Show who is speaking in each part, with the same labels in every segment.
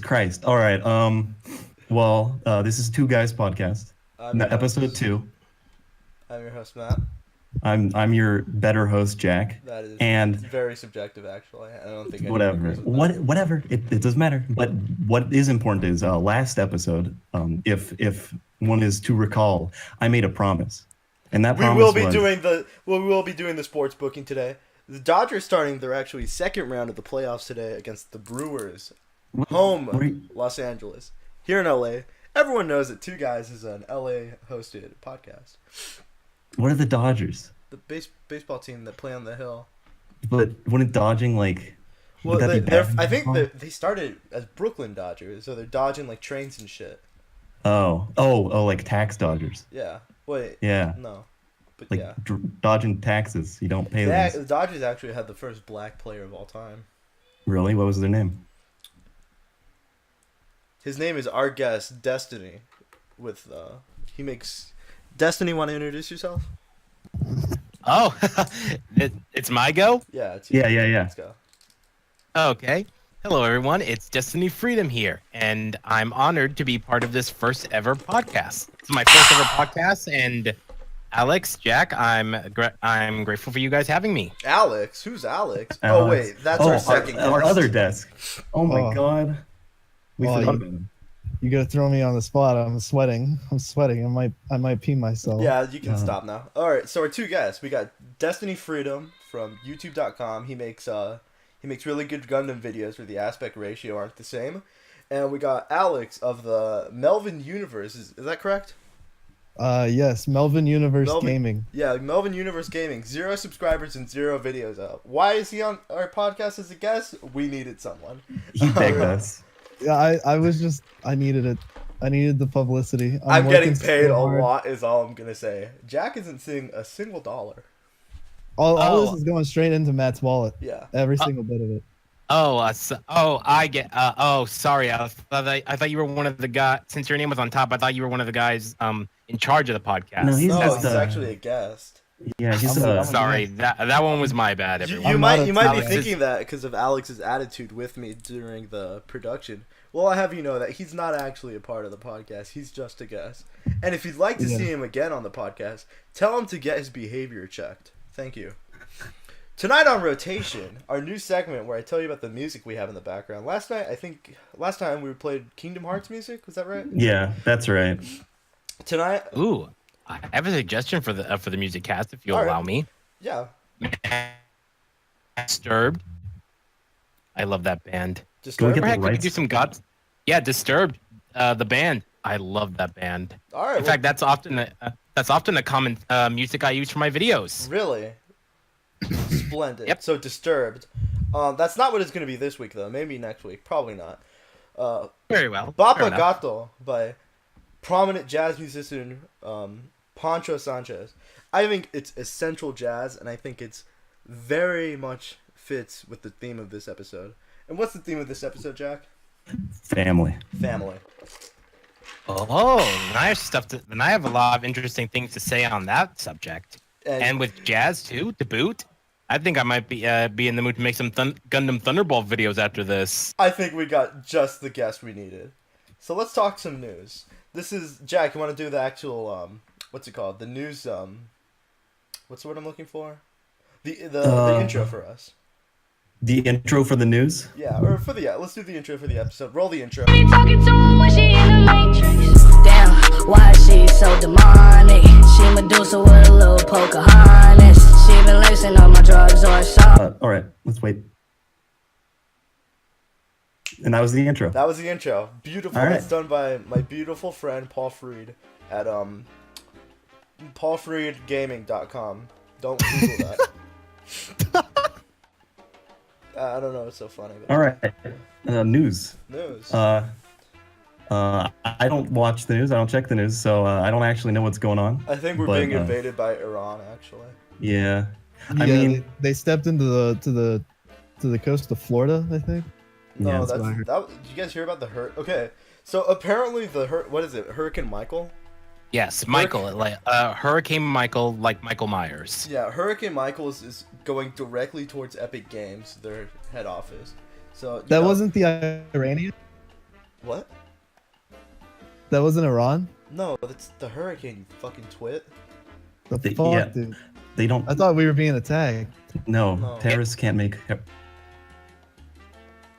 Speaker 1: Christ. All right. Well, this is Two Guys Podcast.
Speaker 2: I'm your
Speaker 1: Episode
Speaker 2: host.
Speaker 1: 2.
Speaker 2: I'm your host, Matt.
Speaker 1: I'm your better host, Jack.
Speaker 2: That is
Speaker 1: And
Speaker 2: very subjective, actually. I don't think anyone
Speaker 1: whatever.
Speaker 2: agrees with that.
Speaker 1: Whatever. It doesn't matter. But what is important is last episode, if one is to recall, I made a promise. And that
Speaker 2: We
Speaker 1: promise
Speaker 2: will be
Speaker 1: was,
Speaker 2: doing the sports booking today. The Dodgers starting their actually second round of the playoffs today against the Brewers, home Los Angeles. Here in LA, everyone knows that Two Guys is an LA hosted podcast.
Speaker 1: What are the Dodgers?
Speaker 2: The baseball team that play on the hill.
Speaker 1: But wouldn't dodging like?
Speaker 2: Well,
Speaker 1: would that be bad?
Speaker 2: I think that they started as Brooklyn Dodgers, so they're dodging like trains and shit.
Speaker 1: Oh, like tax dodgers.
Speaker 2: Yeah. Wait.
Speaker 1: Yeah.
Speaker 2: No. But
Speaker 1: Like
Speaker 2: yeah.
Speaker 1: dodging taxes. You don't pay those.
Speaker 2: The Dodgers actually had the first black player of all time.
Speaker 1: Really? What was their name?
Speaker 2: His name is our guest, Destiny. With he makes Destiny. Want to introduce yourself?
Speaker 3: Oh, it's my go?
Speaker 2: Yeah.
Speaker 1: Yeah.
Speaker 2: Let's go.
Speaker 3: Okay. Hello, everyone. It's Destiny Freedom here, and I'm honored to be part of this first ever podcast. It's my first ever podcast, and Alex, Jack, I'm grateful for you guys having me.
Speaker 2: Alex, who's Alex? Oh
Speaker 1: Alex.
Speaker 2: wait, that's our second.
Speaker 1: Our
Speaker 2: guest.
Speaker 1: other desk. Oh my God. We
Speaker 4: Oh,
Speaker 1: forgot about him.
Speaker 4: You gotta throw me on the spot. I'm sweating. I might pee myself.
Speaker 2: Yeah, you can stop now. All right, so our two guests, we got Destiny Freedom from YouTube.com. He makes really good Gundam videos where the aspect ratio aren't the same, and we got Alex of the Melvin Universe. Is that correct?
Speaker 4: Yes, Melvin Universe Gaming.
Speaker 2: Yeah, Melvin Universe Gaming. 0 subscribers and 0 videos out. Why is he on our podcast as a guest? We needed someone.
Speaker 1: He begged us.
Speaker 4: Yeah, I needed it. I needed the publicity.
Speaker 2: I'm getting
Speaker 4: working
Speaker 2: paid
Speaker 4: so
Speaker 2: a
Speaker 4: hard.
Speaker 2: lot is all I'm gonna say. Jack isn't seeing a single dollar.
Speaker 4: All this is going straight into Matt's wallet.
Speaker 2: Yeah.
Speaker 4: Every single bit of it.
Speaker 3: Sorry. I thought you were one of the guys. Since your name was on top, I thought you were one of the guys in charge of the podcast.
Speaker 1: No,
Speaker 2: No,
Speaker 1: just
Speaker 2: he's actually a guest.
Speaker 1: Yeah, he's
Speaker 3: Sorry, that one was my bad. Everyone.
Speaker 2: You
Speaker 4: I'm
Speaker 2: might
Speaker 4: not
Speaker 2: be
Speaker 3: Alex is-
Speaker 2: thinking that because of Alex's attitude with me during the production. Well, I have you know that he's not actually a part of the podcast. He's just a guest. And if you'd like to see him again on the podcast, tell him to get his behavior checked. Thank you. Tonight on Rotation, our new segment where I tell you about the music we have in the background. Last time we played Kingdom Hearts music. Was that right?
Speaker 1: Yeah, that's right.
Speaker 2: Tonight,
Speaker 3: Ooh, I have a suggestion for the music cast, if you'll
Speaker 2: All right.
Speaker 3: allow me.
Speaker 2: yeah.
Speaker 3: Disturbed. I love that band.
Speaker 2: Just
Speaker 1: Go
Speaker 2: start.
Speaker 1: get
Speaker 3: Or
Speaker 1: the
Speaker 3: heck, we could
Speaker 1: rights.
Speaker 3: do some gods. Yeah, Disturbed. The band. I love that band.
Speaker 2: All right.
Speaker 3: In fact, that's often a common music I use for my videos.
Speaker 2: Really? Splendid.
Speaker 3: Yep.
Speaker 2: So Disturbed. That's not what it's going to be this week, though. Maybe next week. Probably not.
Speaker 3: Very well. Fair
Speaker 2: Bapa
Speaker 3: enough.
Speaker 2: Gato by prominent jazz musician Pancho Sanchez. I think it's essential jazz, and I think it's very much fits with the theme of this episode. And what's the theme of this episode, Jack?
Speaker 1: Family.
Speaker 2: Family.
Speaker 3: Oh, then I have a lot of interesting things to say on that subject. And with jazz too, to boot. I think I might be in the mood to make some Gundam Thunderbolt videos after this.
Speaker 2: I think we got just the guest we needed. So let's talk some news. This is Jack. You want to do the actual what's it called? The news. What's the word I'm looking for? The intro for us.
Speaker 1: The intro for the news?
Speaker 2: Yeah, or for the let's do the intro for the episode. Roll the intro.
Speaker 5: Be talking to her when she in the matrix. Damn, why is she so demonic? She Medusa with a little Pocahontas. She been lacing on my drugs or something.
Speaker 1: All right, let's wait. And that was the intro.
Speaker 2: That was the intro. Beautiful.
Speaker 1: All right.
Speaker 2: It's done by my beautiful friend Paul Freed at paulfreedgaming.com. Don't Google that. I don't know. It's so funny.
Speaker 1: All right. News.
Speaker 2: News.
Speaker 1: I don't watch the news. I don't check the news, so I don't actually know what's going on.
Speaker 2: I think we're
Speaker 1: but,
Speaker 2: being invaded by Iran. Actually.
Speaker 1: Yeah. I
Speaker 4: Yeah,
Speaker 1: mean,
Speaker 4: they stepped into the coast of Florida, I think.
Speaker 2: No,
Speaker 1: yeah,
Speaker 4: that's
Speaker 2: that's
Speaker 4: what I heard.
Speaker 2: that. Did you guys hear about the hurt? Okay, so apparently what is it? Hurricane Michael.
Speaker 3: Yes, Michael, Hurricane Michael, like Michael Myers.
Speaker 2: Yeah, Hurricane Michael is going directly towards Epic Games, their head office. So you
Speaker 4: That
Speaker 2: know-
Speaker 4: wasn't the Iranian.
Speaker 2: What?
Speaker 4: That wasn't Iran?
Speaker 2: No, that's the hurricane, you fucking twit.
Speaker 4: The
Speaker 1: They-
Speaker 4: fuck,
Speaker 1: yeah.
Speaker 4: dude?
Speaker 1: They don't.
Speaker 4: I thought we were being attacked.
Speaker 1: No,
Speaker 2: No.
Speaker 1: terrorists can't make.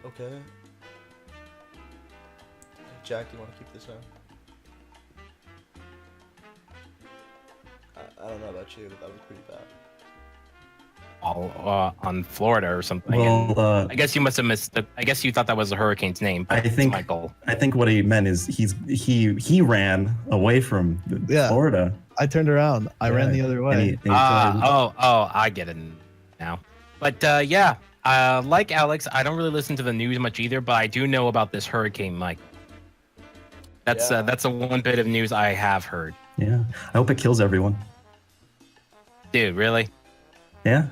Speaker 2: Okay. Jack, do you want to keep this on? I don't know about you, but that was pretty bad.
Speaker 3: All on Florida or something.
Speaker 1: Well,
Speaker 3: And I guess you must have missed. I guess you thought that was the hurricane's name. But
Speaker 1: I think-
Speaker 3: it's Michael.
Speaker 1: I think what he meant is he ran away from
Speaker 4: Yeah.
Speaker 1: Florida.
Speaker 4: I turned around. I ran the other way.
Speaker 3: I get it now. But yeah, like Alex, I don't really listen to the news much either, but I do know about this hurricane, Mike. That's
Speaker 2: Yeah.
Speaker 3: that's the one bit of news I have heard.
Speaker 1: Yeah, I hope it kills everyone.
Speaker 3: Dude, really?
Speaker 1: Yeah.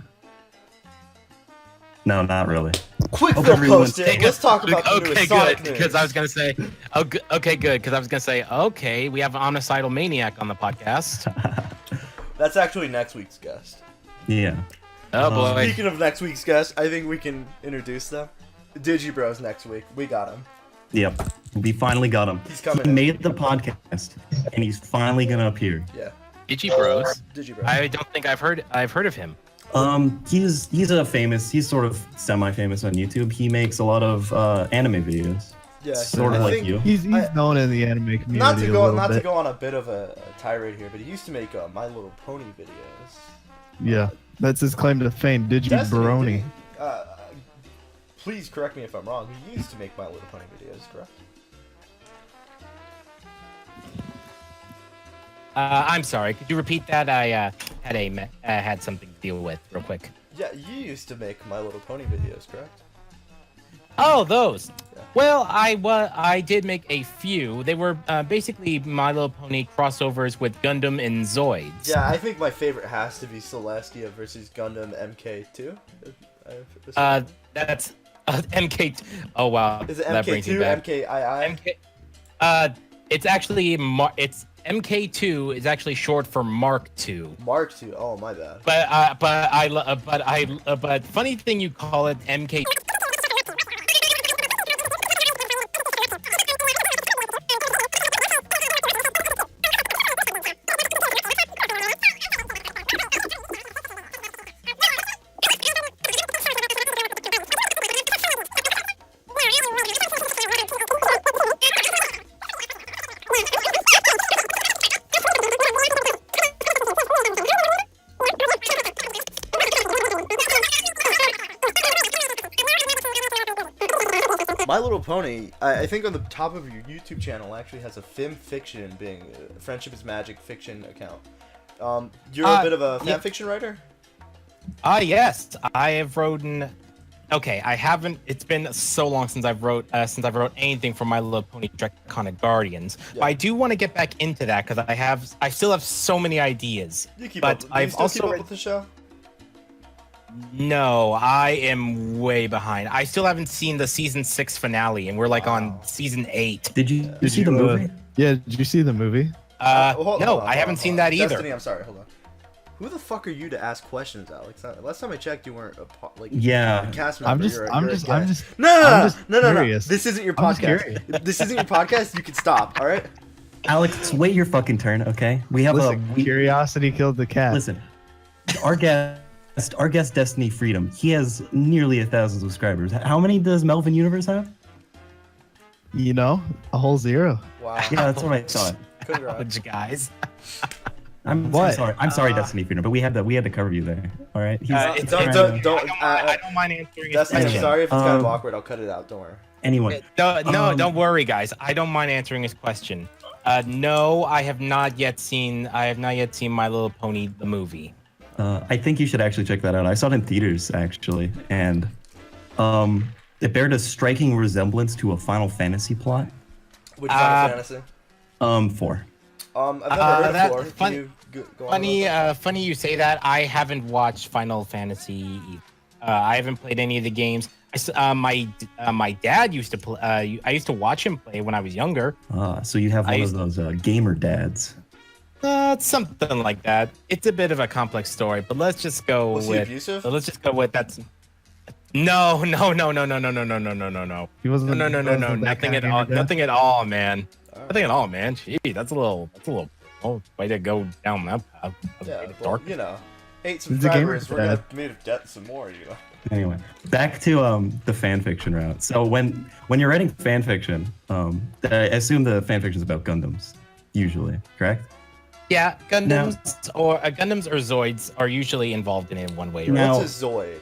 Speaker 1: No, not really.
Speaker 2: Quick,
Speaker 1: Hope
Speaker 2: Phil,
Speaker 1: everyone-
Speaker 2: post it. Let's talk about the
Speaker 3: Okay,
Speaker 2: newest
Speaker 3: good.
Speaker 2: Sonic news.
Speaker 3: Because I was gonna say, okay, good. Because I was gonna say, okay, we have an homicidal maniac on the podcast.
Speaker 2: That's actually next week's guest.
Speaker 1: Yeah.
Speaker 3: Oh boy.
Speaker 2: Speaking of next week's guest, I think we can introduce them. Digibros next week. We got him.
Speaker 1: Yep. We finally got him.
Speaker 2: He's coming
Speaker 1: He
Speaker 2: in.
Speaker 1: made the podcast, and he's finally gonna appear.
Speaker 2: Yeah.
Speaker 3: Digi Bros.
Speaker 2: Digibros.
Speaker 3: I don't think I've heard of him.
Speaker 1: He's sort of semi-famous on YouTube. He makes a lot of anime videos.
Speaker 2: Yeah.
Speaker 1: Sort
Speaker 2: I
Speaker 1: of like
Speaker 2: think-
Speaker 1: you.
Speaker 4: He's
Speaker 2: I-
Speaker 4: known in the anime community
Speaker 2: Not to
Speaker 4: a
Speaker 2: go
Speaker 4: little
Speaker 2: not to
Speaker 4: bit.
Speaker 2: go on a bit of a tirade here, but he used to make My Little Pony videos.
Speaker 4: Yeah, that's his claim to fame. Digi Baroni.
Speaker 2: Please correct me if I'm wrong. He used to make My Little Pony videos, correct?
Speaker 3: I'm sorry. Could you repeat that? I had something to deal with real quick.
Speaker 2: Yeah, you used to make My Little Pony videos, correct?
Speaker 3: Oh, those.
Speaker 2: Yeah.
Speaker 3: Well, I did make a few. They were basically My Little Pony crossovers with Gundam and Zoids.
Speaker 2: Yeah, I think my favorite has to be Celestia versus Gundam MK2.
Speaker 3: That's MK. Oh wow.
Speaker 2: Is it
Speaker 3: That brings me
Speaker 2: MK2,
Speaker 3: back.
Speaker 2: MKII?
Speaker 3: It's actually it's MK2 is actually short for Mark II.
Speaker 2: Mark II. Oh, my bad.
Speaker 3: But funny thing you call it MK.
Speaker 2: My Little Pony, I think on the top of your YouTube channel actually has a Fim Fiction being Friendship is Magic fiction account. You're a bit of a fan
Speaker 3: yeah.
Speaker 2: fiction writer?
Speaker 3: Yes, I have written. Okay, I haven't. It's been so long since I've wrote anything for My Little Pony Draconic Guardians.
Speaker 2: Yeah.
Speaker 3: But I do want to get back into that because I still have so many ideas.
Speaker 2: You keep
Speaker 3: But
Speaker 2: up.
Speaker 3: I've
Speaker 2: Do you still
Speaker 3: also
Speaker 2: keep up
Speaker 3: read-
Speaker 2: with the show?
Speaker 3: No, I am way behind. I still haven't seen the season 6 finale, and we're like
Speaker 2: Wow.
Speaker 3: on season 8.
Speaker 1: Did you see the movie?
Speaker 4: Yeah, did you see the movie?
Speaker 2: Hold on,
Speaker 3: I haven't seen that either.
Speaker 2: Destiny, I'm sorry. Hold on. Who the fuck are you to ask questions, Alex? Last time I checked, you weren't
Speaker 1: Yeah.
Speaker 2: a cast member.
Speaker 4: I'm just,
Speaker 2: You're a
Speaker 4: I'm
Speaker 2: guest.
Speaker 4: just.
Speaker 2: No.
Speaker 4: I'm just
Speaker 2: No.
Speaker 4: curious.
Speaker 2: This isn't your
Speaker 4: I'm just
Speaker 2: podcast.
Speaker 4: curious.
Speaker 2: This isn't your podcast. You can stop. All right.
Speaker 1: Alex, wait your fucking turn, okay? We have
Speaker 4: Listen, curiosity killed the cat.
Speaker 1: listen. Our guest Destiny Freedom. He has nearly 1,000 subscribers. How many does Melvin Universe have?
Speaker 4: You know, a whole 0.
Speaker 2: Wow.
Speaker 1: Yeah, that's what I thought.
Speaker 2: Congrats.
Speaker 3: Guys.
Speaker 1: I'm
Speaker 4: What?
Speaker 1: sorry. I'm sorry, Destiny Freedom, but we had to cover you there. All right.
Speaker 3: It's
Speaker 2: Don't-
Speaker 3: okay.
Speaker 2: don't-
Speaker 3: I don't mind answering his
Speaker 2: Destiny, I'm
Speaker 3: question.
Speaker 2: sorry if it's kind of
Speaker 1: Um,
Speaker 2: awkward. I'll cut it out. Don't worry.
Speaker 1: Anyway,
Speaker 3: Don't worry, guys. I don't mind answering his question. No, I have not yet seen. My Little Pony the movie.
Speaker 1: I think you should actually check that out. I saw it in theaters actually, and it bared a striking resemblance to a Final Fantasy plot.
Speaker 2: Which Final Fantasy?
Speaker 1: 4.
Speaker 2: I've never heard of
Speaker 3: that-
Speaker 2: 4.
Speaker 3: fun-
Speaker 2: Can you go on
Speaker 3: Funny,
Speaker 2: about that?
Speaker 3: funny you say that. I haven't watched Final Fantasy. I haven't played any of the games. My dad used to play. I used to watch him play when I was younger.
Speaker 1: So you have
Speaker 3: I
Speaker 1: one
Speaker 3: used-
Speaker 1: of those gamer dads.
Speaker 3: It's something like that. It's a bit of a complex story, but let's just go
Speaker 2: Was he
Speaker 3: with.
Speaker 2: abusive?
Speaker 3: Let's just go with that's. No.
Speaker 4: He wasn't.
Speaker 3: No.
Speaker 4: wasn't that
Speaker 3: Nothing
Speaker 4: kind
Speaker 3: at
Speaker 4: of
Speaker 3: all.
Speaker 4: gamer
Speaker 3: Nothing at all, man.
Speaker 2: All
Speaker 3: Nothing at all, man. Gee, that's a little. Oh, way to go down that path.
Speaker 2: Yeah,
Speaker 3: It's
Speaker 2: well,
Speaker 3: dark.
Speaker 2: you know, hate
Speaker 4: He's a gamer
Speaker 2: subscribers. We're gonna
Speaker 4: dad.
Speaker 2: be made of debt some more, you know.
Speaker 1: Anyway, back to the fan fiction route. So when you're writing fan fiction, I assume the fan fiction is about Gundams, usually, correct?
Speaker 3: Yeah, Gundams or Zoids are usually involved in it in one way or
Speaker 1: Now-
Speaker 2: What's a Zoid?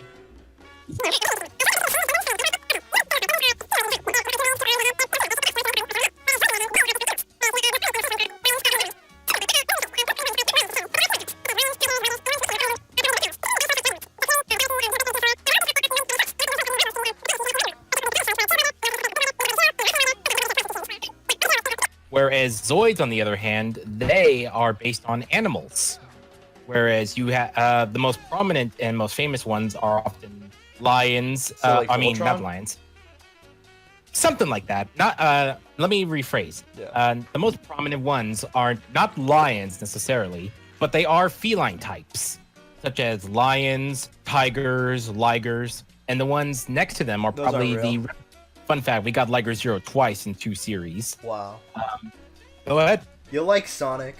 Speaker 3: Whereas Zoids, on the other hand, they are based on animals. Whereas you have the most prominent and most famous ones are often lions.
Speaker 2: So, like
Speaker 3: not
Speaker 2: Voltron?
Speaker 3: lions. Something like that. Not. Let me rephrase.
Speaker 2: Yeah.
Speaker 3: The most prominent ones are not lions necessarily, but they are feline types, such as lions, tigers, ligers, and the ones next to them are
Speaker 2: Those aren't
Speaker 3: probably
Speaker 2: real.
Speaker 3: the. Fun fact: we got Liger Zero twice in 2 series.
Speaker 2: Wow.
Speaker 3: Go ahead.
Speaker 2: You like Sonic?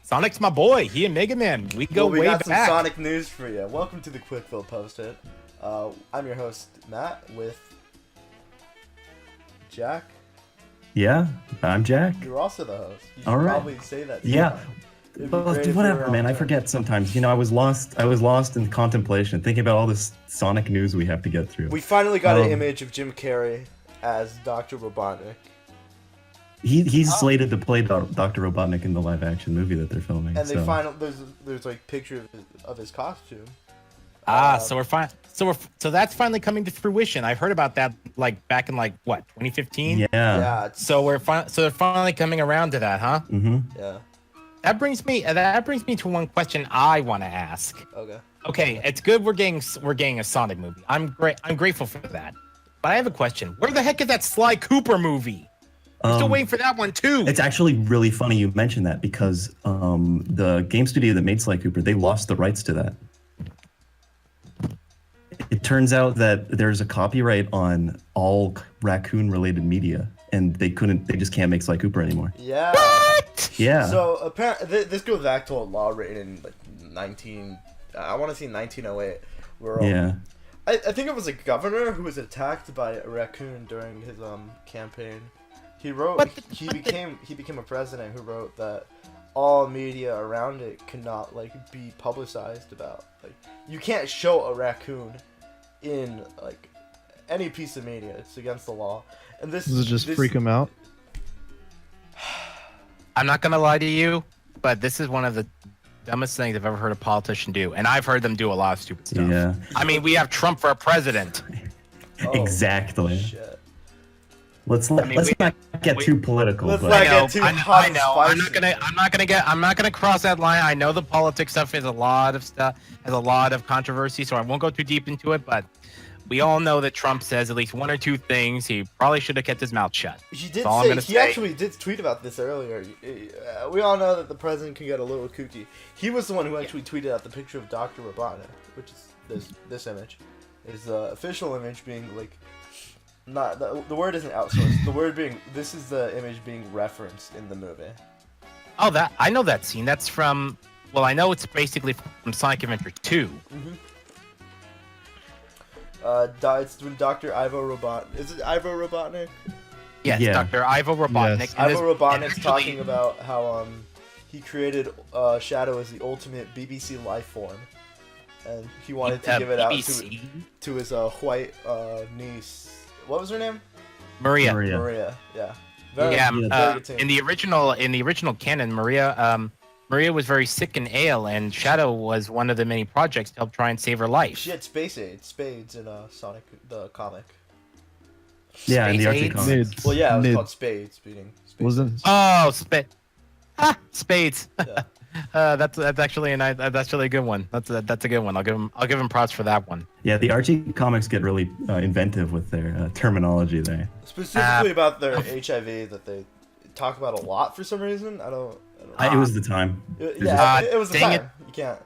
Speaker 3: Sonic's my boy. He and Mega Man. We go
Speaker 2: Well, we
Speaker 3: way
Speaker 2: got some
Speaker 3: back.
Speaker 2: Sonic news for you. Welcome to the Quickfill Post-it. I'm your host, Matt, with Jack.
Speaker 1: Yeah, I'm Jack.
Speaker 2: You're also the host. You should
Speaker 1: All right.
Speaker 2: probably say that.
Speaker 1: Yeah.
Speaker 2: sometime. It'd be
Speaker 1: Well,
Speaker 2: great if you
Speaker 1: whatever,
Speaker 2: were
Speaker 1: man.
Speaker 2: on
Speaker 1: I
Speaker 2: there.
Speaker 1: forget sometimes. I was lost in contemplation, thinking about all this Sonic news we have to get through.
Speaker 2: We finally got an
Speaker 1: Um,
Speaker 2: image of Jim Carrey as Dr. Robotnik.
Speaker 1: He's slated to play Dr. Robotnik in the live action movie that they're filming.
Speaker 2: And they
Speaker 1: so.
Speaker 2: finally there's like picture of his costume.
Speaker 3: So we're fine. So that's finally coming to fruition. I've heard about that like back in like what 2015.
Speaker 1: Yeah.
Speaker 2: Yeah.
Speaker 3: So they're finally coming around to that, huh?
Speaker 1: Mm-hmm.
Speaker 2: Yeah.
Speaker 3: That brings me to one question I want to ask.
Speaker 2: Okay.
Speaker 3: Okay, it's good we're getting a Sonic movie. I'm grateful for that. But I have a question. Where the heck is that Sly Cooper movie? I'm still waiting for that one too.
Speaker 1: It's actually really funny you mentioned that because the game studio that made Sly Cooper, they lost the rights to that. It turns out that there's a copyright on all raccoon-related media, and they just can't make Sly Cooper anymore.
Speaker 2: Yeah.
Speaker 1: Yeah.
Speaker 2: So apparently, this goes back to a law written in like 1908, where
Speaker 1: yeah.
Speaker 2: I think it was a governor who was attacked by a raccoon during his campaign. He wrote he became a president who wrote that all media around it could not like be publicized about. Like you can't show a raccoon in like any piece of media. It's against the law. And this
Speaker 4: Does it just freak him out?
Speaker 3: I'm not gonna lie to you, but this is one of the dumbest things I've ever heard a politician do, and I've heard them do a lot of stupid stuff.
Speaker 1: Yeah.
Speaker 3: I mean, we have Trump for a president.
Speaker 2: Oh,
Speaker 1: Exactly.
Speaker 2: Shit.
Speaker 1: Let's not get
Speaker 2: we-
Speaker 1: too political.
Speaker 2: let's
Speaker 1: but
Speaker 2: not
Speaker 3: I know.
Speaker 2: get too
Speaker 3: I
Speaker 2: hot and
Speaker 3: know. I'm
Speaker 2: spicy.
Speaker 3: not gonna cross that line. I know the politics stuff is a lot of stuff, has a lot of controversy, so I won't go too deep into it. But we all know that Trump says at least one or two things. He probably should have kept his mouth shut.
Speaker 2: He did
Speaker 3: That's all I'm
Speaker 2: say
Speaker 3: gonna
Speaker 2: he
Speaker 3: say.
Speaker 2: actually did tweet about this earlier. We all know that the president can get a little kooky. He was the one who actually tweeted out the picture of Dr. Robotnik, which is this image, is the official image being like, not the word isn't outsourced. The word being this is the image being referenced in the movie.
Speaker 3: Oh, that I know that scene. That's from. Well, I know it's basically from Sonic Adventure 2.
Speaker 2: It's when Dr. Ivo Robotnik. Is it Ivo Robotnik?
Speaker 3: Yes,
Speaker 1: Yeah.
Speaker 3: Dr. Ivo Robotnik.
Speaker 4: Yes.
Speaker 3: and
Speaker 2: Ivo Robotnik's
Speaker 3: and actually-
Speaker 2: talking about how he created Shadow as the ultimate BBC life form, and he wanted to give it out
Speaker 3: BBC?
Speaker 2: to his white niece. What was her name?
Speaker 3: Maria.
Speaker 2: Maria. Yeah.
Speaker 3: Yeah,
Speaker 2: very good team.
Speaker 3: in the original canon, Maria was very sick and ill, and Shadow was one of the many projects to help try and save her life.
Speaker 2: She had spades in Sonic the comic.
Speaker 1: Yeah, in the
Speaker 3: Space
Speaker 1: Archie
Speaker 3: AIDS?
Speaker 1: comics.
Speaker 2: Well, yeah, it was
Speaker 4: Mid.
Speaker 2: called spades. Beating spades.
Speaker 4: Wasn't
Speaker 3: Oh, spades.
Speaker 2: Yeah.
Speaker 3: That's actually a good one. That's a good one. I'll give him props for that one.
Speaker 1: Yeah, the Archie comics get really inventive with their terminology there.
Speaker 2: Specifically about their HIV that they talk about a lot for some reason. I don't know.
Speaker 1: It was the time.
Speaker 2: It
Speaker 3: just-
Speaker 2: was the
Speaker 3: dang
Speaker 2: time. You can't.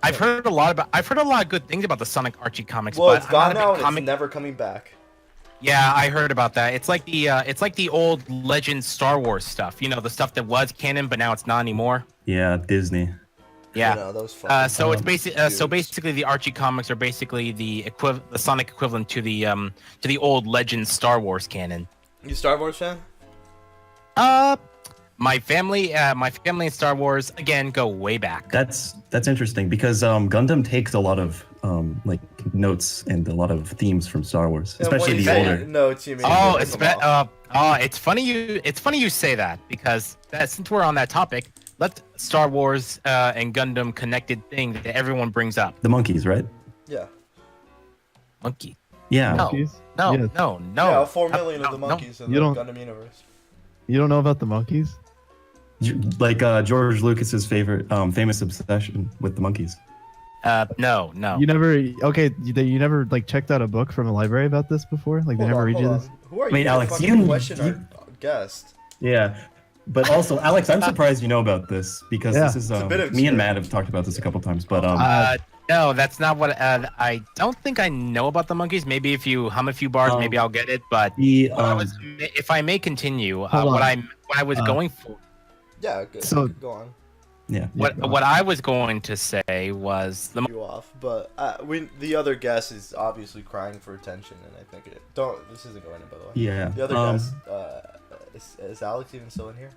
Speaker 3: I've heard a lot of good things about the Sonic Archie comics.
Speaker 2: Well,
Speaker 3: but
Speaker 2: it's gone
Speaker 3: I'm not a
Speaker 2: now,
Speaker 3: big
Speaker 2: and it's never coming back.
Speaker 3: Yeah, I heard about that. It's like the old Legend Star Wars stuff. You know, the stuff that was canon, but now it's not anymore.
Speaker 1: Yeah, Disney.
Speaker 3: Yeah.
Speaker 2: You know, those fucking
Speaker 3: So it's
Speaker 2: dudes.
Speaker 3: basically the Archie comics are basically the Sonic equivalent to the old Legend Star Wars canon.
Speaker 2: You Star Wars fan?
Speaker 3: My family and Star Wars again go way back.
Speaker 1: That's interesting because Gundam takes a lot of like notes and a lot of themes from Star Wars, especially the older.
Speaker 2: notes. You mean?
Speaker 3: Oh, it's funny you say that because since we're on that topic, let's Star Wars and Gundam connected thing that everyone brings up.
Speaker 1: The monkeys, right?
Speaker 2: Yeah.
Speaker 3: Monkey.
Speaker 1: Yeah.
Speaker 3: No.
Speaker 4: Monkeys?
Speaker 3: No,
Speaker 4: Yes.
Speaker 3: no.
Speaker 2: Yeah, 4 million of the
Speaker 3: no.
Speaker 2: monkeys in
Speaker 4: You
Speaker 2: the
Speaker 4: don't-
Speaker 2: Gundam universe.
Speaker 4: You don't know about the monkeys?
Speaker 1: Like George Lucas's favorite famous obsession with the monkeys.
Speaker 3: No.
Speaker 4: You never you never like checked out a book from a library about this before? Like they
Speaker 2: Hold
Speaker 4: never
Speaker 2: on,
Speaker 4: read you
Speaker 2: hold
Speaker 4: this?
Speaker 2: on. Who are
Speaker 1: Wait,
Speaker 2: you? to
Speaker 1: Alex,
Speaker 2: fucking
Speaker 1: you-
Speaker 2: question
Speaker 1: you-
Speaker 2: our guest.
Speaker 1: Yeah. But also, Alex, I'm surprised you know about this because
Speaker 4: Yeah.
Speaker 1: this is
Speaker 2: a bit of
Speaker 1: me and
Speaker 2: experience.
Speaker 1: Matt have talked about this a couple times. But
Speaker 3: No, that's not what. I don't think I know about the monkeys. Maybe if you hum a few bars, maybe I'll get it. But
Speaker 1: the
Speaker 3: if I may continue,
Speaker 4: Hold
Speaker 3: what
Speaker 4: on.
Speaker 3: I was going for,
Speaker 2: Yeah, good.
Speaker 4: So-
Speaker 2: go on.
Speaker 1: yeah.
Speaker 3: what I was going to say was the.
Speaker 2: You off, but the other guest is obviously crying for attention, and I think this isn't going in, by the way.
Speaker 1: Yeah.
Speaker 2: The other guest, is Alex even still in here?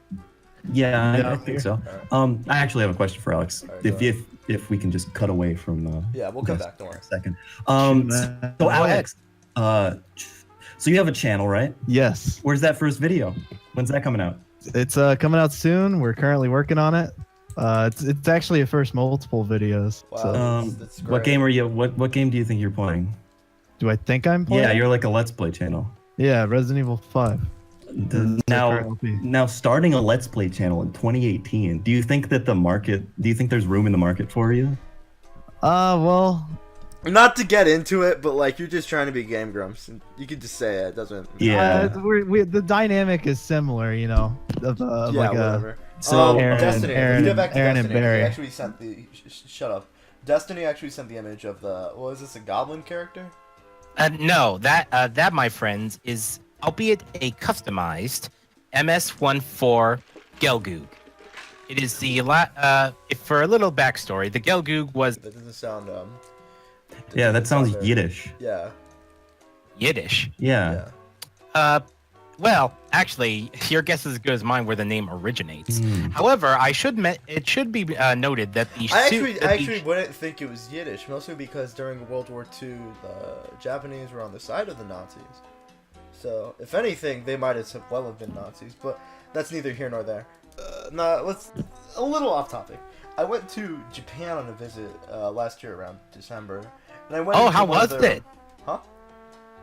Speaker 1: Yeah, I
Speaker 4: Yeah.
Speaker 1: think so.
Speaker 2: Alright.
Speaker 1: I actually have a question for Alex.
Speaker 2: Alright, go
Speaker 1: If we can just cut away from the
Speaker 2: Yeah, we'll come
Speaker 1: guest
Speaker 2: back. Don't worry.
Speaker 1: for a second.
Speaker 4: Shoot,
Speaker 1: So
Speaker 3: ahead.
Speaker 1: Alex, so you have a channel, right?
Speaker 4: Yes.
Speaker 1: Where's that first video? When's that coming out?
Speaker 4: It's coming out soon. We're currently working on it. It's actually a first multiple videos.
Speaker 2: Wow.
Speaker 4: So
Speaker 2: That's
Speaker 1: What
Speaker 2: great.
Speaker 1: game are you? What game do you think you're playing?
Speaker 4: do I think I'm playing?
Speaker 1: Yeah, you're like a Let's Play channel.
Speaker 4: Yeah, Resident Evil 5.
Speaker 1: Now starting a Let's Play channel in 2018. Do you think that do you think there's room in the market for you?
Speaker 4: Well,
Speaker 2: Not to get into it, but like you're just trying to be Game Grumps, and you could just say it. It doesn't.
Speaker 1: Yeah.
Speaker 4: the dynamic is similar, you know, of
Speaker 2: Yeah,
Speaker 4: like
Speaker 2: whatever.
Speaker 1: So
Speaker 2: Destiny.
Speaker 4: Aaron,
Speaker 2: Let's get back to
Speaker 4: Aaron and
Speaker 2: Destiny.
Speaker 4: Barry.
Speaker 2: He actually sent the. Shut up. Destiny actually sent the image of the. What is this? A goblin character?
Speaker 3: No, that my friends is albeit a customized MS-14 Gelgoog. It is for a little backstory. The Gelgoog was
Speaker 2: That doesn't sound.
Speaker 1: yeah, that sounds
Speaker 2: very-
Speaker 1: Yiddish.
Speaker 2: Yeah.
Speaker 3: Yiddish.
Speaker 1: Yeah.
Speaker 2: Yeah.
Speaker 3: Well, actually, your guess is as good as mine where the name originates.
Speaker 1: Hmm.
Speaker 3: However, it should be noted that the
Speaker 2: I
Speaker 3: suit-
Speaker 2: actually wouldn't think it was Yiddish, mostly because during World War II, the Japanese were on the side of the Nazis. So, if anything, they might have well have been Nazis, but that's neither here nor there. Let's a little off topic. I went to Japan on a visit last year around December, and I went.
Speaker 3: Oh,
Speaker 2: into
Speaker 3: how
Speaker 2: one of
Speaker 3: was
Speaker 2: their-
Speaker 3: it?
Speaker 2: Huh?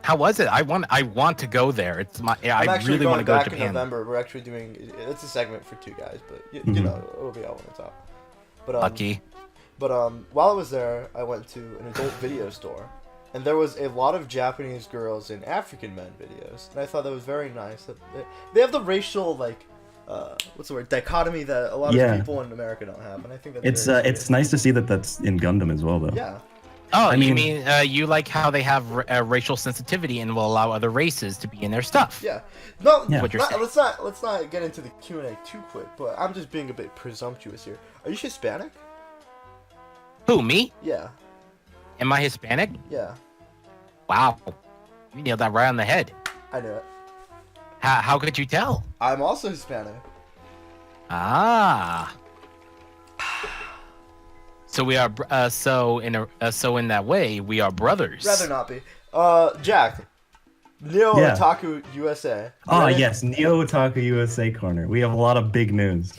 Speaker 3: How was it? I want to go there.
Speaker 2: I'm
Speaker 3: I
Speaker 2: actually
Speaker 3: really want to
Speaker 2: going
Speaker 3: go
Speaker 2: back
Speaker 3: to
Speaker 2: in
Speaker 3: Japan.
Speaker 2: November. We're actually doing. It's a segment for 2 guys, but you
Speaker 1: Mhm.
Speaker 2: know it'll be out when it's out. But
Speaker 3: Lucky.
Speaker 2: But while I was there, I went to an adult video store, and there was a lot of Japanese girls in African men videos, and I thought that was very nice. That they have the racial what's the word, dichotomy that a lot
Speaker 1: Yeah.
Speaker 2: of people in America don't have, and I think that's
Speaker 1: It's
Speaker 2: very
Speaker 1: it's
Speaker 2: sweet.
Speaker 1: nice to see that that's in Gundam as well, though.
Speaker 2: Yeah.
Speaker 3: Oh,
Speaker 1: I
Speaker 3: you
Speaker 1: mean-
Speaker 3: mean you like how they have racial sensitivity and will allow other races to be in their stuff?
Speaker 2: Yeah. No,
Speaker 1: Yeah.
Speaker 3: What you're saying.
Speaker 2: let's not get into the Q&A too quick, but I'm just being a bit presumptuous here. Are you Hispanic?
Speaker 3: Who, me?
Speaker 2: Yeah.
Speaker 3: Am I Hispanic?
Speaker 2: Yeah.
Speaker 3: Wow, you nailed that right on the head.
Speaker 2: I knew it.
Speaker 3: How could you tell?
Speaker 2: I'm also Hispanic.
Speaker 3: Ah. So we are so in that way we are brothers.
Speaker 2: Rather not be. Jack. Neo
Speaker 1: Yeah.
Speaker 2: Otaku USA.
Speaker 1: Oh
Speaker 2: Ready?
Speaker 1: yes, Neo Otaku USA corner. We have a lot of big news.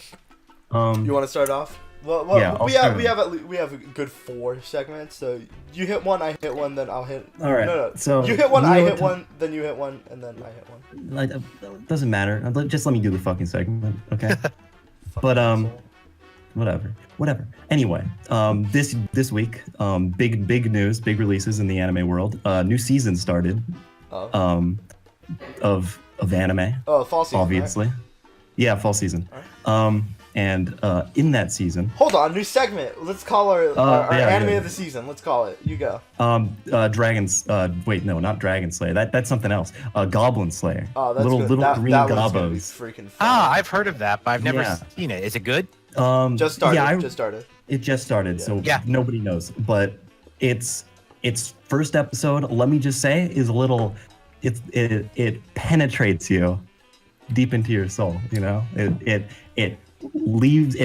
Speaker 2: You want to start off? Well,
Speaker 1: Yeah, I'll
Speaker 2: we
Speaker 1: start
Speaker 2: have a good 4 segments. So you hit one, I hit one, then I'll hit.
Speaker 1: All right,
Speaker 2: No.
Speaker 1: so
Speaker 2: you hit one, I
Speaker 1: Neo
Speaker 2: hit
Speaker 1: Ota-
Speaker 2: one, then you hit one, and then I hit one.
Speaker 1: Like, doesn't matter. Just let me do the fucking segment, okay? But,
Speaker 2: Fucking asshole.
Speaker 1: whatever. Anyway, this week, big news, big releases in the anime world. New season started.
Speaker 2: Oh.
Speaker 1: Of anime,
Speaker 2: Fall season.
Speaker 1: obviously. Yeah, fall season. And in that season,
Speaker 2: Hold on, new segment. Let's call our
Speaker 1: yeah,
Speaker 2: anime
Speaker 1: yeah.
Speaker 2: of the season. Let's call it. You go.
Speaker 1: Dragons. Wait, no, not Dragon Slayer. That's something else. Goblin Slayer.
Speaker 2: Oh, that's
Speaker 1: little
Speaker 2: good.
Speaker 1: little
Speaker 2: that,
Speaker 1: green
Speaker 2: that one's gonna be
Speaker 1: gobos.
Speaker 2: freaking fun.
Speaker 3: I've heard of that, but I've never
Speaker 1: Yeah.
Speaker 3: seen it. Is it good?
Speaker 2: Just started.
Speaker 1: Yeah,
Speaker 2: just started.
Speaker 1: it just started, so
Speaker 3: Yeah.
Speaker 1: nobody knows. But its first episode, let me just say, is a little. It penetrates you deep into your soul. You know, it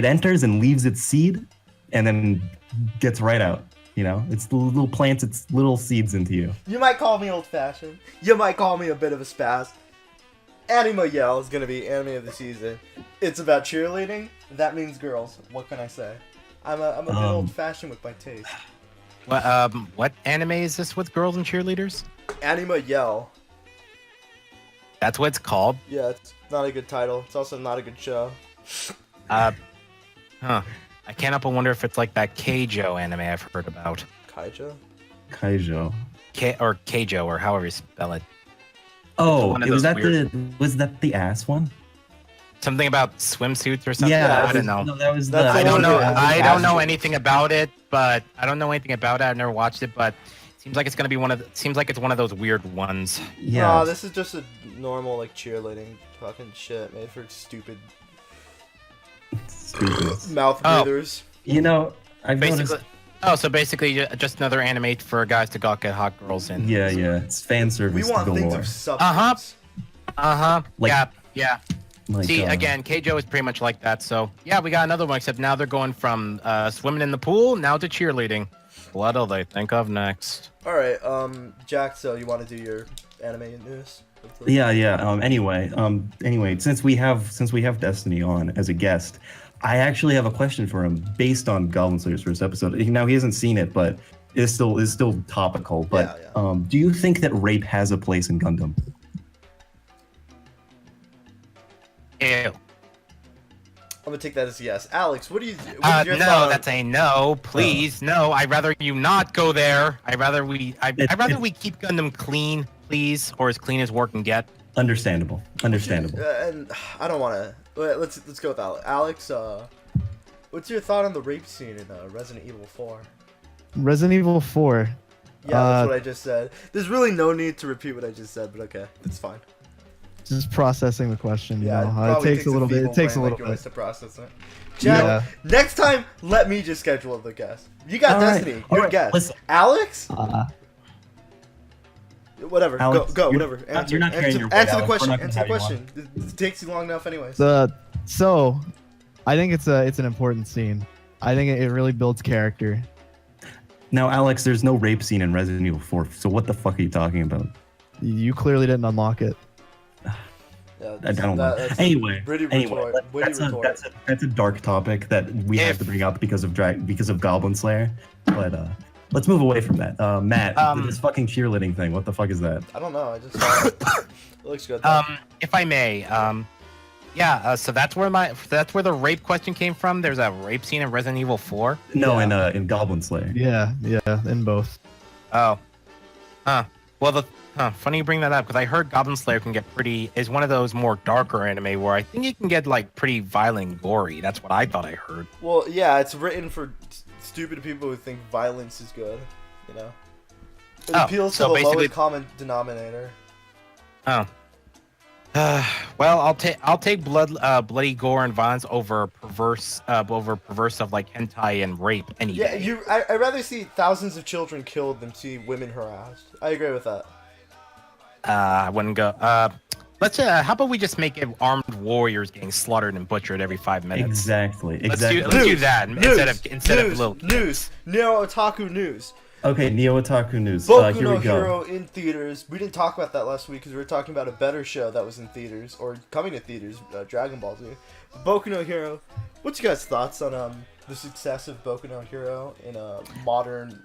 Speaker 1: enters and leaves its seed, and then gets right out. You know, it's the little plants its little seeds into you.
Speaker 2: You might call me old-fashioned. You might call me a bit of a spaz. Anime Yell is gonna be anime of the season. It's about cheerleading. That means girls. What can I say? I'm a bit old-fashioned with my taste.
Speaker 3: What anime is this with girls and cheerleaders?
Speaker 2: Anime Yell.
Speaker 3: That's what it's called.
Speaker 2: Yeah, it's not a good title. It's also not a good show.
Speaker 3: Huh. I can't help but wonder if it's like that Keijo anime I've heard about.
Speaker 2: Kaijo?
Speaker 1: Kaijo.
Speaker 3: Or Keijo, or however you spell it.
Speaker 1: Oh,
Speaker 3: one of
Speaker 1: was
Speaker 3: those
Speaker 1: that was that the ass one?
Speaker 3: Something about swimsuits or something.
Speaker 1: Yeah,
Speaker 3: I don't know.
Speaker 1: No, that was
Speaker 2: That's
Speaker 1: the.
Speaker 3: I don't know.
Speaker 2: Yeah,
Speaker 3: I don't know
Speaker 2: actually-
Speaker 3: anything about it, but I don't know anything about it. I've never watched it, but it seems like it's gonna be seems like it's one of those weird ones.
Speaker 1: Yeah.
Speaker 2: Nah, this is just a normal like cheerleading fucking shit made for stupid
Speaker 1: Stupid.
Speaker 2: mouth
Speaker 3: Oh.
Speaker 2: breathers.
Speaker 1: You know, I've
Speaker 3: Basically,
Speaker 1: noticed.
Speaker 3: so basically just another anime for guys to get hot girls in.
Speaker 1: Yeah, it's fan service
Speaker 2: We want things
Speaker 1: galore.
Speaker 2: of substance.
Speaker 1: Like-
Speaker 3: Yeah.
Speaker 1: Like,
Speaker 3: See, again, Keijo is pretty much like that. So yeah, we got another one. Except now they're going from swimming in the pool now to cheerleading. What'll they think of next?
Speaker 2: All right, Jack. So you want to do your anime news?
Speaker 1: Yeah. Anyway, since we have Destiny on as a guest, I actually have a question for him based on Goblin Slayer's first episode. Now he hasn't seen it, but it's still topical. But
Speaker 2: Yeah.
Speaker 1: do you think that rape has a place in Gundam?
Speaker 3: Ew.
Speaker 2: I'm gonna take that as a yes. Alex, what is your
Speaker 3: No,
Speaker 2: thought?
Speaker 3: that's a no. Please, no. I'd rather you not go there. I'd rather we keep Gundam clean, please, or as clean as war can get.
Speaker 1: Understandable.
Speaker 2: And I don't want to. Let's go with Alex. Alex, what's your thought on the rape scene in Resident Evil 4?
Speaker 4: Resident Evil 4.
Speaker 2: Yeah, that's what I just said. There's really no need to repeat what I just said, but okay, that's fine.
Speaker 4: Just processing the question.
Speaker 2: Yeah,
Speaker 4: You know, it
Speaker 2: probably
Speaker 4: takes a little bit.
Speaker 2: feeble
Speaker 4: It takes a
Speaker 2: brain
Speaker 4: little
Speaker 2: like yours
Speaker 4: bit.
Speaker 2: to process it. Jack,
Speaker 4: Yeah.
Speaker 2: next time, let me just schedule the guest. You got
Speaker 1: All right,
Speaker 2: Destiny.
Speaker 1: all
Speaker 2: You're a
Speaker 1: right,
Speaker 2: guest.
Speaker 1: listen.
Speaker 2: Alex?
Speaker 4: Uh,
Speaker 2: Whatever.
Speaker 1: Alex,
Speaker 2: go.
Speaker 1: you're-
Speaker 2: Whatever. Answer,
Speaker 1: you're not carrying your weight,
Speaker 2: answer the
Speaker 1: Alex.
Speaker 2: question.
Speaker 1: We're not gonna
Speaker 2: Answer the
Speaker 1: have you on.
Speaker 2: question. It takes you long enough, anyways.
Speaker 4: so, I think it's an important scene. I think it really builds character.
Speaker 1: Now, Alex, there's no rape scene in Resident Evil 4, so what the fuck are you talking about?
Speaker 4: You clearly didn't unlock it.
Speaker 2: Yeah,
Speaker 1: I don't know.
Speaker 2: that's
Speaker 1: Anyway,
Speaker 2: witty
Speaker 1: anyway,
Speaker 2: retort. Witty
Speaker 1: that's a,
Speaker 2: retort.
Speaker 1: that's a dark topic that we have to bring up because of Goblin Slayer. But let's move away from that. Matt, this fucking cheerleading thing. What the fuck is that?
Speaker 2: I don't know. I just saw it. It looks good.
Speaker 3: If I may, so that's where the rape question came from. There's a rape scene in Resident Evil 4.
Speaker 1: No,
Speaker 2: Yeah.
Speaker 1: in Goblin Slayer.
Speaker 4: Yeah, in both.
Speaker 3: Oh, well, funny you bring that up because I heard Goblin Slayer is one of those more darker anime where I think it can get like pretty violent and gory. That's what I thought I heard.
Speaker 2: Well, yeah, it's written for stupid people who think violence is good. You know, it appeals to
Speaker 3: so
Speaker 2: the
Speaker 3: basically-
Speaker 2: lowest common denominator.
Speaker 3: Oh. Well, I'll take bloody gore and violence over perverse stuff like hentai and rape any
Speaker 2: Yeah,
Speaker 3: day.
Speaker 2: I'd rather see thousands of children killed than see women harassed. I agree with that.
Speaker 3: I wouldn't go. Let's. How about we just make it armed warriors getting slaughtered and butchered every 5 minutes?
Speaker 1: Exactly.
Speaker 3: Let's do that instead of little.
Speaker 2: News. Neo Otaku news.
Speaker 1: Okay, Neo Otaku News.
Speaker 2: Boku
Speaker 1: Here
Speaker 2: no
Speaker 1: we go.
Speaker 2: Hero in theaters. We didn't talk about that last week because we were talking about a better show that was in theaters or coming to theaters. Dragon Ball Z. Boku no Hero. What's your guys' thoughts on the success of Boku no Hero in a modern,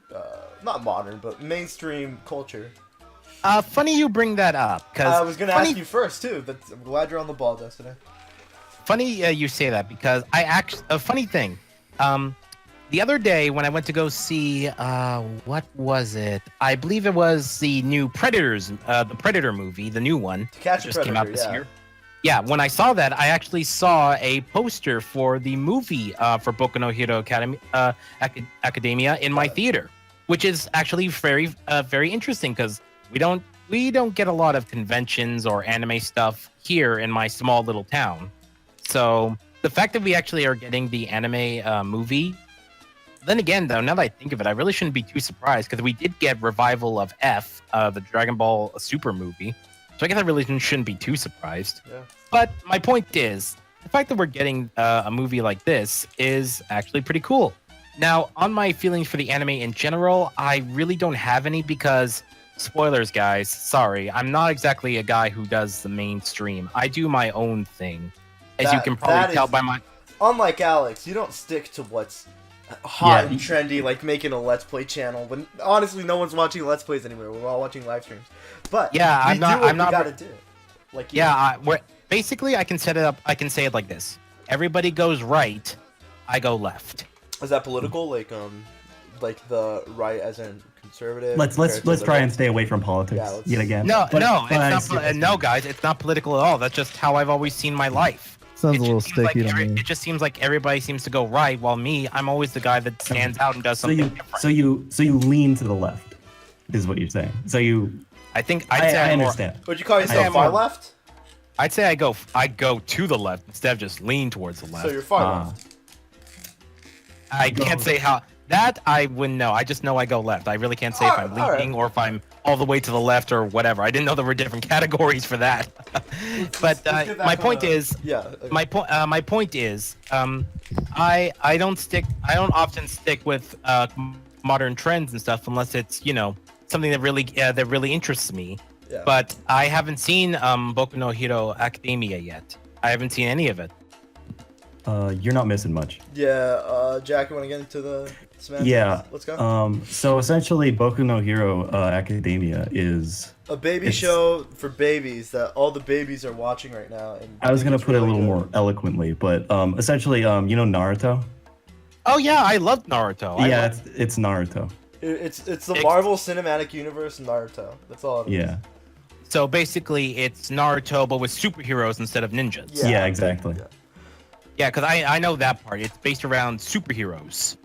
Speaker 2: not modern, but mainstream culture?
Speaker 3: Funny you bring that up because
Speaker 2: I was gonna ask you first too, but I'm glad you're on the ball, Destiny.
Speaker 3: Funny you say that because a funny thing. The other day when I went to go see what was it? I believe it was the new Predators, the Predator movie, the new one.
Speaker 2: To Catch a
Speaker 3: just came out
Speaker 2: Predator,
Speaker 3: this
Speaker 2: yeah.
Speaker 3: year. Yeah, when I saw that, I actually saw a poster for the movie for Boku no Hero Academia in my theater, which is actually very interesting because we don't get a lot of conventions or anime stuff here in my small little town. So the fact that we actually are getting the anime movie, then again, though, now that I think of it, I really shouldn't be too surprised because we did get revival of F, the Dragon Ball Super movie. So I guess I really shouldn't be too surprised.
Speaker 2: Yeah.
Speaker 3: But my point is, the fact that we're getting a movie like this is actually pretty cool. Now, on my feelings for the anime in general, I really don't have any because, spoilers, guys, sorry, I'm not exactly a guy who does the mainstream. I do my own thing. As you can probably tell by my...
Speaker 2: Unlike Alex, you don't stick to what's hot and trendy, like making a Let's Play channel. When honestly, no one's watching Let's Plays anymore. We're all watching live streams. But
Speaker 3: yeah,
Speaker 2: I'm not gotta do. Like
Speaker 3: basically, I can set it up. I can say it like this: everybody goes right, I go left.
Speaker 2: Is that political? Like the right as in conservative?
Speaker 1: Let's try and stay away from politics yet again.
Speaker 3: No, no, guys, it's not political at all. That's just how I've always seen my life.
Speaker 4: Sounds a little sticky to me.
Speaker 3: It just seems like everybody seems to go right, while me, I'm always the guy that stands out and does something different.
Speaker 1: So you lean to the left, is what you're saying. So
Speaker 3: I think I'd say
Speaker 1: I understand.
Speaker 2: Would you call yourself far left?
Speaker 3: I'd say I go to the left instead of just lean towards the left.
Speaker 2: So you're far left.
Speaker 3: I can't say how that I wouldn't know. I just know I go left. I really can't say if I'm leaning or if I'm all the way to the left or whatever. I didn't know there were different categories for that. But my point is, my point is, I don't often stick with modern trends and stuff unless it's something that really interests me.
Speaker 2: Yeah.
Speaker 3: But I haven't seen Boku no Hero Academia yet. I haven't seen any of it.
Speaker 1: You're not missing much.
Speaker 2: Yeah, Jack, you want to get into the semantics?
Speaker 1: Yeah.
Speaker 2: Let's go.
Speaker 1: So essentially, Boku no Hero Academia is
Speaker 2: a baby show for babies that all the babies are watching right now. And
Speaker 1: I was gonna put it a little more eloquently, but essentially, Naruto.
Speaker 3: Oh yeah, I love Naruto.
Speaker 1: It's Naruto.
Speaker 2: It's the Marvel Cinematic Universe Naruto. That's all it is.
Speaker 1: Yeah.
Speaker 3: So basically, it's Naruto but with superheroes instead of ninjas.
Speaker 1: Yeah, exactly.
Speaker 3: Yeah, because I know that part. It's based around superheroes.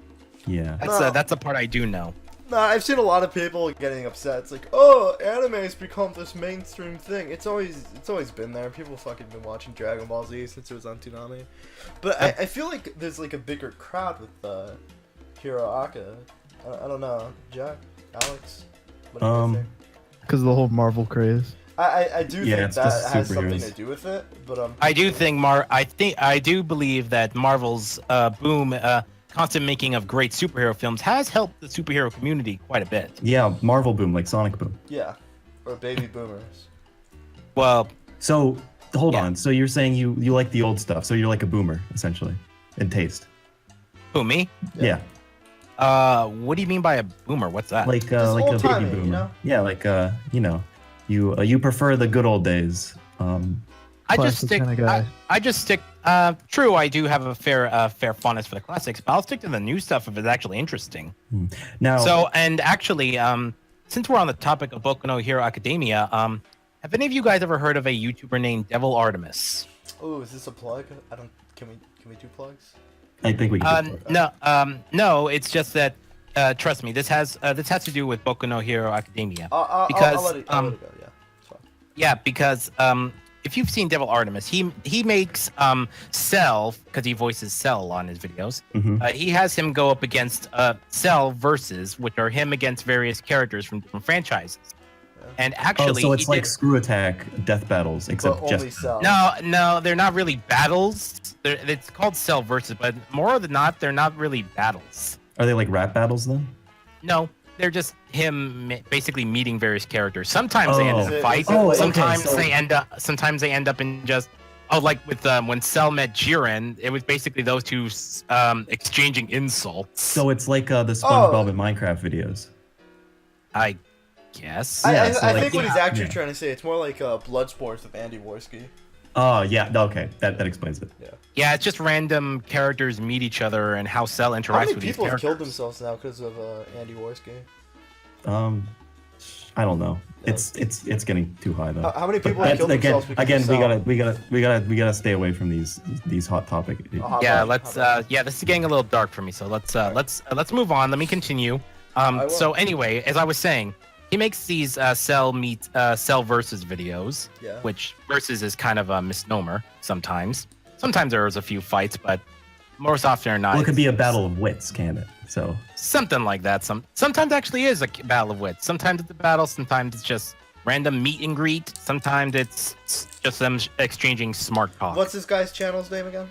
Speaker 1: Yeah.
Speaker 3: That's the part I do know.
Speaker 2: Nah, I've seen a lot of people getting upset. It's like, oh, anime's become this mainstream thing. It's always been there. People fucking been watching Dragon Ball Z since it was on Toonami. But I feel like there's like a bigger crowd with Hero Aka. I don't know, Jack, Alex. What do you think?
Speaker 4: Because of the whole Marvel craze.
Speaker 2: I do think that has something to do with it, but
Speaker 3: I do think I do believe that Marvel's boom, constant making of great superhero films has helped the superhero community quite a bit.
Speaker 1: Yeah, Marvel boom, like Sonic boom.
Speaker 2: Yeah, or baby boomers.
Speaker 3: Well,
Speaker 1: so hold on. So you're saying you like the old stuff? So you're like a boomer essentially in taste.
Speaker 3: Who, me?
Speaker 1: Yeah.
Speaker 3: What do you mean by a boomer? What's that?
Speaker 1: Like a baby boomer. Yeah, like you prefer the good old days.
Speaker 3: I just stick. True, I do have a fair fondness for the classics, but I'll stick to the new stuff if it's actually interesting.
Speaker 1: Now,
Speaker 3: so and actually, since we're on the topic of Boku no Hero Academia, have any of you guys ever heard of a YouTuber named Devil Artemis?
Speaker 2: Oh, is this a plug? Can we do plugs?
Speaker 1: I think we can.
Speaker 3: No, it's just that. Trust me, this has to do with Boku no Hero Academia.
Speaker 2: Because I'll let it go. Yeah, it's fine.
Speaker 3: Yeah, because if you've seen Devil Artemis, he makes Cell, because he voices Cell on his videos.
Speaker 1: Mm-hmm.
Speaker 3: He has him go up against Cell versus, which are him against various characters from different franchises. And actually,
Speaker 1: so it's like Screw Attack death battles, except
Speaker 2: only Cell.
Speaker 3: No, they're not really battles. It's called Cell versus, but more than not, they're not really battles.
Speaker 1: Are they like rap battles then?
Speaker 3: No, they're just him basically meeting various characters. Sometimes they end in a fight. Sometimes they end up in just like with when Cell met Jiren, it was basically those two exchanging insults.
Speaker 1: So it's like the SpongeBob and Minecraft videos.
Speaker 3: I guess.
Speaker 2: I think what he's actually trying to say, it's more like Blood Sports with Andy Worski.
Speaker 1: Oh, yeah. Okay. That explains it.
Speaker 3: Yeah, it's just random characters meet each other and how Cell interacts with these characters.
Speaker 2: How many people have killed themselves now because of Andy Worski?
Speaker 1: I don't know. It's getting too high though.
Speaker 2: How many people
Speaker 1: But
Speaker 2: have killed
Speaker 1: again,
Speaker 2: themselves because
Speaker 1: again,
Speaker 2: of
Speaker 1: we gotta stay away from these hot topic.
Speaker 2: Hot
Speaker 3: Yeah,
Speaker 2: button,
Speaker 3: let's.
Speaker 2: hot button.
Speaker 3: Yeah, this is getting a little dark for me. So let's move on. Let me continue.
Speaker 2: will.
Speaker 3: So anyway, as I was saying, he makes these cell versus videos,
Speaker 2: Yeah.
Speaker 3: which versus is kind of a misnomer sometimes. Sometimes there's a few fights, but most often than not,
Speaker 1: Well, it could be a battle of wits, can it? So
Speaker 3: something like that. Sometimes actually is a battle of wits. Sometimes it's a battle. Sometimes it's just random meet and greet. Sometimes it's just them exchanging smart talk.
Speaker 2: What's this guy's channel's name again?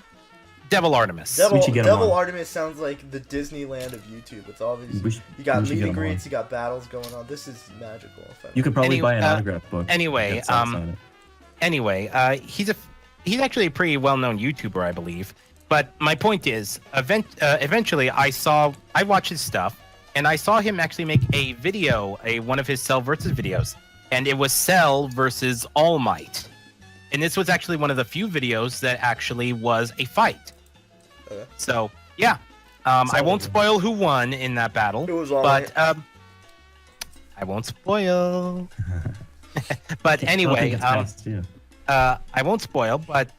Speaker 3: Devil Artemis.
Speaker 1: We should get him
Speaker 2: Devil
Speaker 1: on.
Speaker 2: Artemis sounds like the Disneyland of YouTube. It's obvious.
Speaker 1: We should-
Speaker 2: You got
Speaker 1: we should
Speaker 2: meet
Speaker 1: get
Speaker 2: and
Speaker 1: him
Speaker 2: greets, you got battles going on. This is magical.
Speaker 1: you could probably
Speaker 3: Anyway,
Speaker 1: buy an autograph book.
Speaker 3: anyway,
Speaker 1: Get Sal to sign it.
Speaker 3: Anyway, he's actually a pretty well-known YouTuber, I believe. But my point is, eventually I watched his stuff, and I saw him actually make a video, one of his Cell versus videos, and it was Cell versus All Might, and this was actually one of the few videos that actually was a fight.
Speaker 2: Okay.
Speaker 3: So yeah, I won't spoil who won in that battle,
Speaker 2: It was All
Speaker 3: but
Speaker 2: Might.
Speaker 3: I won't spoil. But
Speaker 1: I don't
Speaker 3: anyway,
Speaker 1: think it's fast, yeah.
Speaker 3: I won't spoil, but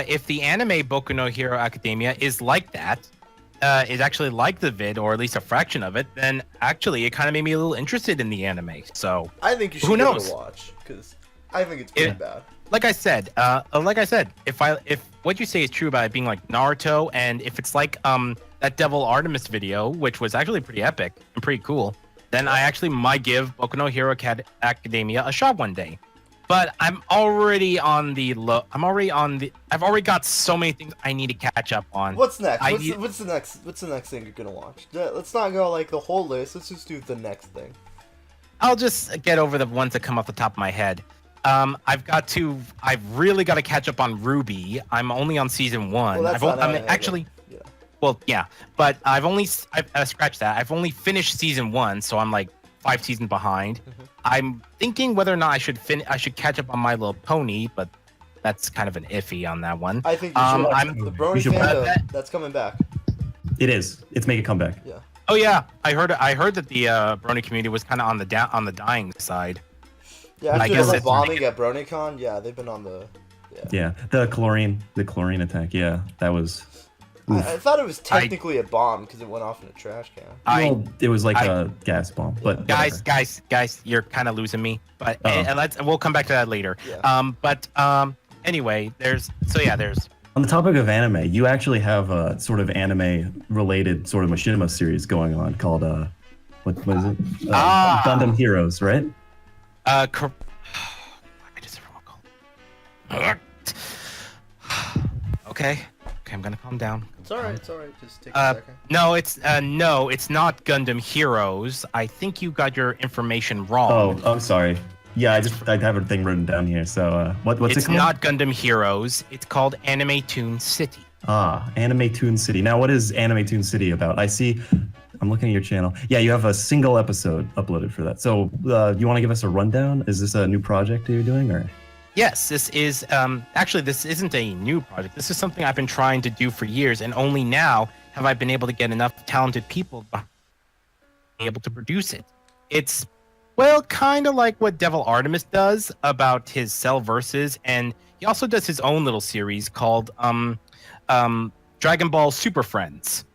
Speaker 3: if the anime Boku no Hero Academia is like that, is actually like the vid, or at least a fraction of it, then actually it kind of made me a little interested in the anime. So,
Speaker 2: I think you should
Speaker 3: who
Speaker 2: give
Speaker 3: knows?
Speaker 2: it a watch because I think it's pretty
Speaker 3: It-
Speaker 2: bad.
Speaker 3: like I said, if what you say is true about it being like Naruto, and if it's like that Devil Artemis video, which was actually pretty epic and pretty cool, then I actually might give Boku no Hero Academia a shot one day. But I'm already on the low. I've already got so many things I need to catch up on.
Speaker 2: What's next?
Speaker 3: I
Speaker 2: What's the next thing you're gonna watch? Let's not go like the whole list. Let's just do the next thing.
Speaker 3: I'll just get over the ones that come off the top of my head. I've really got to catch up on Ruby. I'm only on season 1.
Speaker 2: Well, that's not anime,
Speaker 3: actually,
Speaker 2: Yeah.
Speaker 3: well, yeah, but I've scratched that. I've only finished season 1, so I'm like 5 seasons behind.
Speaker 2: Mhm.
Speaker 3: I'm thinking whether or not I should catch up on My Little Pony, but that's kind of an iffy on that one.
Speaker 2: I think you should.
Speaker 3: I'm-
Speaker 2: The Brony
Speaker 1: You should-
Speaker 2: fandom, that's coming back.
Speaker 1: It is. It's making a comeback.
Speaker 2: Yeah.
Speaker 3: Oh yeah, I heard that the Brony community was kind of on the dying side.
Speaker 2: Yeah,
Speaker 3: I
Speaker 2: after
Speaker 3: guess
Speaker 2: the
Speaker 3: it's-
Speaker 2: bombing at BronyCon, yeah, they've been on the.
Speaker 1: Yeah, the chlorine attack. Yeah, that was.
Speaker 2: I thought it was technically a bomb because it went off in a trash can.
Speaker 1: Well, it was like
Speaker 3: I-
Speaker 1: a gas bomb, but
Speaker 3: Guys,
Speaker 1: whatever.
Speaker 3: guys, you're kind of losing me. But
Speaker 1: Uh-oh.
Speaker 3: and we'll come back to that later.
Speaker 2: Yeah.
Speaker 3: Anyway, there's
Speaker 1: On the topic of anime, you actually have a sort of anime-related sort of machinima series going on called what is it? Gundam Heroes, right?
Speaker 3: I just forgot called. Okay, I'm gonna calm down.
Speaker 2: It's alright. It's alright. Just take a second.
Speaker 3: No, it's not Gundam Heroes. I think you got your information wrong.
Speaker 1: Oh, I'm sorry. Yeah, I have a thing written down here. So what's
Speaker 3: it's
Speaker 1: it called?
Speaker 3: not Gundam Heroes. It's called Anime Toon City.
Speaker 1: Anime Toon City. Now, what is Anime Toon City about? I see. I'm looking at your channel. Yeah, you have a single episode uploaded for that. So, you want to give us a rundown? Is this a new project that you're doing, or?
Speaker 3: Yes, this is actually this isn't a new project. This is something I've been trying to do for years, and only now have I been able to get enough talented people able to produce it. It's kind of like what Devil Artemis does about his Cell versus, and he also does his own little series called Dragon Ball Super Friends.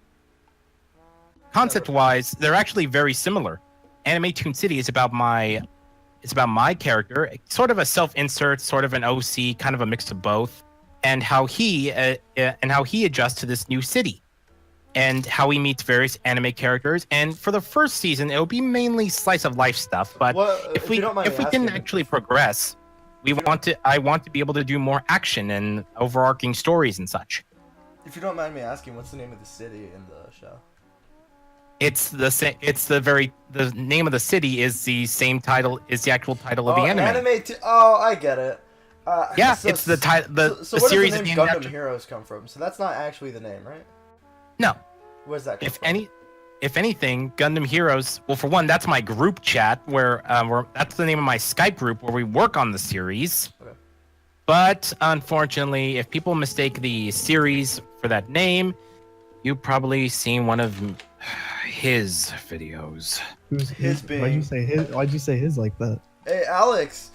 Speaker 3: Concept-wise, they're actually very similar. Anime Toon City is about my character, sort of a self-insert, sort of an OC, kind of a mix of both, and how he adjusts to this new city, and how he meets various anime characters. And for the first season, it'll be mainly slice of life stuff. But if we
Speaker 2: you don't mind me
Speaker 3: can
Speaker 2: asking-
Speaker 3: actually progress, I want to be able to do more action and overarching stories and such.
Speaker 2: If you don't mind me asking, what's the name of the city in the show?
Speaker 3: The name of the city is the same title, is the actual title of the anime.
Speaker 2: I get it.
Speaker 3: Yeah,
Speaker 2: so-
Speaker 3: it's the title.
Speaker 2: So
Speaker 3: The
Speaker 2: where
Speaker 3: series
Speaker 2: does
Speaker 3: is
Speaker 2: the name
Speaker 3: named
Speaker 2: Gundam
Speaker 3: after.
Speaker 2: Heroes come from? So that's not actually the name, right?
Speaker 3: No,
Speaker 2: Where's that come from?
Speaker 3: if anything, Gundam Heroes. Well, for one, that's my group chat where that's the name of my Skype group where we work on the series.
Speaker 2: Okay.
Speaker 3: But unfortunately, if people mistake the series for that name, you've probably seen one of his videos.
Speaker 4: Who's
Speaker 2: His
Speaker 4: Why'd you
Speaker 2: being-
Speaker 4: say his? Why'd you say his like that?
Speaker 2: Hey, Alex.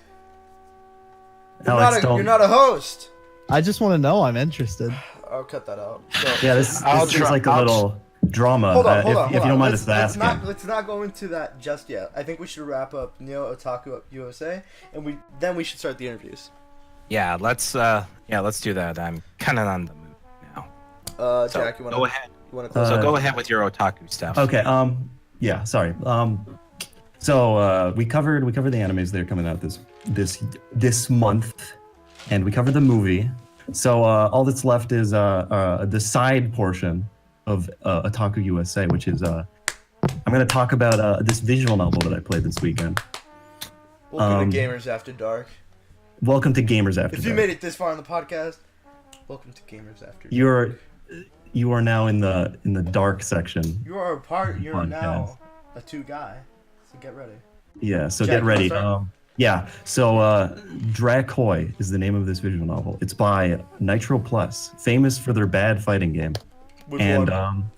Speaker 1: Alex,
Speaker 2: You're not a host.
Speaker 4: I just want to know. I'm interested.
Speaker 2: I'll cut that out. So,
Speaker 1: Yeah, this
Speaker 3: I'll
Speaker 1: seems
Speaker 3: try-
Speaker 1: like a little drama.
Speaker 2: hold on,
Speaker 1: if you don't mind us
Speaker 2: let's
Speaker 1: asking.
Speaker 2: let's not go into that just yet. I think we should wrap up Neo Otaku USA, and we should start the interviews.
Speaker 3: Yeah, let's do that. I'm kind of on the move now. So
Speaker 2: Jack, you want
Speaker 3: go
Speaker 2: to
Speaker 3: ahead.
Speaker 2: close?
Speaker 3: So
Speaker 2: it?
Speaker 3: go ahead with your otaku stuff.
Speaker 1: Okay. Yeah. Sorry. So we covered the animes that are coming out this month, and we covered the movie. So all that's left is the side portion of Otaku USA, which is I'm going to talk about this visual novel that I played this weekend.
Speaker 2: Welcome to Gamers After Dark.
Speaker 1: Welcome to Gamers After
Speaker 2: If you
Speaker 1: Dark.
Speaker 2: made it this far in the podcast, welcome to Gamers After Dark.
Speaker 1: You are now in the dark section.
Speaker 2: You are a part. You're
Speaker 1: Podcast.
Speaker 2: now a 2 guy. So get ready.
Speaker 1: Yeah, so
Speaker 2: Jack,
Speaker 1: get ready.
Speaker 2: you wanna start?
Speaker 1: Yeah, so Dracoi is the name of this visual novel. It's by Nitro Plus, famous for their bad fighting game.
Speaker 2: Which
Speaker 1: And
Speaker 2: one?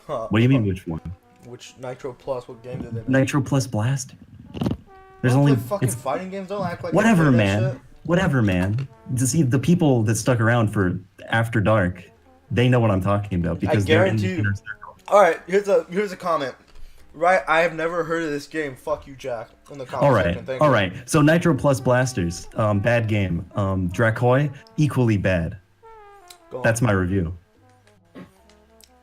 Speaker 1: what do you mean which one?
Speaker 2: Which Nitro Plus? What game did they make?
Speaker 1: Nitro Plus Blast? There's
Speaker 2: Don't
Speaker 1: only
Speaker 2: play fucking
Speaker 1: it's
Speaker 2: fighting games. Don't act like you
Speaker 1: whatever,
Speaker 2: play that
Speaker 1: man.
Speaker 2: shit.
Speaker 1: Whatever, man. To see the people that stuck around for After Dark, they know what I'm talking about because they're in the
Speaker 2: guarantee you.
Speaker 1: inner circle.
Speaker 2: All right, here's a comment. Right, I have never heard of this game. Fuck you, Jack. In the comment
Speaker 1: All right,
Speaker 2: section. Thank
Speaker 1: all
Speaker 2: you.
Speaker 1: right. So Nitro Plus Blasters, bad game. Dracoi, equally bad.
Speaker 2: Go on.
Speaker 1: That's my review.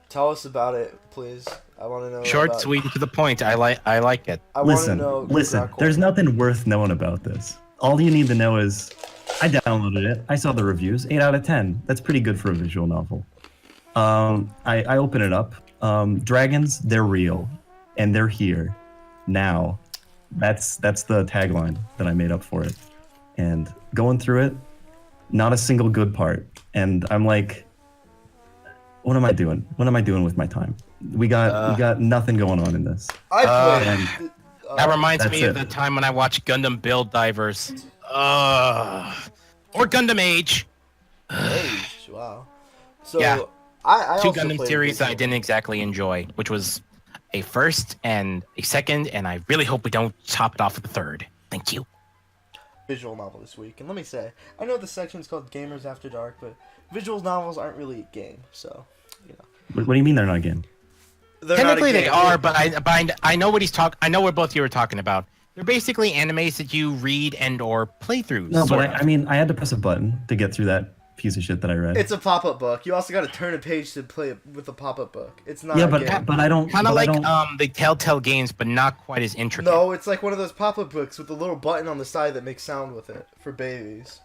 Speaker 2: Tell us about it, please. I want to know.
Speaker 3: Short,
Speaker 2: about,
Speaker 3: sweet, and to the point. I like it.
Speaker 2: I want to
Speaker 1: Listen,
Speaker 2: know.
Speaker 1: listen.
Speaker 2: Dracula.
Speaker 1: There's nothing worth knowing about this. All you need to know is, I downloaded it. I saw the reviews. 8 out of 10. That's pretty good for a visual novel. I open it up. Dragons, they're real, and they're here, now. That's the tagline that I made up for it. And going through it, not a single good part. And I'm like, what am I doing? What am I doing with my time? We got nothing going on in this.
Speaker 2: I played.
Speaker 1: And
Speaker 3: That reminds
Speaker 1: That's
Speaker 3: me of
Speaker 1: it.
Speaker 3: the time when I watched Gundam Build Divers. Or Gundam Age.
Speaker 2: Wow. So
Speaker 3: Yeah.
Speaker 2: I
Speaker 3: Two
Speaker 2: also
Speaker 3: Gundam
Speaker 2: played
Speaker 3: series
Speaker 2: this
Speaker 3: I didn't exactly enjoy, which was a first and a second, and I really hope we don't chop it off at the third. Thank you.
Speaker 2: visual novel this week, and let me say, I know the section's called Gamers After Dark, but visual novels aren't really a game, so you know.
Speaker 1: What do you mean they're not a game?
Speaker 2: They're not a
Speaker 3: Technically, they
Speaker 2: game.
Speaker 3: are, but I know what he's talking. I know what both you were talking about. They're basically animes that you read and or play through.
Speaker 1: No,
Speaker 3: sort
Speaker 1: but
Speaker 3: of.
Speaker 1: I mean, I had to press a button to get through that piece of shit that I read.
Speaker 2: It's a pop-up book. You also got to turn a page to play it with a pop-up book. It's not.
Speaker 1: yeah,
Speaker 2: a
Speaker 1: but
Speaker 2: game.
Speaker 1: but I don't.
Speaker 3: Kind of
Speaker 1: but I
Speaker 3: like
Speaker 1: don't-
Speaker 3: the Telltale games, but not quite as intricate.
Speaker 2: No, it's like one of those pop-up books with a little button on the side that makes sound with it for babies.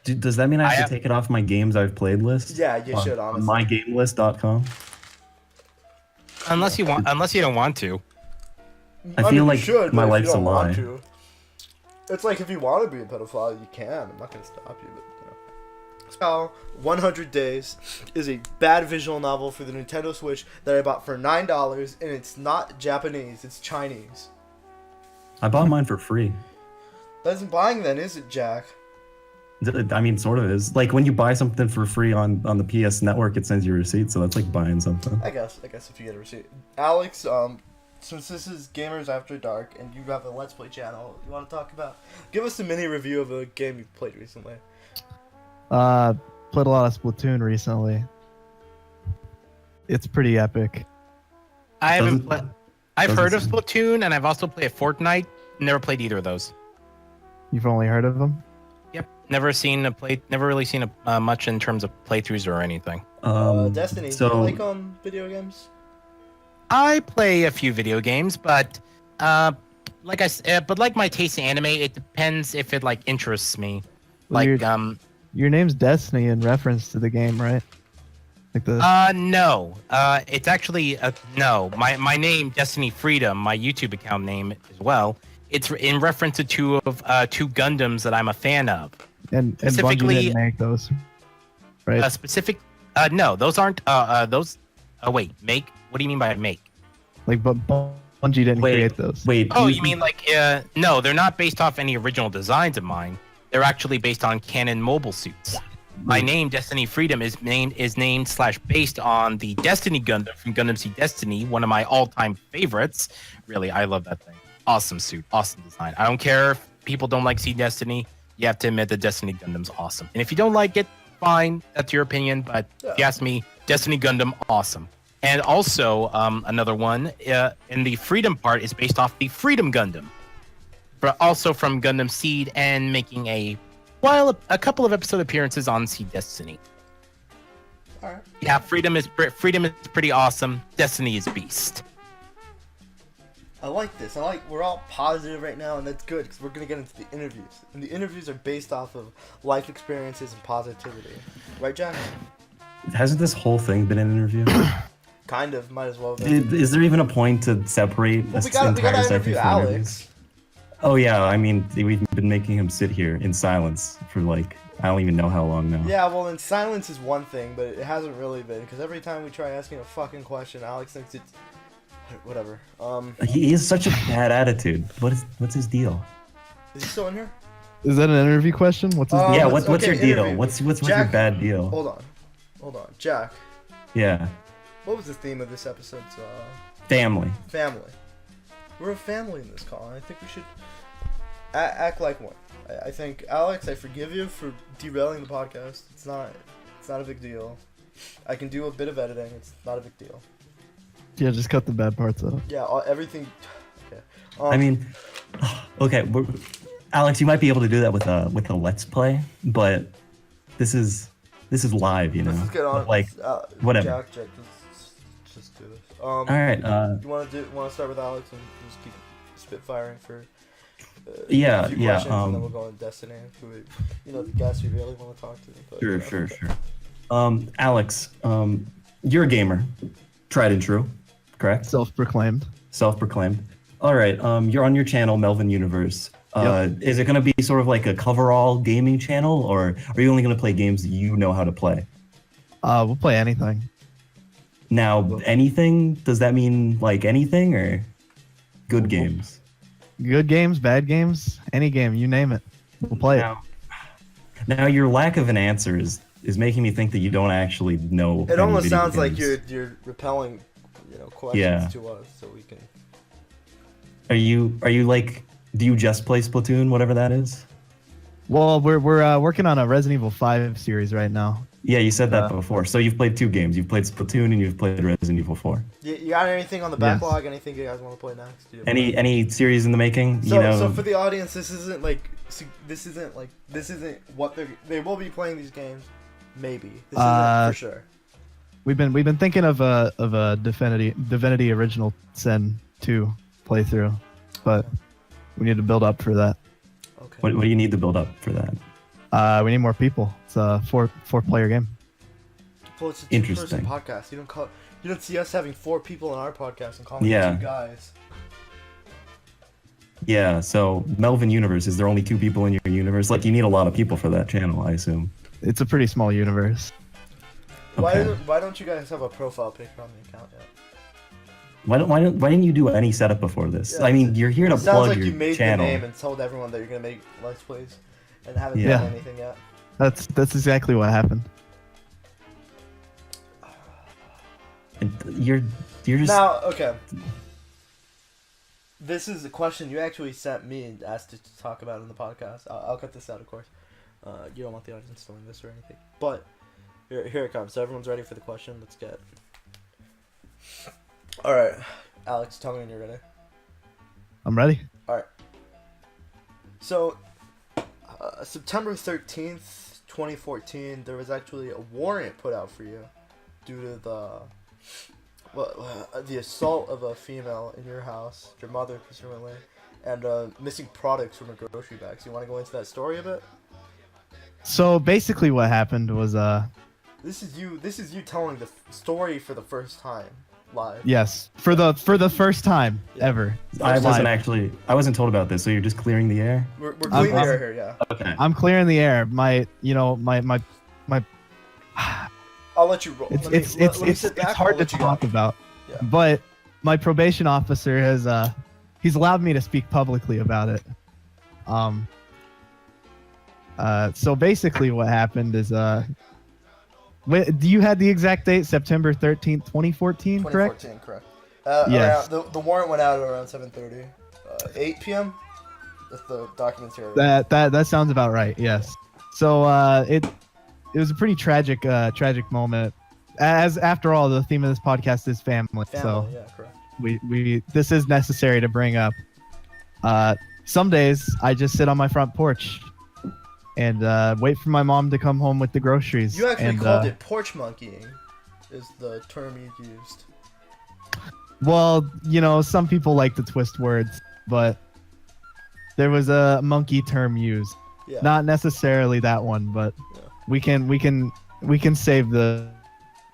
Speaker 1: Does that mean I
Speaker 3: I
Speaker 1: have to
Speaker 3: have-
Speaker 1: take it off my games I've played list?
Speaker 2: Yeah, you
Speaker 1: On-
Speaker 2: should,
Speaker 1: on
Speaker 2: honestly.
Speaker 1: mygamelist.com.
Speaker 3: unless you don't want to.
Speaker 1: I feel
Speaker 2: mean, you
Speaker 1: like
Speaker 2: should,
Speaker 1: my
Speaker 2: but if
Speaker 1: life's
Speaker 2: you
Speaker 1: a
Speaker 2: don't want
Speaker 1: lie.
Speaker 2: to. It's like if you want to be a pedophile, you can. I'm not going to stop you, but you know. So, 100 Days is a bad visual novel for the Nintendo Switch that I bought for $9, and it's not Japanese, it's Chinese.
Speaker 1: I bought mine for free.
Speaker 2: That isn't buying then, is it, Jack?
Speaker 1: I mean, sort of is. Like when you buy something for free on the PS Network, it sends you a receipt, so that's like buying something.
Speaker 2: I guess if you get a receipt. Alex, since this is Gamers After Dark and you have a Let's Play channel, you want to talk about? Give us a mini review of a game you've played recently.
Speaker 4: Played a lot of Splatoon recently. It's pretty epic.
Speaker 3: I haven't.
Speaker 1: Doesn't-
Speaker 3: I've heard of
Speaker 1: doesn't-
Speaker 3: Splatoon, and I've also played Fortnite. Never played either of those.
Speaker 4: You've only heard of them?
Speaker 3: Yep. Never really seen much in terms of playthroughs or anything.
Speaker 2: Destiny,
Speaker 1: So
Speaker 2: do you like video games?
Speaker 3: I play a few video games, but like my taste in anime, it depends if it like interests me.
Speaker 4: Well,
Speaker 3: Like
Speaker 4: Your name's Destiny in reference to the game, right? Like the
Speaker 3: no. It's actually no. My name, Destiny Freedom, my YouTube account name as well. It's in reference to two Gundams that I'm a fan of.
Speaker 4: and Bungie
Speaker 3: specifically-
Speaker 4: didn't make those, right?
Speaker 3: No, those aren't those. Oh wait, make. What do you mean by make?
Speaker 4: Like, but Bungie didn't
Speaker 1: Wait,
Speaker 4: create those.
Speaker 1: wait.
Speaker 3: Oh, you mean like no? They're not based off any original designs of mine. They're actually based on canon mobile suits. my name, Destiny Freedom, is named / based on the Destiny Gundam from Gundam Seed Destiny, one of my all-time favorites. Really, I love that thing. Awesome suit, awesome design. I don't care if people don't like Seed Destiny. You have to admit that Destiny Gundam's awesome. And if you don't like it, fine, that's your opinion. But if you ask me, Destiny Gundam, awesome. And also, another one in the Freedom part is based off the Freedom Gundam, but also from Gundam Seed, and making a couple of episode appearances on Seed Destiny.
Speaker 2: All right.
Speaker 3: Yeah, Freedom is pretty awesome. Destiny is beast.
Speaker 2: I like this. We're all positive right now, and that's good because we're gonna get into the interviews, and the interviews are based off of life experiences and positivity, right, Jack?
Speaker 1: Hasn't this whole thing been an interview?
Speaker 2: Kind of. Might as well.
Speaker 1: Is there even a point to separate
Speaker 2: Well,
Speaker 1: this
Speaker 2: we gotta
Speaker 1: entire
Speaker 2: interview
Speaker 1: section for
Speaker 2: Alex.
Speaker 1: interviews? Oh yeah, I mean we've been making him sit here in silence for like I don't even know how long now.
Speaker 2: Yeah, well, and silence is one thing, but it hasn't really been because every time we try asking a fucking question, Alex thinks it's whatever.
Speaker 1: He has such a bad attitude. What's his deal?
Speaker 2: Is he still in here?
Speaker 4: Is that an interview question? What's his
Speaker 1: Yeah,
Speaker 4: deal?
Speaker 1: what's
Speaker 2: okay,
Speaker 1: your deal?
Speaker 2: interview.
Speaker 1: What's your
Speaker 2: Jack,
Speaker 1: bad deal?
Speaker 2: Hold on, Jack.
Speaker 1: Yeah,
Speaker 2: What was the theme of this episode's
Speaker 1: family.
Speaker 2: family? We're a family in this call, and I think we should act like one. I think, Alex, I forgive you for derailing the podcast. It's not a big deal. I can do a bit of editing. It's not a big deal.
Speaker 4: Yeah, just cut the bad parts out.
Speaker 2: Yeah, everything. Okay.
Speaker 1: I mean, okay, Alex, you might be able to do that with a let's play, but this is live, you know.
Speaker 2: Let's just get on.
Speaker 1: Like whatever.
Speaker 2: Jack, just do this.
Speaker 1: All right.
Speaker 2: You want to start with Alex and just keep spitfiring for
Speaker 1: Yeah,
Speaker 2: a few
Speaker 1: yeah,
Speaker 2: questions, and then we'll go on Destiny, the guys we really want to talk to. But,
Speaker 1: Sure. Alex, you're a gamer, tried and true, correct?
Speaker 4: Self-proclaimed.
Speaker 1: Self-proclaimed. All right. You're on your channel, Melvin Universe.
Speaker 4: Yep.
Speaker 1: Is it going to be sort of like a coverall gaming channel, or are you only going to play games that you know how to play?
Speaker 4: We'll play anything.
Speaker 1: Now, anything? Does that mean like anything, or good games?
Speaker 4: Good games, bad games, any game, you name it. We'll play it.
Speaker 1: Now, your lack of an answer is making me think that you don't actually know.
Speaker 2: It
Speaker 1: any
Speaker 2: almost
Speaker 1: video
Speaker 2: sounds like
Speaker 1: games.
Speaker 2: you're repelling, questions to us, so we can.
Speaker 1: Are you like? Do you just play Splatoon, whatever that is?
Speaker 4: Well, we're working on a Resident Evil 5 series right now.
Speaker 1: Yeah, you said that before. So you've played 2 games. You've played Splatoon and you've played Resident Evil 4.
Speaker 2: You got anything on the
Speaker 4: Yes.
Speaker 2: backlog? Anything you guys want to play next?
Speaker 1: Any series in the making?
Speaker 2: So for the audience, this isn't what they will be playing these games. Maybe this isn't for sure.
Speaker 4: We've been thinking of a Divinity Original Sin 2 playthrough, but we need to build up for that.
Speaker 2: Okay.
Speaker 1: What do you need to build up for that?
Speaker 4: We need more people. It's a four-player game.
Speaker 2: Well, it's a
Speaker 1: Interesting.
Speaker 2: two-person podcast. You don't see us having 4 people on our podcast and calling
Speaker 1: Yeah.
Speaker 2: them 2 guys.
Speaker 1: Yeah, so Melvin Universe, is there only 2 people in your universe? Like, you need a lot of people for that channel, I assume.
Speaker 4: It's a pretty small universe.
Speaker 1: Okay.
Speaker 2: Why don't you guys have a profile picture on the account yet?
Speaker 1: Why didn't you do any setup before this?
Speaker 2: Yeah,
Speaker 1: I mean, you're here to
Speaker 2: It sounds
Speaker 1: plug
Speaker 2: like
Speaker 1: your
Speaker 2: you made
Speaker 1: channel.
Speaker 2: the name and told everyone that you're gonna make Let's Plays, and haven't
Speaker 1: Yeah.
Speaker 2: done anything yet.
Speaker 4: That's exactly what happened.
Speaker 1: And you're just
Speaker 2: Now, okay. This is a question you actually sent me and asked to talk about in the podcast. I'll cut this out, of course. You don't want the audience knowing this or anything. But here it comes. So everyone's ready for the question. Let's get. All right, Alex, tell me when you're ready.
Speaker 4: I'm ready.
Speaker 2: All right. So, September 13th, 2014, there was actually a warrant put out for you due to the assault of a female in your house, your mother presumably, and missing products from a grocery bag. So you want to go into that story a bit?
Speaker 4: So basically, what happened was
Speaker 2: This is you telling the story for the first time live.
Speaker 4: yes, for the first time ever.
Speaker 1: I
Speaker 4: Live.
Speaker 1: wasn't told about this, so you're just clearing the air?
Speaker 2: We're cleaning the air here, yeah.
Speaker 1: Okay.
Speaker 4: I'm clearing the air. My
Speaker 2: I'll let you roll. Let me
Speaker 4: it's
Speaker 2: sit back,
Speaker 4: hard
Speaker 2: I'll
Speaker 4: to
Speaker 2: let you
Speaker 4: talk
Speaker 2: go.
Speaker 4: about,
Speaker 2: Yeah.
Speaker 4: but my probation officer has he's allowed me to speak publicly about it. So basically, what happened is, you had the exact date, September 13th, 2014, correct?
Speaker 2: 2014, correct.
Speaker 4: Yes.
Speaker 2: The warrant went out at around 7:30, 8 p.m. That's the documentary.
Speaker 4: That sounds about right. Yes. So it was a pretty tragic moment. As after all, the theme of this podcast is family. So
Speaker 2: yeah, correct.
Speaker 4: we this is necessary to bring up. Some days I just sit on my front porch and wait for my mom to come home with the groceries.
Speaker 2: You actually
Speaker 4: and,
Speaker 2: called it porch monkeying, is the term you used.
Speaker 4: Well, some people like to twist words, but there was a monkey term used.
Speaker 2: Yeah.
Speaker 4: Not necessarily that one, but
Speaker 2: Yeah.
Speaker 4: we can save the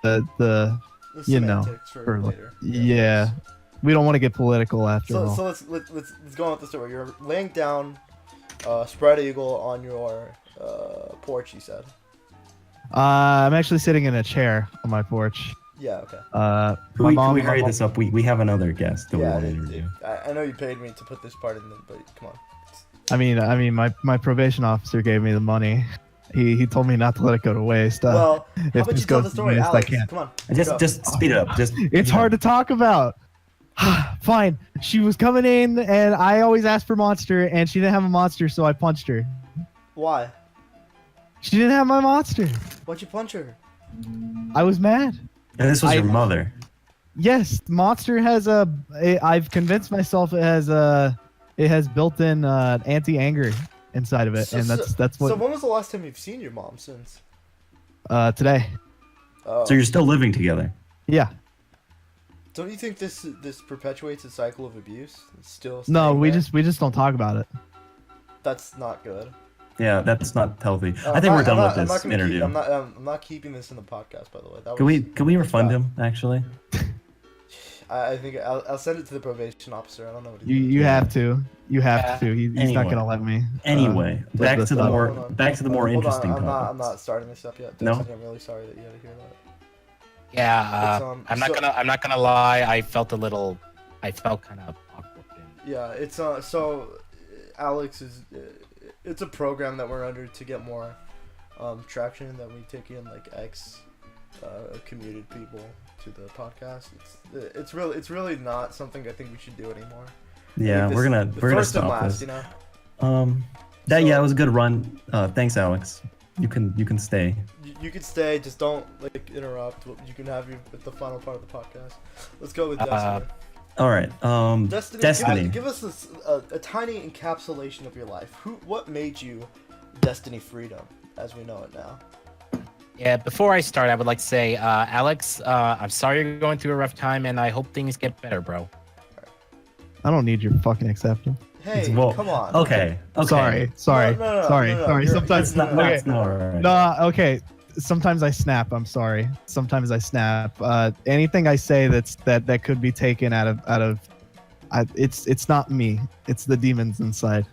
Speaker 2: The
Speaker 4: you know,
Speaker 2: semantics for
Speaker 4: for
Speaker 2: later.
Speaker 4: yeah. We don't want to get political after all.
Speaker 2: So let's go on with the story. You're laying down, spread eagle on your porch. You said.
Speaker 4: I'm actually sitting in a chair on my porch.
Speaker 2: Yeah. Okay.
Speaker 1: Can we hurry this up? We have another guest that we want to interview.
Speaker 2: I know you paid me to put this part in, but come on.
Speaker 4: I mean, my probation officer gave me the money. He told me not to let it go to waste.
Speaker 2: Well, how
Speaker 4: if
Speaker 2: about
Speaker 4: this
Speaker 2: you tell
Speaker 4: goes
Speaker 2: the
Speaker 4: to
Speaker 2: story,
Speaker 4: waste,
Speaker 2: Alex?
Speaker 4: I can't.
Speaker 2: Come on. go.
Speaker 1: Just speed it up.
Speaker 4: It's hard to talk about. Fine. She was coming in, and I always asked for monster, and she didn't have a monster, so I punched her.
Speaker 2: Why?
Speaker 4: She didn't have my monster.
Speaker 2: Why'd you punch her?
Speaker 4: I was mad.
Speaker 1: And this was your mother.
Speaker 4: Yes, monster has I've convinced myself it has built-in anti-anger inside of it, and that's what.
Speaker 2: So when was the last time you've seen your mom since?
Speaker 4: Today.
Speaker 2: Oh.
Speaker 1: So you're still living together.
Speaker 4: Yeah.
Speaker 2: Don't you think this perpetuates a cycle of abuse? It's still
Speaker 4: No,
Speaker 2: staying
Speaker 4: we
Speaker 2: there?
Speaker 4: just don't talk about it.
Speaker 2: That's not good.
Speaker 1: Yeah, that's not healthy. I think we're done with
Speaker 2: I'm not
Speaker 1: this
Speaker 2: gonna
Speaker 1: interview.
Speaker 2: I'm not keeping this in the podcast, by the way.
Speaker 1: Can we refund him? Actually,
Speaker 2: I think I'll send it to the probation officer. I don't know what
Speaker 4: You have to. You have to. He's
Speaker 1: Anyway.
Speaker 4: not gonna let me.
Speaker 1: anyway, back to the
Speaker 2: Hold
Speaker 1: more
Speaker 2: on.
Speaker 1: more
Speaker 2: Hold
Speaker 1: interesting
Speaker 2: on, I'm
Speaker 1: topics.
Speaker 2: not starting this up yet.
Speaker 1: No?
Speaker 2: Destiny, I'm really sorry that you had to hear that.
Speaker 3: Yeah, I'm not gonna lie. I felt kind of awkward.
Speaker 2: Yeah, it's so Alex is it's a program that we're under to get more traction, that we take in like commuted people to the podcast. It's really not something I think we should do anymore.
Speaker 1: Yeah, we're gonna
Speaker 2: first and
Speaker 1: stop
Speaker 2: last,
Speaker 1: this.
Speaker 2: you know.
Speaker 1: Yeah, it was a good run. Thanks, Alex. You can stay.
Speaker 2: You can stay, just don't like interrupt. You can have you at the final part of the podcast. Let's go with Destiny.
Speaker 1: All right. Destiny.
Speaker 2: Give us a tiny encapsulation of your life. What made you Destiny Freedom, as we know it now?
Speaker 3: Yeah, before I start, I would like to say, Alex, I'm sorry you're going through a rough time, and I hope things get better, bro.
Speaker 4: I don't need your fucking acceptance.
Speaker 2: Hey,
Speaker 1: Well,
Speaker 2: come on.
Speaker 1: Okay.
Speaker 4: Sorry.
Speaker 2: No,
Speaker 4: Sometimes
Speaker 1: That's not all right.
Speaker 4: no. Okay. Sometimes I snap. I'm sorry. Sometimes I snap. Anything I say that could be taken out of, it's not me. It's the demons inside.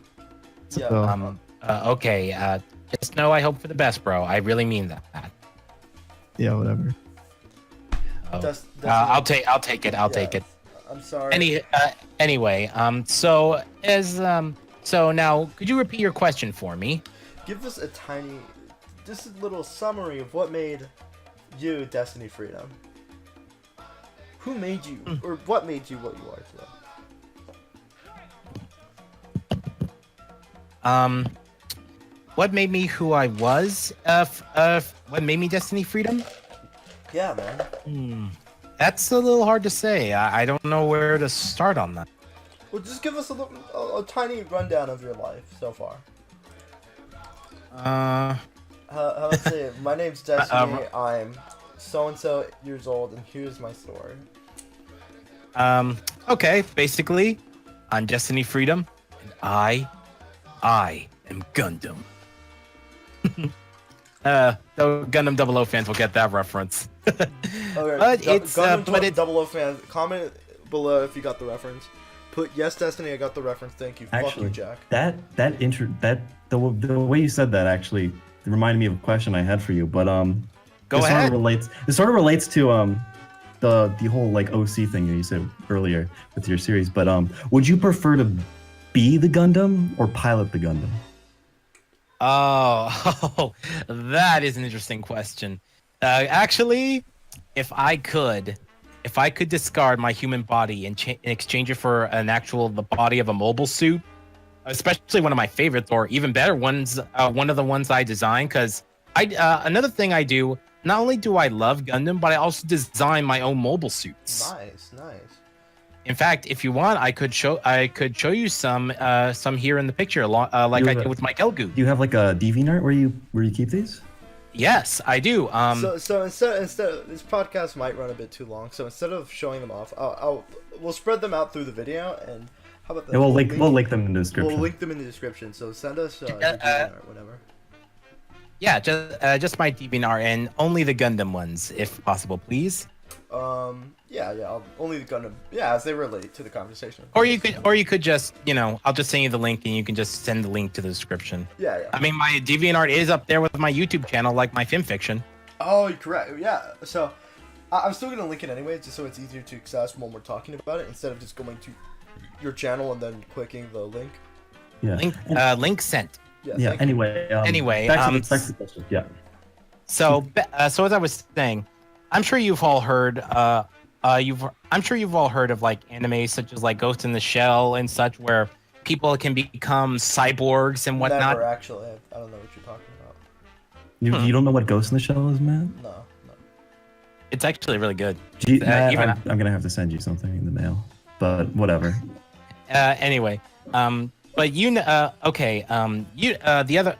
Speaker 2: Yeah.
Speaker 4: So,
Speaker 3: Okay. Just know I hope for the best, bro. I really mean that.
Speaker 4: yeah, whatever.
Speaker 3: Oh.
Speaker 2: Destiny-
Speaker 3: I'll take it. I'll take it.
Speaker 2: I'm sorry.
Speaker 3: Anyway. So now, could you repeat your question for me?
Speaker 2: Give us just a little summary of what made you Destiny Freedom. Who made you, or what made you what you are today?
Speaker 3: What made me who I was? What made me Destiny Freedom?
Speaker 2: Yeah, man.
Speaker 3: That's a little hard to say. I don't know where to start on that.
Speaker 2: Well, just give us a tiny rundown of your life so far. How to say it? My name's Destiny. I'm so-and-so years old, and here's my story.
Speaker 3: Okay. Basically, I'm Destiny Freedom, and I am Gundam. The Gundam 00 fans will get that reference.
Speaker 2: Okay,
Speaker 3: But
Speaker 2: Gundam 00 fans, comment below if you got the reference. Put yes, Destiny. I got the reference. Thank you.
Speaker 1: Actually,
Speaker 2: Fuck you, Jack.
Speaker 1: The way you said that actually reminded me of a question I had for you. But
Speaker 3: Go
Speaker 1: this
Speaker 3: ahead.
Speaker 1: Sort of relates to the whole like OC thing you said earlier with your series. But would you prefer to be the Gundam or pilot the Gundam?
Speaker 3: Oh, that is an interesting question. Actually, if I could discard my human body and exchange it for the body of a mobile suit, especially one of my favorites, or even better ones, one of the ones I designed, because another thing I do. Not only do I love Gundam, but I also design my own mobile suits.
Speaker 2: Nice.
Speaker 3: In fact, if you want, I could show you some here in the picture, like I did with my Gelgu.
Speaker 1: Do you have like a DeviantArt where you keep these?
Speaker 3: Yes, I do.
Speaker 2: So instead, this podcast might run a bit too long. So instead of showing them off, we'll spread them out through the video. And how about that?
Speaker 1: Yeah, we'll link them in the description.
Speaker 2: We'll link them in the description. So send us DeviantArt, whatever.
Speaker 3: Yeah, just my DeviantArt and only the Gundam ones, if possible, please.
Speaker 2: Yeah. Only the Gundam. Yeah, as they relate to the conversation.
Speaker 3: Or you could just, I'll just send you the link and you can just send the link to the description.
Speaker 2: Yeah.
Speaker 3: I mean, my DeviantArt is up there with my YouTube channel, like my FimFiction.
Speaker 2: Oh, you're correct. Yeah. So I'm still gonna link it anyway, just so it's easier to access when we're talking about it, instead of just going to your channel and then clicking the link.
Speaker 1: Yeah.
Speaker 3: Link sent.
Speaker 2: Yeah.
Speaker 1: Anyway. Back to the question. Yeah.
Speaker 3: So as I was saying, I'm sure you've all heard of like anime such as like Ghost in the Shell and such, where people can become cyborgs and whatnot.
Speaker 2: Never actually. I don't know what you're talking about.
Speaker 1: You don't know what Ghost in the Shell is, man?
Speaker 2: No.
Speaker 3: It's actually really good.
Speaker 1: I'm gonna have to send you something in the mail, but whatever.
Speaker 3: Anyway, but okay. The other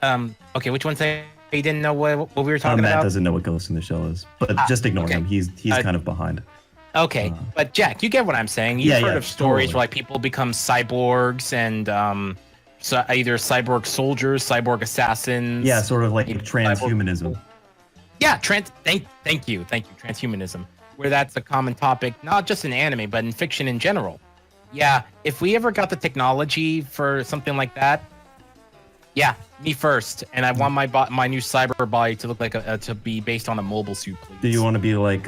Speaker 3: okay. Which one say you didn't know what we were talking about?
Speaker 1: Matt doesn't know what Ghost in the Shell is, but just ignore him. He's kind of behind.
Speaker 3: Okay, but Jack, you get what I'm saying. You've heard of stories where like people become cyborgs and so either cyborg soldiers, cyborg assassins.
Speaker 1: Yeah, sort of like transhumanism.
Speaker 3: Yeah, thank you, transhumanism, where that's a common topic, not just in anime, but in fiction in general. Yeah, if we ever got the technology for something like that, yeah, me first, and I want my new cyber body to look like to be based on a mobile suit, please.
Speaker 1: Do you want to be like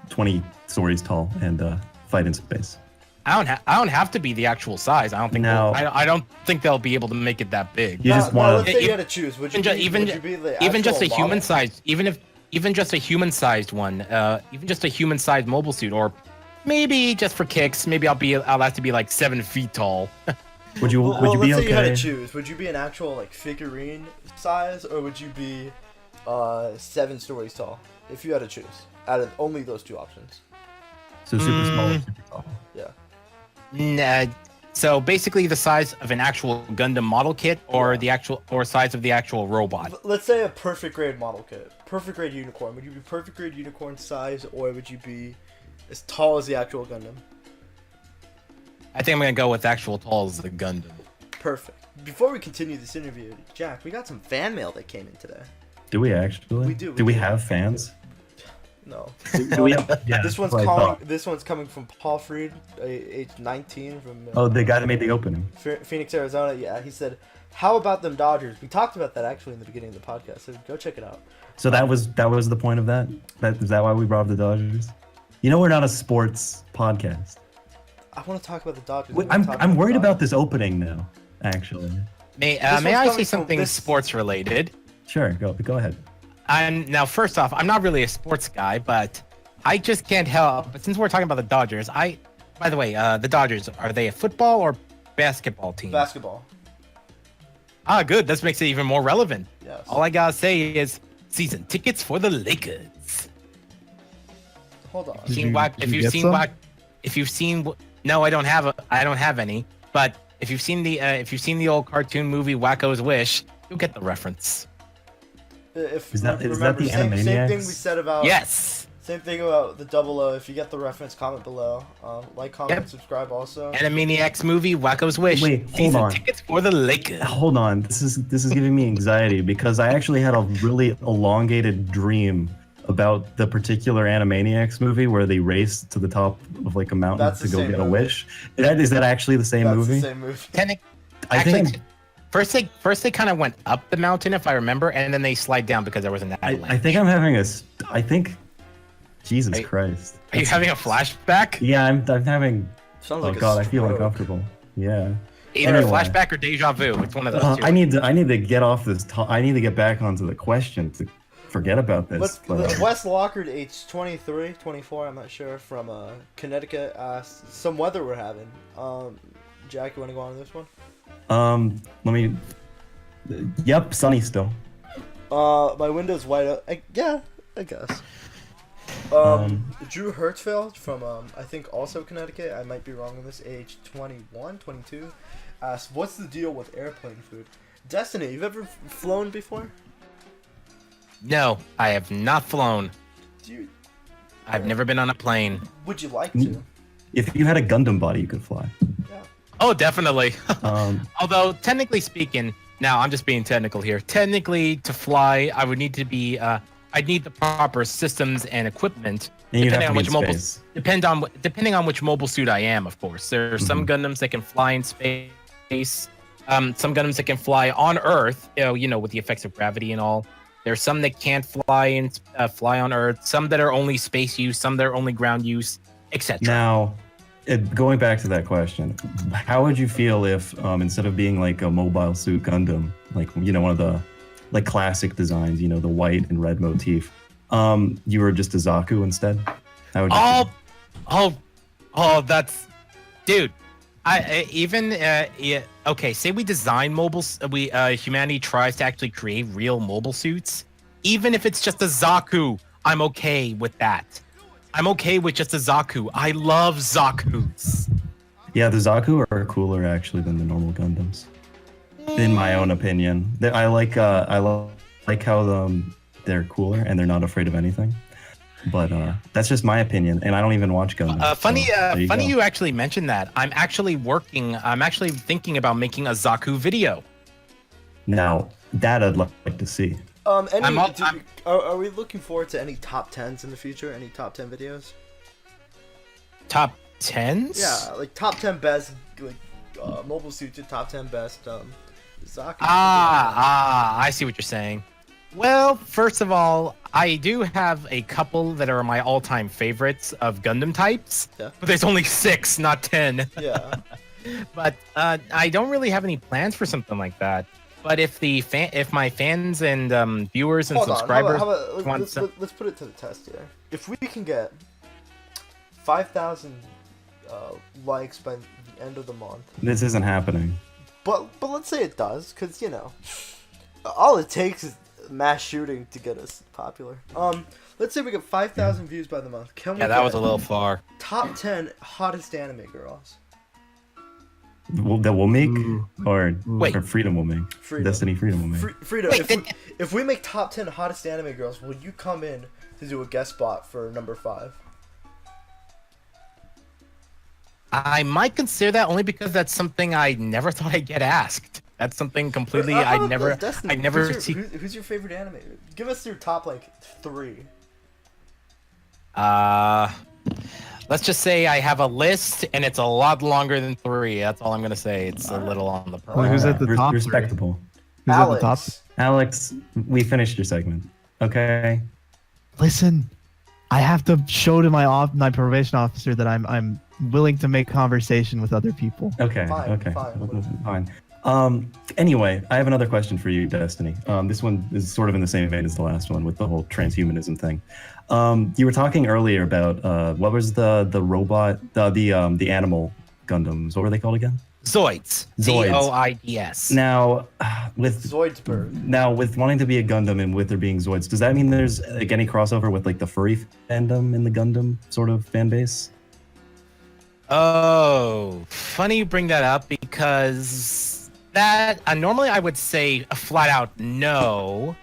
Speaker 1: 20 stories tall and fight in space?
Speaker 3: I don't have to be the actual size. I don't think.
Speaker 1: No.
Speaker 3: I don't think they'll be able to make it that big.
Speaker 1: You just want
Speaker 2: let's say you had to choose. Would you be the
Speaker 3: even just a
Speaker 2: actual
Speaker 3: human
Speaker 2: model?
Speaker 3: sized, even just a human sized one, even just a human sized mobile suit, or maybe just for kicks, maybe I'll have to be like 7 feet tall.
Speaker 1: Would you
Speaker 2: Well,
Speaker 1: be
Speaker 2: let's say you had
Speaker 1: okay?
Speaker 2: to choose. Would you be an actual like figurine size, or would you be 7 stories tall? If you had to choose, out of only those two options.
Speaker 1: So super small or super tall?
Speaker 2: Yeah.
Speaker 3: Nah, so basically the size of an actual Gundam model kit, or size of the actual robot.
Speaker 2: Let's say a perfect grade model kit, perfect grade unicorn. Would you be perfect grade unicorn size, or would you be as tall as the actual Gundam?
Speaker 3: I think I'm gonna go with actual tall as the Gundam.
Speaker 2: Perfect. Before we continue this interview, Jack, we got some fan mail that came in today.
Speaker 1: Do we actually?
Speaker 2: We do.
Speaker 1: Do we have fans?
Speaker 2: No.
Speaker 1: Do we have? Yeah.
Speaker 2: This one's
Speaker 1: that's what I thought.
Speaker 2: This one's coming from Paul Freed, age 19, from
Speaker 1: Oh, the guy that made the opening.
Speaker 2: Phoenix, Arizona. Yeah, he said, "How about them Dodgers?" We talked about that actually in the beginning of the podcast, so go check it out.
Speaker 1: So that was the point of that. Is that why we brought up the Dodgers? You know, we're not a sports podcast.
Speaker 2: I want to talk about the Dodgers.
Speaker 1: I'm worried about this opening now. Actually.
Speaker 3: May
Speaker 2: one's
Speaker 3: I
Speaker 2: coming
Speaker 3: say
Speaker 2: from
Speaker 3: something
Speaker 2: this-
Speaker 3: sports related?
Speaker 1: Sure. Go ahead.
Speaker 3: Now first off, I'm not really a sports guy, but I just can't help. But since we're talking about the Dodgers, by the way, the Dodgers, are they a football or basketball team?
Speaker 2: Basketball.
Speaker 3: Ah, good. This makes it even more relevant.
Speaker 2: Yes.
Speaker 3: All I gotta say is season tickets for the Lakers.
Speaker 2: Hold on.
Speaker 4: Did you get some?
Speaker 3: If you've seen, no, I don't have any. But if you've seen the old cartoon movie Wacko's Wish, you'll get the reference.
Speaker 1: Is that the
Speaker 2: same thing
Speaker 1: Animaniacs?
Speaker 2: we said about.
Speaker 3: Yes.
Speaker 2: Same thing about the 00. If you get the reference, comment below. Like, comment, subscribe also.
Speaker 3: Animaniacs movie Wacko's Wish.
Speaker 1: Wait, hold
Speaker 3: season
Speaker 1: on.
Speaker 3: tickets for the Lakers.
Speaker 1: Hold on. This is giving me anxiety because I actually had a really elongated dream about the particular Animaniacs movie where they race to the top of like a mountain
Speaker 2: That's
Speaker 1: to
Speaker 2: the
Speaker 1: go
Speaker 2: same
Speaker 1: get a
Speaker 2: movie.
Speaker 1: wish. Is that actually the same
Speaker 2: That's
Speaker 1: movie?
Speaker 2: the same movie.
Speaker 1: I
Speaker 3: Actually,
Speaker 1: think
Speaker 3: first they kind of went up the mountain, if I remember, and then they slide down because there was an avalanche.
Speaker 1: I think I'm having Jesus Christ.
Speaker 3: Are you having a flashback?
Speaker 1: Yeah, I'm having.
Speaker 2: Sounds
Speaker 1: Oh
Speaker 2: like a
Speaker 1: God, I feel
Speaker 2: stroke.
Speaker 1: uncomfortable. Yeah.
Speaker 3: Either
Speaker 1: Anyway.
Speaker 3: a flashback or deja vu. It's one of those two.
Speaker 1: I need to get off this. I need to get back onto the question to forget about this.
Speaker 2: But Wes Lockard, age 23, 24, I'm not sure, from Connecticut, asked some weather we're having. Jack, you want to go on this one?
Speaker 1: Let me. Yep, sunny still.
Speaker 2: My window's wide open. Yeah, I guess. Drew Hertzfeld from, I think also Connecticut, I might be wrong on this, age 21, 22, asked, what's the deal with airplane food? Destiny, you've ever flown before?
Speaker 3: No, I have not flown.
Speaker 2: Dude,
Speaker 3: I've never been on a plane.
Speaker 2: would you like to?
Speaker 1: If you had a Gundam body, you could fly.
Speaker 2: Yeah.
Speaker 3: Oh, definitely.
Speaker 1: Um,
Speaker 3: Although, technically speaking, now I'm just being technical here. Technically, to fly, I would need to be, I'd need the proper systems and equipment.
Speaker 1: and you'd have
Speaker 3: Depending
Speaker 1: to
Speaker 3: on
Speaker 1: be in
Speaker 3: which
Speaker 1: space.
Speaker 3: depending on which mobile suit I am, of course. There are some Gundams that can fly in space. Some Gundams that can fly on Earth. With the effects of gravity and all. There's some that can't fly on Earth. Some that are only space use. Some that are only ground use, etc.
Speaker 1: Now, going back to that question, how would you feel if instead of being like a mobile suit Gundam, like one of the like classic designs, the white and red motif, you were just a Zaku instead? How would you feel?
Speaker 3: That's, dude. Okay. Say we design humanity tries to actually create real mobile suits. Even if it's just a Zaku, I'm okay with that. I'm okay with just a Zaku. I love Zakus.
Speaker 1: Yeah, the Zaku are cooler actually than the normal Gundams, in my own opinion. I like how they're cooler and they're not afraid of anything. But that's just my opinion, and I don't even watch Gundam.
Speaker 3: Funny
Speaker 1: go.
Speaker 3: you actually mentioned that. I'm actually thinking about making a Zaku video.
Speaker 1: Now that I'd like to see.
Speaker 2: Are we looking forward to any top 10s in the future? Any top 10 videos?
Speaker 3: Top 10s?
Speaker 2: Yeah, like top 10 best mobile suits and top 10 best Zaku.
Speaker 3: I see what you're saying. Well, first of all, I do have a couple that are my all-time favorites of Gundam types.
Speaker 2: Yeah.
Speaker 3: But there's only 6, not 10.
Speaker 2: Yeah.
Speaker 3: But I don't really have any plans for something like that. But if my fans and viewers and subscribers
Speaker 2: let's put it to the test here. If we can get 5,000 likes by the end of the month,
Speaker 1: This isn't happening.
Speaker 2: but let's say it does, because all it takes is mass shooting to get us popular. Let's say we get 5,000 views by the month. Can we
Speaker 3: that
Speaker 2: get
Speaker 3: was a little far.
Speaker 2: top 10 hottest anime girls?
Speaker 1: That we'll make, or
Speaker 3: Wait.
Speaker 1: or Freedom will make.
Speaker 2: Freedom.
Speaker 1: Destiny Freedom will make.
Speaker 2: Freedom,
Speaker 3: Wait,
Speaker 2: if we make top 10 hottest anime girls, will you come in to do a guest spot for number 5?
Speaker 3: I might consider that only because that's something I never thought I'd get asked. That's something completely
Speaker 2: Destiny,
Speaker 3: I never see.
Speaker 2: Who's your favorite anime? Give us your top 3.
Speaker 3: Let's just say I have a list and it's a lot longer than 3. That's all I'm gonna say. It's a little on the
Speaker 4: Well, who's at the top?
Speaker 1: Respectable.
Speaker 4: Who's at the top?
Speaker 1: Alex, we finished your segment. Okay.
Speaker 4: Listen, I have to show to my probation officer that I'm willing to make conversation with other people.
Speaker 1: Okay.
Speaker 2: Fine.
Speaker 1: Anyway, I have another question for you, Destiny. This one is sort of in the same vein as the last one with the whole transhumanism thing. You were talking earlier about what was the robot, the animal Gundams? What were they called again?
Speaker 3: Zoids. Zoids. Now,
Speaker 1: with
Speaker 2: Zoidsburg.
Speaker 1: with wanting to be a Gundam and with there being Zoids, does that mean there's like any crossover with like the furry fandom in the Gundam sort of fan base?
Speaker 3: Oh, funny you bring that up because that normally I would say a flat out no,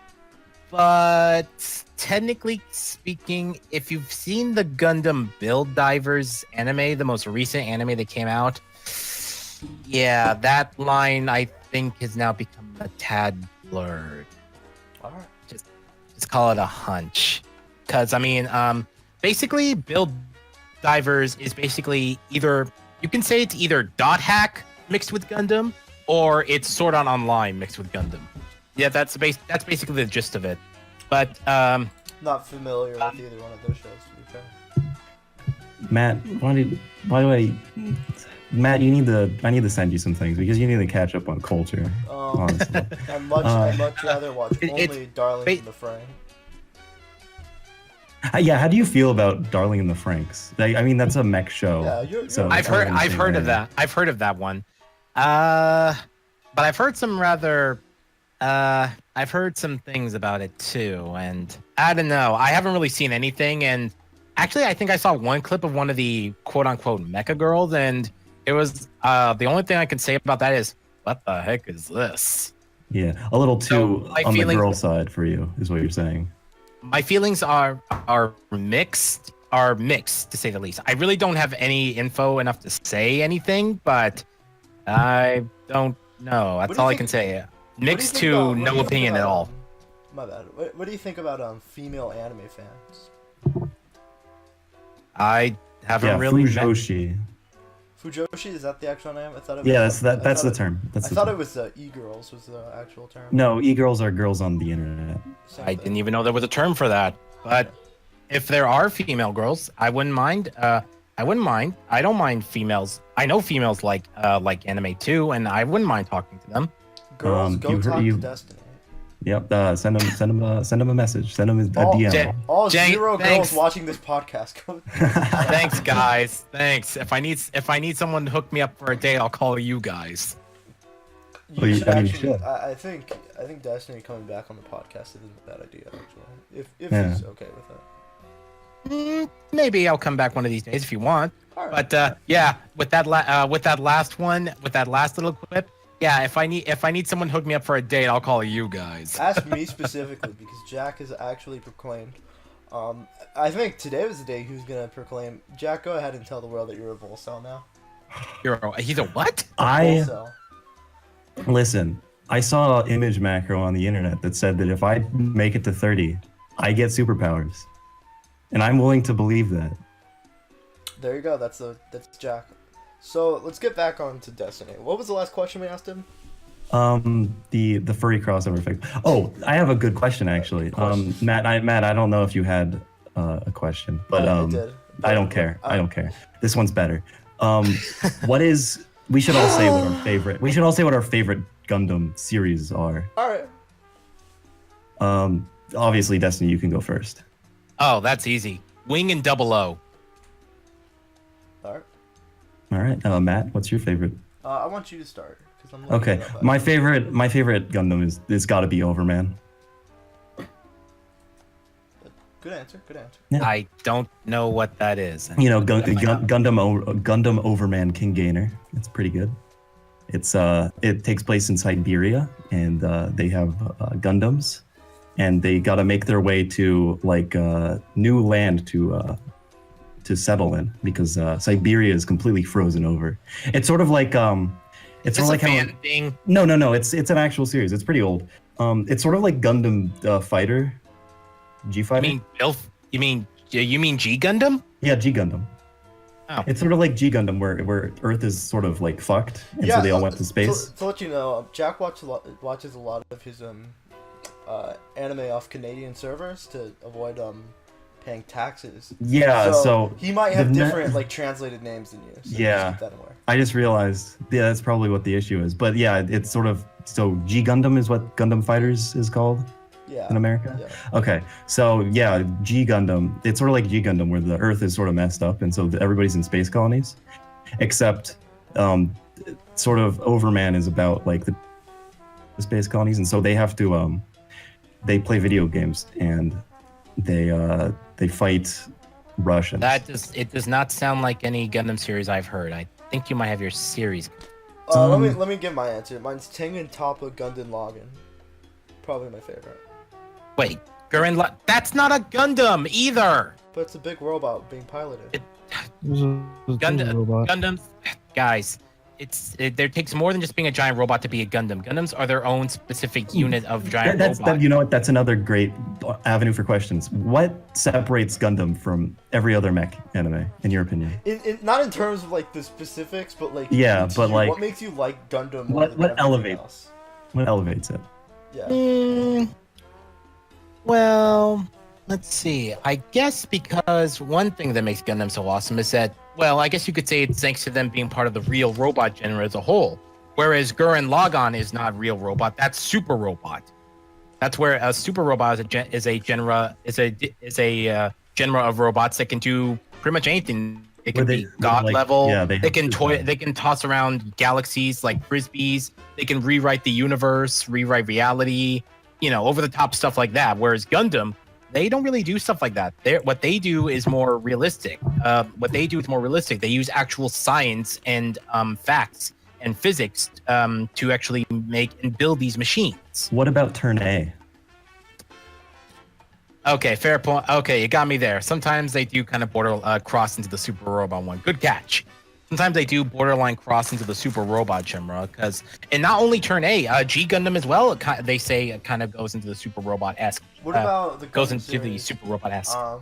Speaker 3: but technically speaking, if you've seen the Gundam Build Divers anime, the most recent anime that came out, yeah, that line I think has now become a tad blurred.
Speaker 2: All right.
Speaker 3: Just call it a hunch, because I mean, basically Build Divers is basically either you can say it's either dot hack mixed with Gundam or it's Sword Art Online mixed with Gundam. Yeah, that's basically the gist of it. But
Speaker 2: not familiar with either one of those shows, to be fair.
Speaker 1: Matt, by the way, Matt, I need to send you some things because you need to catch up on culture. Honestly.
Speaker 2: I'd much rather watch
Speaker 3: it's-
Speaker 2: only Darlings in the Franxx.
Speaker 1: Yeah, how do you feel about Darling in the Franxx? I mean, that's a mech show.
Speaker 2: Yeah, you're
Speaker 1: so
Speaker 3: I've
Speaker 1: I wouldn't
Speaker 3: heard
Speaker 1: say
Speaker 3: of that. I've heard of that one. But I've heard some rather I've heard some things about it too, and I don't know. I haven't really seen anything, and actually I think I saw one clip of one of the quote unquote mecha girls, and it was the only thing I can say about that is what the heck is this?
Speaker 1: Yeah, a little too
Speaker 3: So, my
Speaker 1: on the
Speaker 3: feelings-
Speaker 1: girl side for you, is what you're saying.
Speaker 3: My feelings are mixed to say the least. I really don't have any info enough to say anything, but I don't know.
Speaker 2: What
Speaker 3: That's
Speaker 2: do you
Speaker 3: all I
Speaker 2: think-
Speaker 3: can say.
Speaker 2: What do you
Speaker 3: Mixed
Speaker 2: think
Speaker 3: to
Speaker 2: about- what do
Speaker 3: no
Speaker 2: you think
Speaker 3: opinion at
Speaker 2: about,
Speaker 3: all.
Speaker 2: My bad. What do you think about female anime fans?
Speaker 3: I haven't
Speaker 1: Yeah,
Speaker 3: really met-
Speaker 1: Fujoshi.
Speaker 2: Fujoshi, is that the actual name? I thought it was,
Speaker 1: Yeah,
Speaker 2: I
Speaker 1: that's
Speaker 2: thought
Speaker 1: the term. That's
Speaker 2: I
Speaker 1: the
Speaker 2: thought
Speaker 1: term.
Speaker 2: it was e-girls was the actual term.
Speaker 1: No, e-girls are girls on the internet.
Speaker 2: Same
Speaker 3: I
Speaker 2: thing.
Speaker 3: didn't even know there was a term for that. But if there are female girls, I wouldn't mind. I don't mind females. I know females like anime too, and I wouldn't mind talking to them.
Speaker 2: Girls, go
Speaker 1: you-
Speaker 2: talk
Speaker 1: you-
Speaker 2: to Destiny.
Speaker 1: Yep. Send them a message. Send them a
Speaker 2: Oh,
Speaker 1: DM.
Speaker 2: All
Speaker 3: Jang,
Speaker 2: 0
Speaker 3: thanks.
Speaker 2: girls watching this podcast. Go-
Speaker 3: Thanks, guys. Thanks. If I need someone to hook me up for a date, I'll call you guys.
Speaker 2: You
Speaker 1: Well,
Speaker 2: should
Speaker 1: I mean, you
Speaker 2: actually.
Speaker 1: should.
Speaker 2: I think Destiny coming back on the podcast isn't a bad idea actually. If
Speaker 1: Yeah.
Speaker 2: he's okay with it.
Speaker 3: Maybe I'll come back one of these days if you want.
Speaker 2: All right.
Speaker 3: But yeah, with that last little clip, yeah, if I need someone to hook me up for a date, I'll call you guys.
Speaker 2: Ask me specifically because Jack has actually proclaimed. I think today was the day he was gonna proclaim. Jack, go ahead and tell the world that you're a Volcel now.
Speaker 3: He's a what?
Speaker 2: Volcel.
Speaker 1: Listen. I saw an image macro on the internet that said that if I make it to 30, I get superpowers, and I'm willing to believe that.
Speaker 2: There you go. That's Jack. So let's get back on to Destiny. What was the last question we asked him?
Speaker 1: The furry crossover effect. Oh, I have a good question actually. Matt, I don't know if you had a question, but
Speaker 2: I did.
Speaker 1: I don't care. I don't care. This one's better. What is? We should all say what our favorite. We should all say what our favorite Gundam series are.
Speaker 2: All right.
Speaker 1: Obviously, Destiny, you can go first.
Speaker 3: Oh, that's easy. Wing and Double O.
Speaker 2: All right.
Speaker 1: All right, Matt, what's your favorite?
Speaker 2: I want you to start because I'm looking
Speaker 1: Okay,
Speaker 2: it up.
Speaker 1: my favorite Gundam is it's got to be Overman.
Speaker 2: Good answer. Good answer.
Speaker 1: Yeah.
Speaker 3: I don't know what that is.
Speaker 1: You know, Gundam Overman King Gainer. It's pretty good. It takes place in Siberia, and they have Gundams, and they got to make their way to like new land to settle in because Siberia is completely frozen over. It's sort of like it's
Speaker 3: Is
Speaker 1: sort
Speaker 3: this
Speaker 1: of
Speaker 3: a
Speaker 1: like
Speaker 3: fan thing?
Speaker 1: No. It's an actual series. It's pretty old. It's sort of like Gundam Fighter, G
Speaker 3: You
Speaker 1: Fighter.
Speaker 3: mean Bilf? You mean G Gundam?
Speaker 1: Yeah, G Gundam.
Speaker 3: Oh.
Speaker 1: It's sort of like G Gundam, where Earth is sort of like fucked, and so they all went to space.
Speaker 2: To let you know, Jack watches a lot of his anime off Canadian servers to avoid paying taxes.
Speaker 1: Yeah, so
Speaker 2: he might have
Speaker 1: the
Speaker 2: different like translated names than you. So
Speaker 1: Yeah.
Speaker 2: just keep that in mind.
Speaker 1: I just realized, yeah, that's probably what the issue is. But yeah, it's sort of so G Gundam is what Gundam Fighters is called
Speaker 2: Yeah.
Speaker 1: in America.
Speaker 2: Yeah.
Speaker 1: Okay, so yeah, G Gundam. It's sort of like G Gundam, where the Earth is sort of messed up, and so everybody's in space colonies, except sort of Overman is about like the space colonies, and so they have to they play video games and they fight Russians.
Speaker 3: It does not sound like any Gundam series I've heard. I think you might have your series.
Speaker 2: Let me give my answer. Mine's Tengen Toppa Gundam Lagann. Probably my favorite.
Speaker 3: Wait, that's not a Gundam either.
Speaker 2: But it's a big robot being piloted.
Speaker 3: Gundams, guys, there takes more than just being a giant robot to be a Gundam. Gundams are their own specific unit of giant robot.
Speaker 1: You know what? That's another great avenue for questions. What separates Gundam from every other mech anime, in your opinion?
Speaker 2: Not in terms of like the specifics, but like
Speaker 1: Yeah,
Speaker 2: to
Speaker 1: but,
Speaker 2: you,
Speaker 1: like,
Speaker 2: what makes you like Gundam more than
Speaker 1: what
Speaker 2: everything
Speaker 1: elevates?
Speaker 2: else?
Speaker 1: What elevates it?
Speaker 2: Yeah.
Speaker 3: Well, Let's see. I guess because one thing that makes Gundam so awesome is that, well, I guess you could say it's thanks to them being part of the real robot genre as a whole. Whereas Gurren Lagann is not real robot. That's super robot. That's where a super robot is a genre of robots that can do pretty much anything. It can be god level.
Speaker 1: Yeah,
Speaker 3: they can They can toss around galaxies like frisbees. They can rewrite the universe, rewrite reality. Over the top stuff like that. Whereas Gundam, they don't really do stuff like that. What they do is more realistic. They use actual science and facts and physics to actually make and build these machines.
Speaker 1: What about Turn A?
Speaker 3: Okay, fair point. Okay, you got me there. Sometimes they do kind of cross into the super robot one. Good catch. Sometimes they do borderline cross into the super robot genre and not only Turn A, G Gundam as well. They say it kind of goes into the super robot-esque.
Speaker 2: What about the Gundam
Speaker 3: goes into
Speaker 2: series?
Speaker 3: the super robot-esque?
Speaker 2: I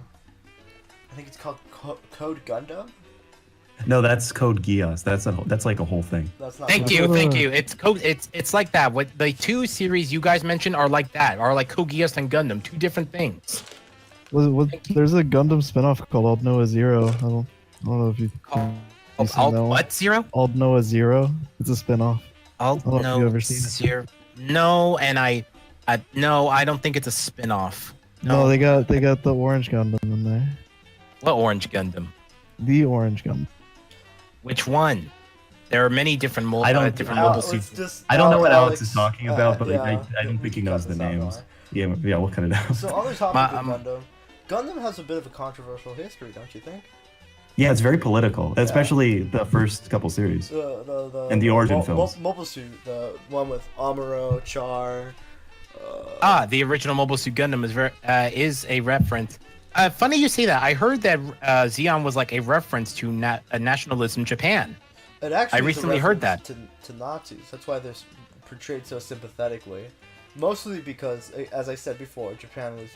Speaker 2: think it's called Code Gundam.
Speaker 1: No, that's Code Geass. That's like a whole thing.
Speaker 2: That's not.
Speaker 3: Thank you. It's like that. What the two series you guys mentioned are like that. Are like Code Geass and Gundam, two different things.
Speaker 4: There's a Gundam spinoff called Old Noah Zero. I don't know if you've seen that one.
Speaker 3: What Zero?
Speaker 4: Old Noah Zero. It's a spinoff.
Speaker 3: Old
Speaker 4: I don't know if you've
Speaker 3: Noah
Speaker 4: ever seen it.
Speaker 3: Zero. No, and I don't think it's a spin-off.
Speaker 4: No, they got the orange Gundam in there.
Speaker 3: What orange Gundam?
Speaker 4: The orange Gundam.
Speaker 3: Which one? There are many different mobile suits.
Speaker 1: I don't know what Alex is talking about, but
Speaker 2: yeah,
Speaker 1: I don't think he knows the
Speaker 2: cut this out,
Speaker 1: names.
Speaker 2: don't
Speaker 1: Yeah, we'll cut it out.
Speaker 2: So on the topic of Gundam, Gundam has a bit of a controversial history, don't you think?
Speaker 1: Yeah, it's very political, especially the first couple series. And the origin films.
Speaker 2: Mobile Suit, the one with Amuro, Char.
Speaker 3: The original Mobile Suit Gundam is a reference. Funny you say that. I heard that Zeon was like a reference to nationalism Japan.
Speaker 2: It actually
Speaker 3: I recently heard that.
Speaker 2: to Nazis. That's why they're portrayed so sympathetically. Mostly because, as I said before, Japan was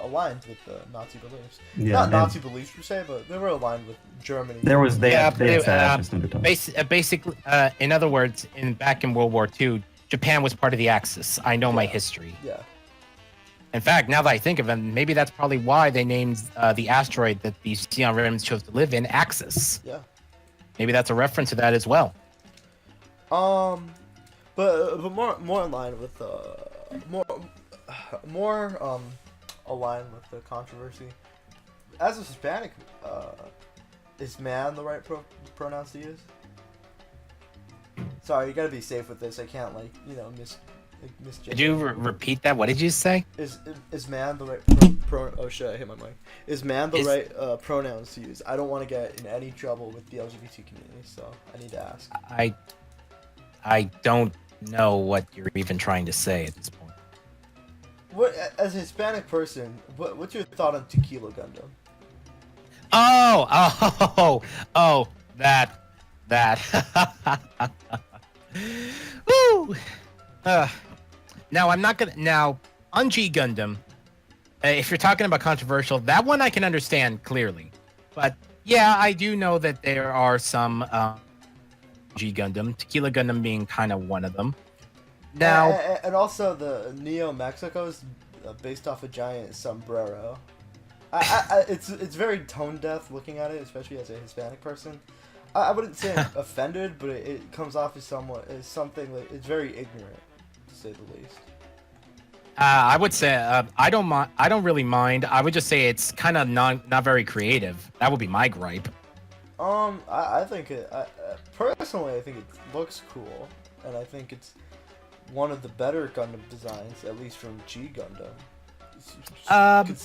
Speaker 2: aligned with the Nazi beliefs.
Speaker 1: Yeah,
Speaker 2: Not Nazi beliefs per se, but they were aligned with Germany.
Speaker 1: They had fascist undertones.
Speaker 3: Basically, in other words, back in World War II, Japan was part of the Axis. I know my history.
Speaker 2: Yeah.
Speaker 3: In fact, now that I think of it, maybe that's probably why they named the asteroid that the Zeon Remnants chose to live in Axis.
Speaker 2: Yeah.
Speaker 3: Maybe that's a reference to that as well.
Speaker 2: But more in line with more aligned with the controversy. As a Hispanic, is man the right pronouns to use? Sorry, you gotta be safe with this. I can't misjudge.
Speaker 3: Could you repeat that? What did you say?
Speaker 2: Is man the right oh shit, I hit my mic. Is man the right pronouns to use? I don't want to get in any trouble with the LGBT community, so I need to ask.
Speaker 3: I don't know what you're even trying to say at this point.
Speaker 2: What, as a Hispanic person, what's your thought on Tequila Gundam?
Speaker 3: That. Woo! Now I'm not gonna. Now on G Gundam, if you're talking about controversial, that one I can understand clearly. But yeah, I do know that there are some G Gundam, Tequila Gundam being kind of one of them. Now,
Speaker 2: and also the Neo Mexico is based off a giant sombrero. It's very tone deaf looking at it, especially as a Hispanic person. I wouldn't say I'm offended, but it comes off as something like it's very ignorant, to say the least.
Speaker 3: I would say I don't mind. I don't really mind. I would just say it's kind of not very creative. That would be my gripe.
Speaker 2: I think personally, I think it looks cool, and I think it's one of the better Gundam designs, at least from G Gundam.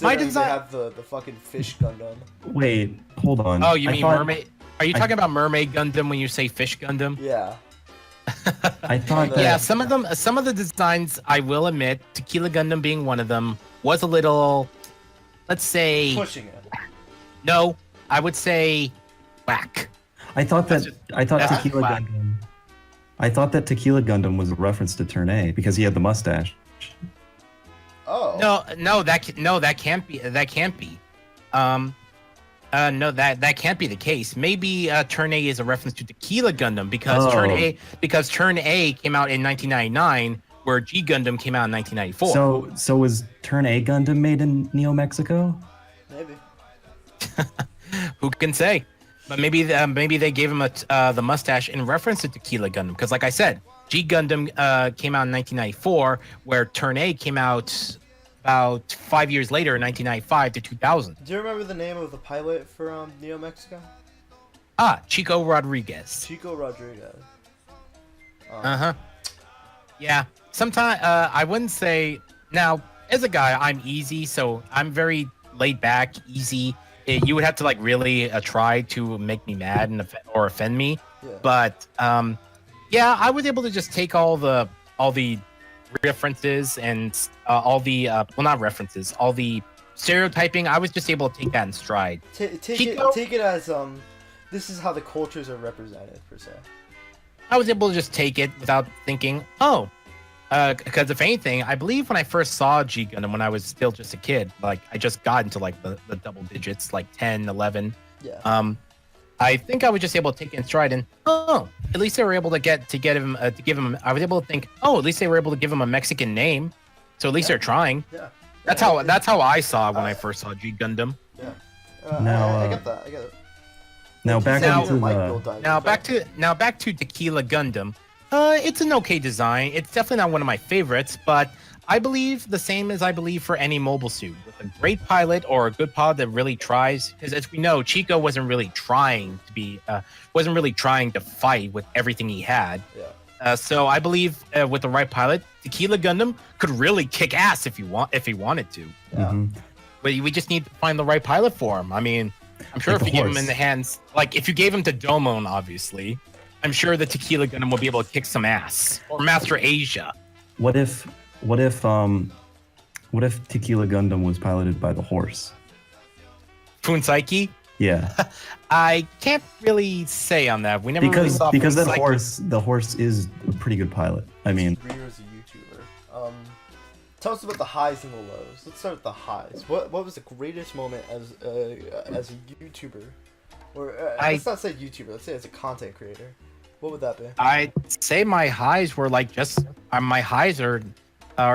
Speaker 3: My design.
Speaker 2: They have the fucking fish Gundam.
Speaker 1: Wait, hold on.
Speaker 3: Oh, you mean mermaid? Are you talking about Mermaid Gundam when you say Fish Gundam?
Speaker 2: Yeah.
Speaker 1: I thought that...
Speaker 3: Yeah, some of the designs, I will admit, Tequila Gundam being one of them, was a little, let's say,
Speaker 2: pushing it.
Speaker 3: No, I would say whack.
Speaker 1: I thought Tequila Gundam was a reference to Turn A because he had the mustache.
Speaker 2: Oh.
Speaker 3: No, that can't be. No, that can't be the case. Maybe Turn A is a reference to Tequila Gundam because Turn A came out in 1999, where G Gundam came out in 1994.
Speaker 1: So was Turn A Gundam made in Neo Mexico?
Speaker 2: Maybe.
Speaker 3: Who can say? But maybe they gave him the mustache in reference to Tequila Gundam, because like I said, G Gundam came out in 1994, where Turn A came out about 5 years later in 1995 to 2000.
Speaker 2: Do you remember the name of the pilot for Neo Mexico?
Speaker 3: Chico Rodriguez.
Speaker 2: Chico Rodriguez.
Speaker 3: Yeah. Sometimes I wouldn't say. Now, as a guy, I'm easy, so I'm very laid back, easy. You would have to like really try to make me mad and or offend me.
Speaker 2: Yeah.
Speaker 3: But yeah, I was able to just take all the references and all the well, not references, all the stereotyping. I was just able to take that in stride.
Speaker 2: Take it as this is how the cultures are represented per se.
Speaker 3: I was able to just take it without thinking, oh, because if anything, I believe when I first saw G Gundam when I was still just a kid, like I just got into like the double digits, like 10, 11.
Speaker 2: Yeah.
Speaker 3: I think I was just able to take it in stride and at least they were able to give him. I was able to think, at least they were able to give him a Mexican name, so at least they're trying.
Speaker 2: Yeah.
Speaker 3: That's how I saw it when I first saw G Gundam.
Speaker 2: Yeah.
Speaker 1: Now,
Speaker 2: I get that. I get it.
Speaker 1: Now back
Speaker 3: to Tequila Gundam. It's an okay design. It's definitely not one of my favorites, but I believe the same as I believe for any mobile suit. With a great pilot or a good pilot that really tries, because as we know, Chico wasn't really trying to fight with everything he had.
Speaker 2: Yeah.
Speaker 3: So I believe with the right pilot, Tequila Gundam could really kick ass if he wanted to.
Speaker 2: Yeah.
Speaker 1: Mhm.
Speaker 3: But we just need to find the right pilot for him. I mean, I'm sure
Speaker 1: Like
Speaker 3: if
Speaker 1: a
Speaker 3: you give him
Speaker 1: horse.
Speaker 3: in the hands, like if you gave him to Domon, obviously, I'm sure the Tequila Gundam will be able to kick some ass. Or Master Asia.
Speaker 1: What if Tequila Gundam was piloted by the horse?
Speaker 3: Funsaiki?
Speaker 1: Yeah,
Speaker 3: I can't really say on that. We never really saw
Speaker 1: because that
Speaker 3: Funsaiki.
Speaker 1: the horse is a pretty good pilot. I mean,
Speaker 2: Rio's a YouTuber. Tell us about the highs and the lows. Let's start with the highs. What was the greatest moment as a YouTuber, or let's not say YouTuber. Let's say as a content creator. What would that be?
Speaker 3: I'd say my highs were like just my highs are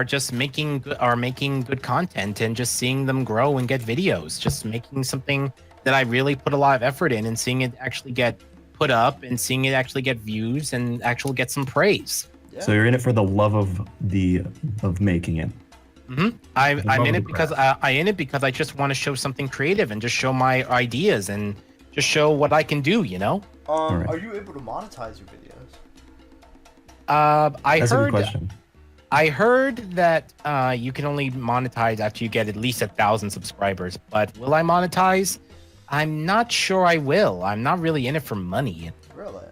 Speaker 3: just making good content and just seeing them grow and get videos. Just making something that I really put a lot of effort in and seeing it actually get put up and seeing it actually get views and actually get some praise.
Speaker 2: Yeah.
Speaker 1: so you're in it for the love of making it.
Speaker 3: Mm-hmm. I'm
Speaker 1: love
Speaker 3: in
Speaker 1: of
Speaker 3: it
Speaker 1: the
Speaker 3: because I just want to show something creative and just show my ideas and just show what I can do. You know.
Speaker 1: Alright.
Speaker 2: Are you able to monetize your videos?
Speaker 3: I
Speaker 1: That's a good
Speaker 3: heard.
Speaker 1: question.
Speaker 3: I heard that you can only monetize after you get at least 1,000 subscribers. But will I monetize? I'm not sure I will. I'm not really in it for money.
Speaker 2: Really?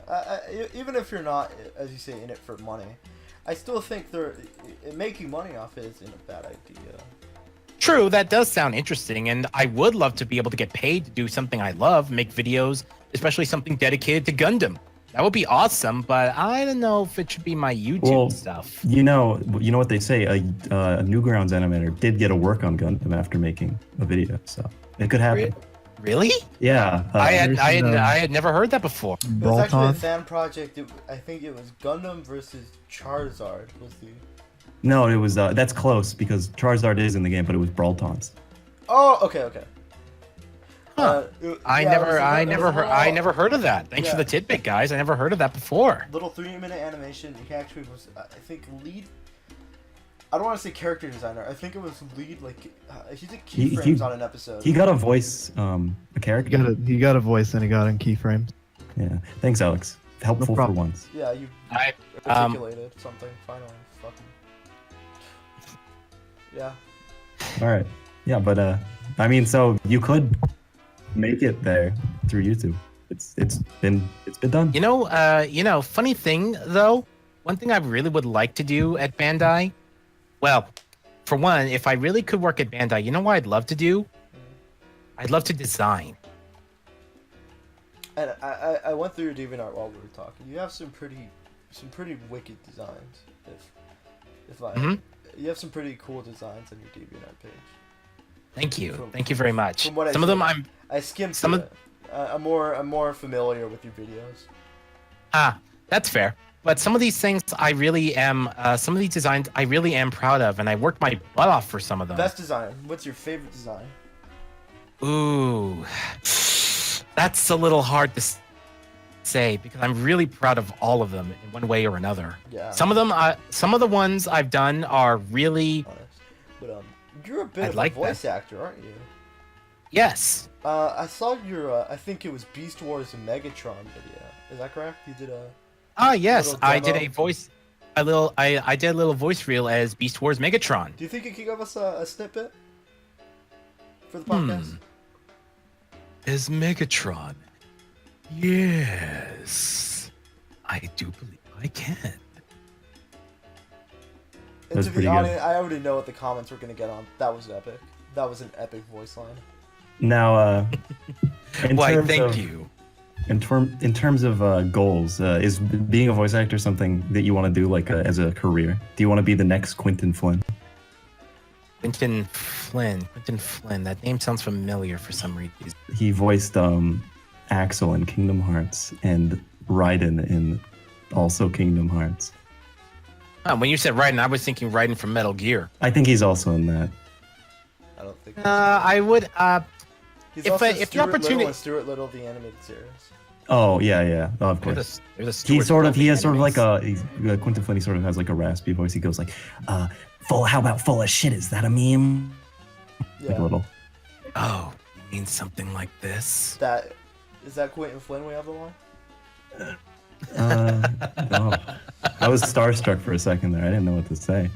Speaker 2: Even if you're not, as you say, in it for money, I still think making money off it isn't a bad idea.
Speaker 3: True, that does sound interesting, and I would love to be able to get paid to do something I love, make videos, especially something dedicated to Gundam. That would be awesome, but I don't know if it should be my YouTube stuff.
Speaker 1: You know what they say. A Newgrounds animator did get a work on Gundam after making a video, so it could happen.
Speaker 3: Really?
Speaker 1: Yeah,
Speaker 3: I had never heard that before.
Speaker 2: It was actually a
Speaker 4: Bolton.
Speaker 2: fan project. I think it was Gundam versus Charizard was the.
Speaker 1: no, it was that's close because Charizard is in the game, but it was Brawltons.
Speaker 2: Oh, okay.
Speaker 3: Huh. I never heard of that. Thanks
Speaker 2: Yeah.
Speaker 3: for the tidbit, guys. I never heard of that before.
Speaker 2: Little 3-minute animation. He actually was, I think, lead. I don't want to say character designer. I think it was lead. Like he did keyframes on an episode.
Speaker 1: He got a voice, a character.
Speaker 4: He got a voice and he got in keyframes.
Speaker 1: Yeah. Thanks, Alex. Helpful for
Speaker 4: problem.
Speaker 1: once.
Speaker 2: Yeah, you
Speaker 3: I
Speaker 2: articulated something finally. Fucking. Yeah.
Speaker 1: All right. Yeah, but I mean, so you could make it there through YouTube. It's been done.
Speaker 3: You know, funny thing though, one thing I really would like to do at Bandai, well, for one, if I really could work at Bandai, you know what I'd love to do? I'd love to design.
Speaker 2: And I went through your DeviantArt while we were talking. You have some pretty wicked designs. You have some pretty cool designs on your DeviantArt page.
Speaker 3: Thank you. Thank you very much.
Speaker 2: From what
Speaker 3: Some of them
Speaker 2: I skimmed
Speaker 3: some
Speaker 2: through
Speaker 3: of-
Speaker 2: it. I'm more familiar with your videos.
Speaker 3: that's fair. but some of these things I really am. Some of these designs I really am proud of, and I worked my butt off for some of them.
Speaker 2: Best design. What's your favorite design?
Speaker 3: Ooh, that's a little hard to say because I'm really proud of all of them in one way or another.
Speaker 2: Yeah.
Speaker 3: Some of them, some of the ones I've done are really.
Speaker 2: Honest. But you're a bit
Speaker 3: I'd
Speaker 2: of
Speaker 3: like
Speaker 2: a voice actor, aren't you?
Speaker 3: Yes.
Speaker 2: I saw your. I think it was Beast Wars and Megatron video. Is that correct? You did a.
Speaker 3: Ah, yes,
Speaker 2: little
Speaker 3: I did
Speaker 2: demo?
Speaker 3: a voice. I did a little voice reel as Beast Wars Megatron.
Speaker 2: Do you think you could give us a snippet for the podcast?
Speaker 3: As Megatron. Yes. I do believe I can.
Speaker 2: And
Speaker 1: That's
Speaker 2: to be
Speaker 1: pretty good.
Speaker 2: honest, I already know what the comments were gonna get on. That was epic. That was an epic voice line.
Speaker 1: Now, in
Speaker 3: Why,
Speaker 1: terms
Speaker 3: thank
Speaker 1: of,
Speaker 3: you.
Speaker 1: In terms of goals, is being a voice actor something that you want to do like as a career? Do you want to be the next Quentin Flynn?
Speaker 3: Quentin Flynn. That name sounds familiar for some reason.
Speaker 1: He voiced Axel in Kingdom Hearts and Raiden in also Kingdom Hearts.
Speaker 3: When you said Raiden, I was thinking Raiden from Metal Gear.
Speaker 1: I think he's also in that.
Speaker 2: I don't think.
Speaker 3: I would.
Speaker 2: He's
Speaker 3: if
Speaker 2: also
Speaker 3: the
Speaker 2: Stuart
Speaker 3: opportunity-
Speaker 2: Little and Stuart Little, the animated series.
Speaker 1: Oh yeah. Oh, of course.
Speaker 3: There's a
Speaker 1: He
Speaker 3: Stuart
Speaker 1: has sort of like
Speaker 3: Enemies.
Speaker 1: Quentin Flynn. He sort of has like a raspy voice. He goes like, How about full of shit? Is that a meme?"
Speaker 2: Yeah.
Speaker 1: Like a little.
Speaker 3: Oh, you mean something like this?
Speaker 2: That is that Quentin Flynn we have the line?
Speaker 1: No. I was starstruck for a second there. I didn't know what to say.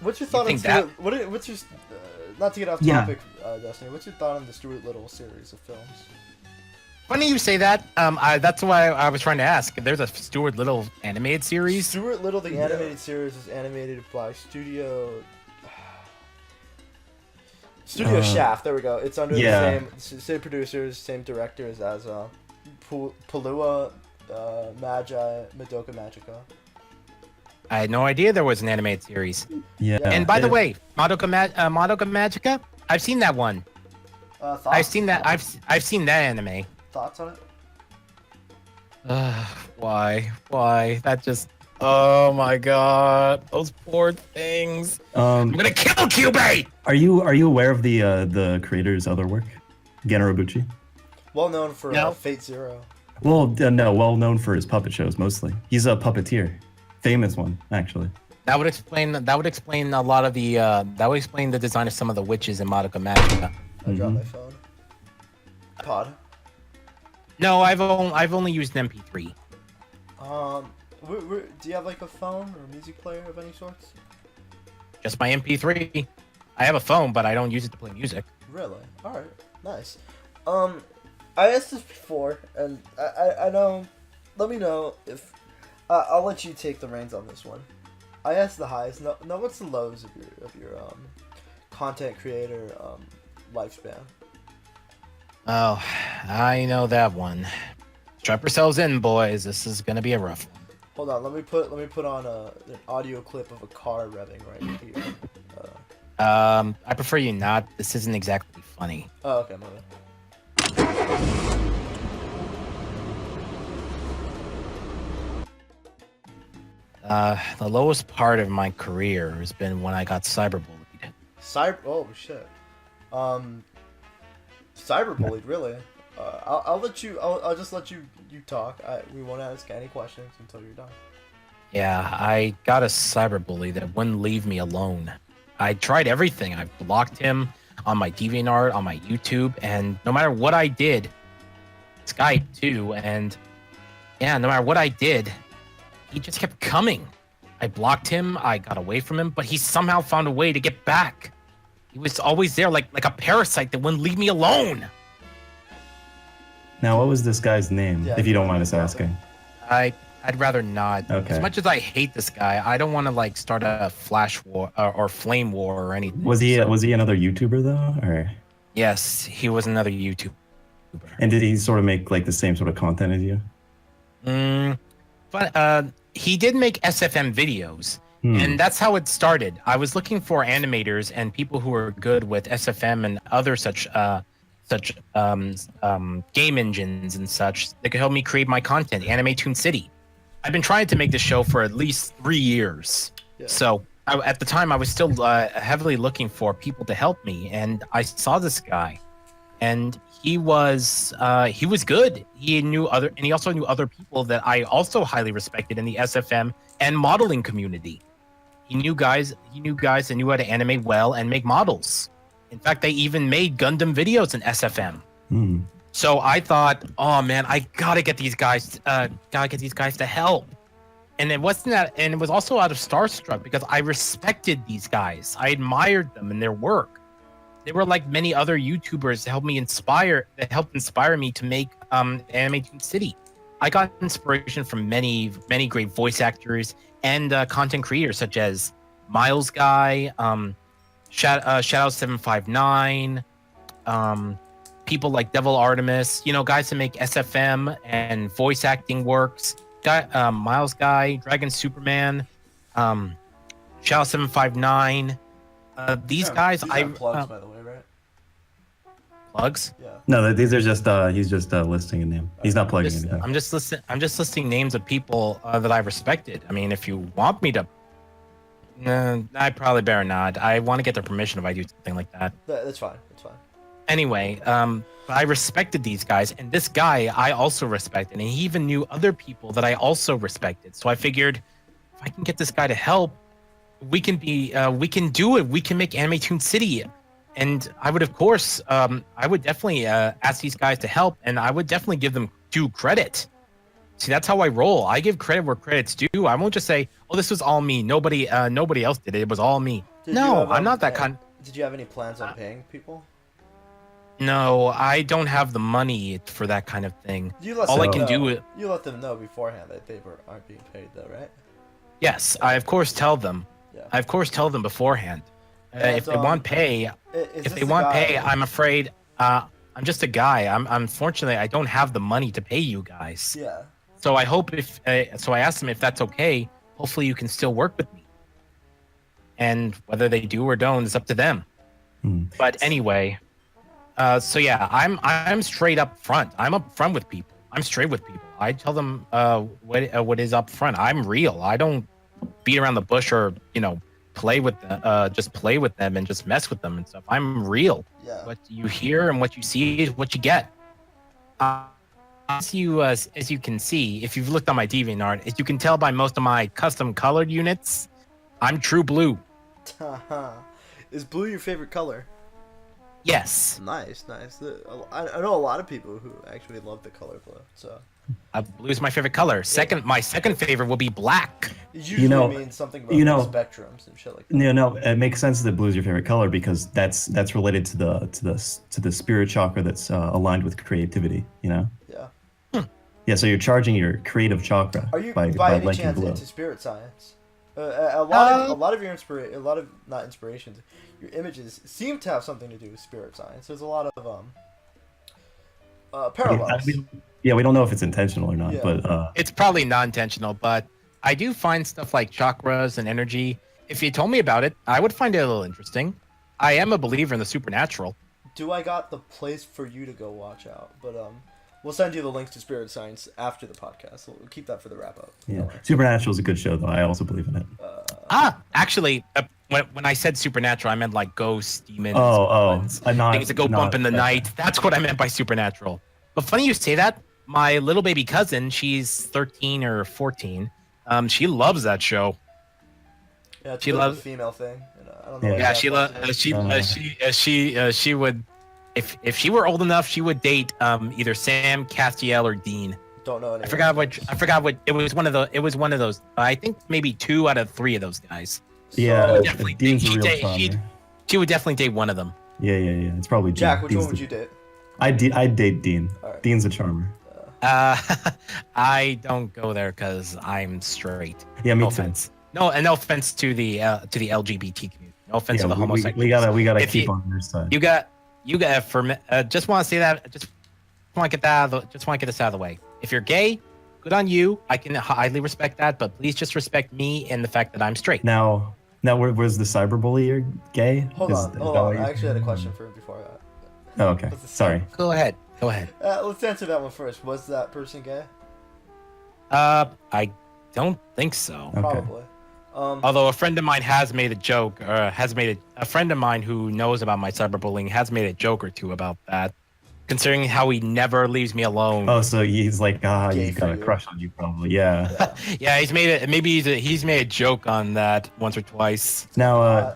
Speaker 2: What's your thought on
Speaker 3: think that-
Speaker 2: Stuart? What's your not to get off
Speaker 1: Yeah.
Speaker 2: topic, Destiny? What's your thought on the Stuart Little series of films?
Speaker 3: Funny you say that. That's why I was trying to ask. There's a Stuart Little animated series.
Speaker 2: Stuart Little, the animated series, is animated by Studio Shaft. There we go. It's under
Speaker 1: Yeah.
Speaker 2: the same producers, same directors as Palua, Madoka Magica.
Speaker 3: I had no idea there was an animated series.
Speaker 1: Yeah.
Speaker 3: And by the way, Madoka Magica, I've seen that one.
Speaker 2: Thoughts?
Speaker 3: I've seen that. I've seen that anime.
Speaker 2: Thoughts on it?
Speaker 3: Why? That just. Oh my god, those poor things. I'm gonna kill Kyubey.
Speaker 1: Are you aware of the creator's other work, Gen Urobuchi?
Speaker 2: Well known for
Speaker 3: No.
Speaker 2: Fate Zero.
Speaker 1: Well, no, well known for his puppet shows mostly. He's a puppeteer, famous one actually.
Speaker 3: That would explain a lot of the. That would explain the design of some of the witches in Madoka Magica.
Speaker 2: I dropped my phone. Pod.
Speaker 3: No, I've only used an MP3.
Speaker 2: Do you have like a phone or a music player of any sorts?
Speaker 3: Just my MP3. I have a phone, but I don't use it to play music.
Speaker 2: Really? All right. Nice. I asked this before, and I know. Let me know if I'll let you take the reins on this one. I asked the highs. No, what's the lows of your content creator lifespan?
Speaker 3: Oh, I know that one. Strap yourselves in, boys. This is gonna be a rough one.
Speaker 2: Hold on. Let me put on an audio clip of a car revving right here.
Speaker 3: I prefer you not. This isn't exactly funny.
Speaker 2: Oh, okay, my bad.
Speaker 3: The lowest part of my career has been when I got cyberbullied.
Speaker 2: Oh shit. Cyberbullied, really? I'll let you. I'll just let you talk. We won't ask any questions until you're done.
Speaker 3: Yeah, I got a cyberbully that wouldn't leave me alone. I tried everything. I blocked him on my DeviantArt, on my YouTube, and no matter what I did, Skype too, and yeah, no matter what I did, he just kept coming. I blocked him, I got away from him, but he somehow found a way to get back. He was always there like a parasite that wouldn't leave me alone.
Speaker 1: Now, what was this guy's name,
Speaker 2: Yeah,
Speaker 1: if you don't
Speaker 2: you
Speaker 1: mind us
Speaker 2: want to
Speaker 1: asking?
Speaker 3: I'd rather not.
Speaker 1: Okay.
Speaker 3: As much as I hate this guy, I don't want to like start a flash war or flame war or anything.
Speaker 1: Was he another YouTuber though, or?
Speaker 3: Yes, he was another YouTuber.
Speaker 1: And did he sort of make like the same sort of content as you?
Speaker 3: But he did make SFM videos, and that's how it started. I was looking for animators and people who are good with SFM and other such game engines and such that could help me create my content. Anime Toon City. I've been trying to make this show for at least 3 years.
Speaker 2: Yeah.
Speaker 3: So at the time, I was still heavily looking for people to help me, and I saw this guy, and he was good. He also knew other people that I also highly respected in the SFM and modeling community. He knew guys that knew how to animate well and make models. In fact, they even made Gundam videos in SFM.
Speaker 1: Hmm.
Speaker 3: So I thought, oh man, I gotta get these guys to help. And it wasn't that, and it was also out of starstruck because I respected these guys. I admired them and their work. They were like many other YouTubers that helped inspire me to make Anime Toon City. I got inspiration from many great voice actors and content creators such as Miles Guy, Shadow759, people like Devil Artemis, guys that make SFM and voice acting works. Miles Guy, Dragon Superman, Shadow759. These guys,
Speaker 2: these are plugs, by the way, right?
Speaker 3: Plugs?
Speaker 2: Yeah.
Speaker 1: No, these are just he's just listing a name. He's not plugging anything.
Speaker 3: I'm just listing names of people that I respected. I mean, if you want me to, I probably better not. I want to get their permission if I do something like that.
Speaker 2: That's fine. That's fine.
Speaker 3: Anyway, I respected these guys, and this guy I also respected, and he even knew other people that I also respected. So I figured, if I can get this guy to help, we can do it. We can make Anime Toon City, and I would, of course, I would definitely ask these guys to help, and I would definitely give them due credit. See, that's how I roll. I give credit where credit's due. I won't just say, "Oh, this was all me. Nobody else did it. It was all me." No, I'm not that kind.
Speaker 2: Did you have any plans on paying people?
Speaker 3: No, I don't have the money for that kind of thing.
Speaker 2: All
Speaker 3: I can do is...
Speaker 2: You let them know beforehand that they aren't being paid, though, right?
Speaker 3: Yes, I of course tell them.
Speaker 2: Yeah.
Speaker 3: I of course tell them beforehand. If they want pay, I'm afraid. I'm just a guy. Unfortunately, I don't have the money to pay you guys.
Speaker 2: Yeah.
Speaker 3: So I hope so I asked them if that's okay. Hopefully, you can still work with me. And whether they do or don't is up to them. But anyway. So yeah, I'm straight up front. I'm up front with people. I'm straight with people. I tell them what is up front. I'm real. I don't beat around the bush or play with them, just play with them and just mess with them and stuff. I'm real.
Speaker 2: Yeah.
Speaker 3: What you hear and what you see is what you get. As you can see, if you've looked on my DeviantArt, as you can tell by most of my custom colored units, I'm true blue.
Speaker 2: Is blue your favorite color?
Speaker 3: Yes.
Speaker 2: Nice. I know a lot of people who actually love the color blue. So.
Speaker 3: Blue is my favorite color. My second favorite will be black.
Speaker 2: It usually means something about the spectrums and shit like that.
Speaker 1: No, it makes sense that blue is your favorite color because that's related to the spirit chakra that's aligned with creativity.
Speaker 2: Yeah.
Speaker 1: Yeah. So you're charging your creative chakra.
Speaker 2: Are you
Speaker 1: by
Speaker 2: any
Speaker 1: liking
Speaker 2: chance
Speaker 1: blue.
Speaker 2: into spirit science? A lot of your not inspirations, your images seem to have something to do with spirit science. There's a lot of parallels.
Speaker 1: We don't know if it's intentional or not, but
Speaker 3: it's probably non-intentional. But I do find stuff like chakras and energy. If you told me about it, I would find it a little interesting. I am a believer in the supernatural.
Speaker 2: I got the place for you to go watch out, but we'll send you the links to spirit science after the podcast. We'll keep that for the wrap up.
Speaker 1: Yeah, Supernatural is a good show, though. I also believe in it.
Speaker 3: Actually, when I said supernatural, I meant like ghosts, demons, things that go bump in the night. That's what I meant by supernatural. But funny you say that. My little baby cousin, she's 13 or 14. She loves that show.
Speaker 2: Yeah, it's
Speaker 3: she loves
Speaker 2: the female thing. I don't know.
Speaker 3: Yeah, she would. If she were old enough, she would date either Sam, Castiel, or Dean.
Speaker 2: Don't know.
Speaker 3: I forgot what. It was one of those. I think maybe 2 out of 3 of those guys.
Speaker 1: Yeah,
Speaker 3: Dean's a real charmer. She would definitely date one of them.
Speaker 1: Yeah. It's probably
Speaker 2: Jack. Which one would you date?
Speaker 1: I'd date Dean. Right. Dean's a charmer.
Speaker 3: I don't go there because I'm straight.
Speaker 1: Yeah, me
Speaker 3: no
Speaker 1: too.
Speaker 3: Offense. No, and no offense to the LGBT community. No offense to the homosexuals.
Speaker 1: We gotta keep on your side.
Speaker 3: You got just want to say that. Just want to get that. Just want to get this out of the way. If you're gay, good on you. I can highly respect that, but please just respect me and the fact that I'm straight.
Speaker 1: Now, was the cyberbully gay?
Speaker 2: Hold on. I actually had a question for him before that.
Speaker 1: Oh, okay. Sorry.
Speaker 3: Go ahead.
Speaker 2: Let's answer that one first. Was that person gay?
Speaker 3: I don't think so.
Speaker 1: Okay.
Speaker 2: Probably.
Speaker 3: Although a friend of mine has made a joke, or a friend of mine who knows about my cyberbullying has made a joke or two about that, considering how he never leaves me alone.
Speaker 1: Oh, so he's like,
Speaker 2: Gay
Speaker 1: he's
Speaker 2: for
Speaker 1: got a
Speaker 2: you.
Speaker 1: crush on you, probably. Yeah.
Speaker 3: Yeah, he's made it. Maybe he's made a joke on that once or twice.
Speaker 1: Now,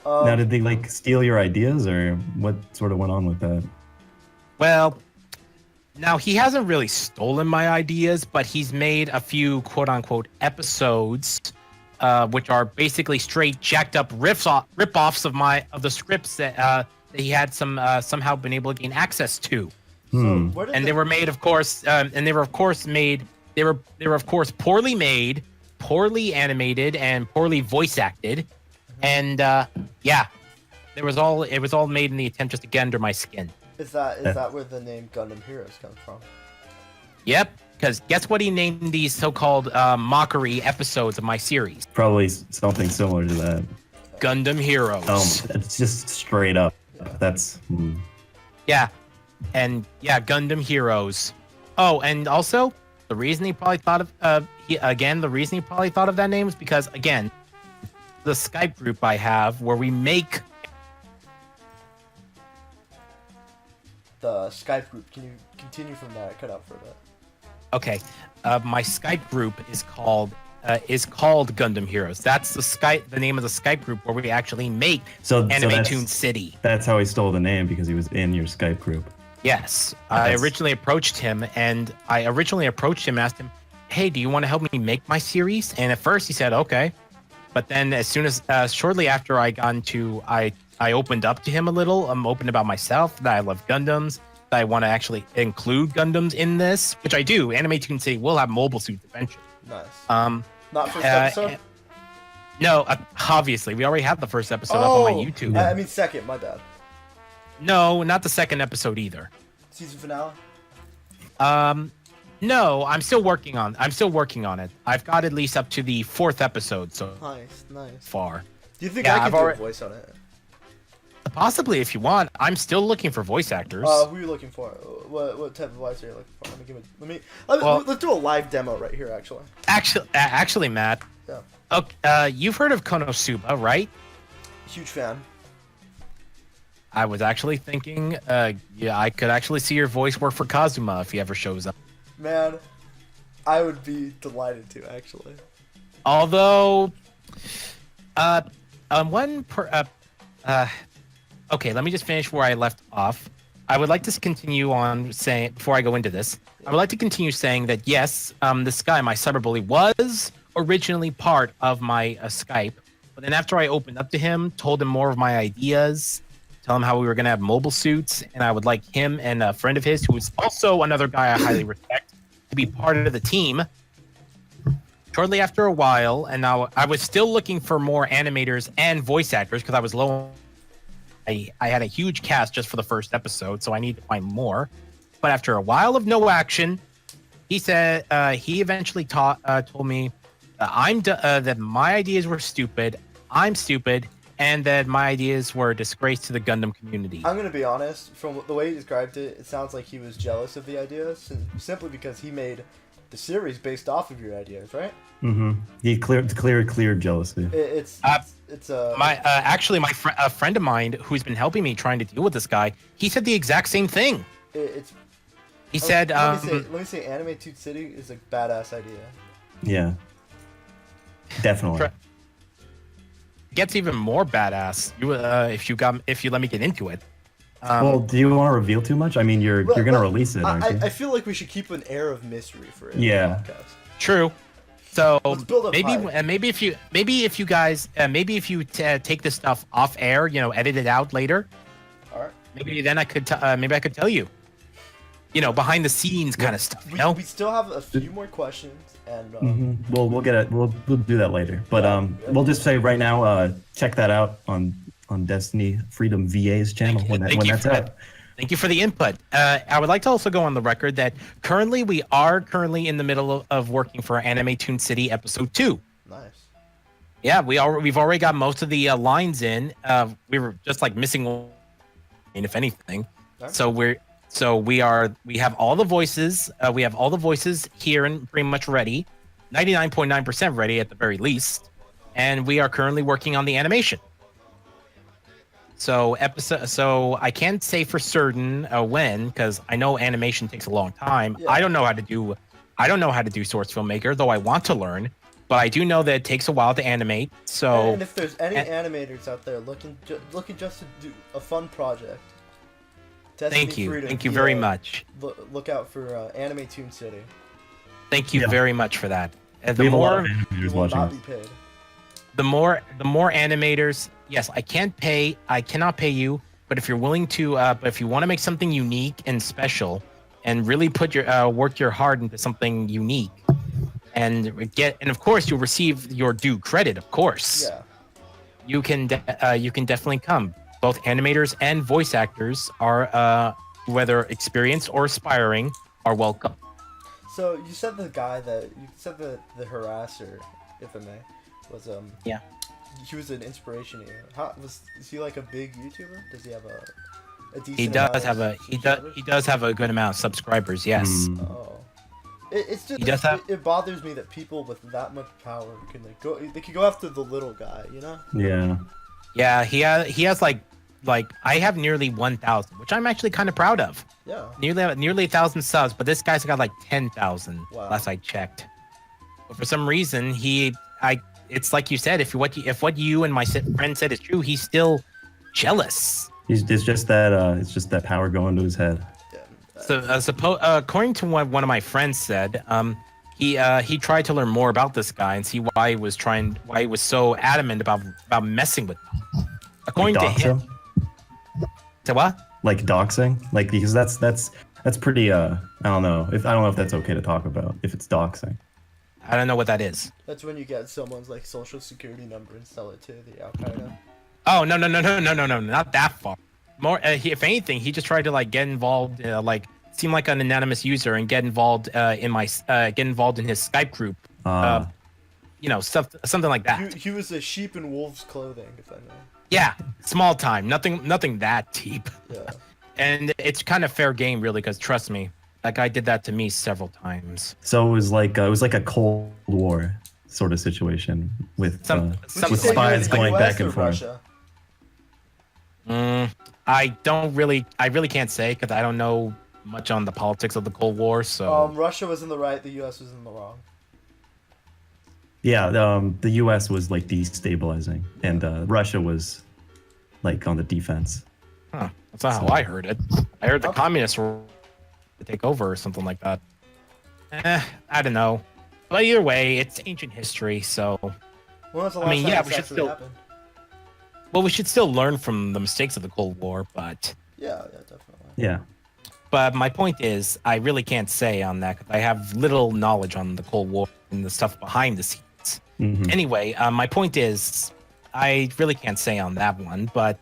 Speaker 2: Um,
Speaker 1: now, did they like steal your ideas, or what sort of went on with that?
Speaker 3: Well, now he hasn't really stolen my ideas, but he's made a few quote-unquote episodes, which are basically straight jacked up rip-offs of the scripts that he had somehow been able to gain access to.
Speaker 2: so where did
Speaker 3: And they were made, of course, they were of course poorly made, poorly animated, and poorly voice acted. And yeah, it was all made in the attempt just to get under my skin.
Speaker 2: Is that where the name Gundam Heroes comes from?
Speaker 3: Yep, because guess what he named these so-called mockery episodes of my series?
Speaker 1: Probably something similar to that.
Speaker 3: Gundam Heroes.
Speaker 1: It's just straight up. That's
Speaker 3: Yeah, and yeah, Gundam Heroes. Oh, and also the reason he probably thought of that name is because again, the Skype group I have where we make.
Speaker 2: The Skype group. Can you continue from that? Cut out for a bit.
Speaker 3: Okay, my Skype group is called Gundam Heroes. That's the name of the Skype group where we actually make Anime Toon City.
Speaker 1: That's how he stole the name, because he was in your Skype group.
Speaker 3: Yes, I originally approached him and asked him, "Hey, do you want to help me make my series?" And at first he said, "Okay," but then as soon as shortly after I opened up to him a little. I'm open about myself, that I love Gundams, that I want to actually include Gundams in this, which I do. Anime Toon City will have mobile suits eventually.
Speaker 2: Nice. Not first episode?
Speaker 3: No, obviously. We already have the first episode up on my YouTube.
Speaker 2: I mean second, my bad.
Speaker 3: No, not the second episode either.
Speaker 2: Season finale?
Speaker 3: No, I'm still working on it. I've got at least up to the 4th episode so
Speaker 2: Nice.
Speaker 3: far.
Speaker 2: Do you think
Speaker 3: Yeah,
Speaker 2: I
Speaker 3: I've
Speaker 2: can do
Speaker 3: already-
Speaker 2: a voice on it?
Speaker 3: Possibly, if you want. I'm still looking for voice actors.
Speaker 2: Who are you looking for? What type of voice are you looking for? Let's do a live demo right here, actually.
Speaker 3: Actually, Matt.
Speaker 2: Yeah.
Speaker 3: Okay, you've heard of Konosuba, right?
Speaker 2: Huge fan.
Speaker 3: I was actually thinking, yeah, I could actually see your voice work for Kazuma if he ever shows up.
Speaker 2: Man, I would be delighted to, actually.
Speaker 3: Although, okay, let me just finish where I left off. I would like to continue on saying, before I go into this, I would like to continue saying that yes, this guy, my cyberbully, was originally part of my Skype, but then after I opened up to him, told him more of my ideas, tell him how we were going to have mobile suits, and I would like him and a friend of his, who is also another guy I highly respect, to be part of the team. Shortly after a while, and now I was still looking for more animators and voice actors because I was low. I had a huge cast just for the first episode, so I need to find more. But after a while of no action, he said he eventually told me that my ideas were stupid, I'm stupid, and that my ideas were a disgrace to the Gundam community.
Speaker 2: I'm gonna be honest. From the way he described it, it sounds like he was jealous of the ideas, simply because he made the series based off of your ideas, right?
Speaker 1: Mm-hmm. He cleared jealousy.
Speaker 2: It's
Speaker 3: A friend of mine who's been helping me trying to deal with this guy, he said the exact same thing. He said,
Speaker 2: let me say, Anime Toon City is a badass idea.
Speaker 1: Yeah. Definitely.
Speaker 3: It gets even more badass if you let me get into it.
Speaker 1: Well, do you want to reveal too much? I mean, you're gonna release it, aren't you?
Speaker 2: I feel like we should keep an air of mystery for it.
Speaker 1: Yeah.
Speaker 3: True. So
Speaker 2: Let's build up
Speaker 3: maybe
Speaker 2: hype.
Speaker 3: maybe if you take this stuff off air, edit it out later.
Speaker 2: All right.
Speaker 3: Maybe then I could tell you, behind the scenes kind of stuff.
Speaker 2: We still have a few more questions, and
Speaker 1: Mm-hmm. We'll get it. We'll do that later. But we'll just say right now, check that out on Destiny Freedom VA's channel when that's out.
Speaker 3: Thank you for the input. I would like to also go on the record that we are currently in the middle of working for Anime Toon City Episode 2.
Speaker 2: nice.
Speaker 3: Yeah, we've already got most of the lines in. We were just like missing one, if anything.
Speaker 2: Alright.
Speaker 3: So we have all the voices. We have all the voices here and pretty much ready. 99.9% ready at the very least, and we are currently working on the animation. So I can't say for certain when, because I know animation takes a long time.
Speaker 2: Yeah.
Speaker 3: I don't know how to do source filmmaker, though I want to learn. But I do know that it takes a while to animate. So
Speaker 2: And if there's any animators out there looking just to do a fun project,
Speaker 3: thank you very much.
Speaker 2: Look out for Anime Toon City.
Speaker 3: Thank you
Speaker 1: Yeah.
Speaker 3: very much for that. And
Speaker 1: We
Speaker 3: the
Speaker 1: have a lot of
Speaker 3: more
Speaker 2: You
Speaker 1: animators
Speaker 2: will
Speaker 1: watching
Speaker 2: not
Speaker 1: us.
Speaker 2: be paid.
Speaker 3: the more animators, yes, I cannot pay you, but if you're willing to, but if you want to make something unique and special, and really put your work your heart into something unique, and of course you'll receive your due credit, of course.
Speaker 2: Yeah.
Speaker 3: You can definitely come. Both animators and voice actors are, whether experienced or aspiring, are welcome.
Speaker 2: So you said the the harasser, if I may, was
Speaker 3: Yeah.
Speaker 2: He was an inspiration to you. Is he like a big YouTuber? Does he have a decent?
Speaker 3: He does have a good amount of subscribers. Yes.
Speaker 1: Mm.
Speaker 2: Oh. It's just
Speaker 3: He does have-
Speaker 2: it bothers me that people with that much power can they can go after the little guy, you know?
Speaker 1: Yeah.
Speaker 3: Yeah. He has like I have nearly 1,000, which I'm actually kind of proud of.
Speaker 2: Yeah.
Speaker 3: Nearly 1,000 subs, but this guy's got like 10,000
Speaker 2: Wow.
Speaker 3: last I checked. But for some reason, it's like you said, if what you and my friend said is true, he's still jealous.
Speaker 1: It's just that power going to his head.
Speaker 2: Yeah.
Speaker 3: So according to what one of my friends said, he tried to learn more about this guy and see why he was so adamant about messing with him. According to
Speaker 1: Dox
Speaker 3: him,
Speaker 1: him?
Speaker 3: so what?
Speaker 1: Like doxing, like because that's pretty. I don't know if that's okay to talk about if it's doxing.
Speaker 3: I don't know what that is.
Speaker 2: That's when you get someone's like social security number and sell it to the Al Qaeda.
Speaker 3: Oh no, not that far. More, if anything, he just tried to like get involved, like seem like an anonymous user and get involved in his Skype group. Something like that.
Speaker 2: He was a sheep in wolf's clothing, if I may.
Speaker 3: Yeah, small time, nothing that deep.
Speaker 2: Yeah.
Speaker 3: And it's kind of fair game, really, because trust me, that guy did that to me several times.
Speaker 1: So it was like a Cold War sort of situation with
Speaker 3: Some
Speaker 2: Would you say
Speaker 1: spies
Speaker 2: you're
Speaker 1: going
Speaker 2: US
Speaker 1: back and
Speaker 2: or
Speaker 1: forth.
Speaker 2: Russia?
Speaker 3: I really can't say because I don't know much on the politics of the Cold War. So
Speaker 2: Russia was in the right, the US was in the wrong.
Speaker 1: Yeah, the U.S. was like destabilizing, and Russia was like on the defense.
Speaker 3: that's not how I heard it. I heard the communists were to take over or something like that. I don't know. But either way, it's ancient history, so
Speaker 2: When was the last
Speaker 3: mean,
Speaker 2: time
Speaker 3: yeah,
Speaker 2: this
Speaker 3: we should
Speaker 2: actually
Speaker 3: still-
Speaker 2: happened?
Speaker 3: we should still learn from the mistakes of the Cold War, but
Speaker 2: Yeah, definitely.
Speaker 1: Yeah,
Speaker 3: my point is, I really can't say on that because I have little knowledge on the Cold War and the stuff behind the scenes.
Speaker 1: Mhm.
Speaker 3: Anyway, my point is, I really can't say on that one, but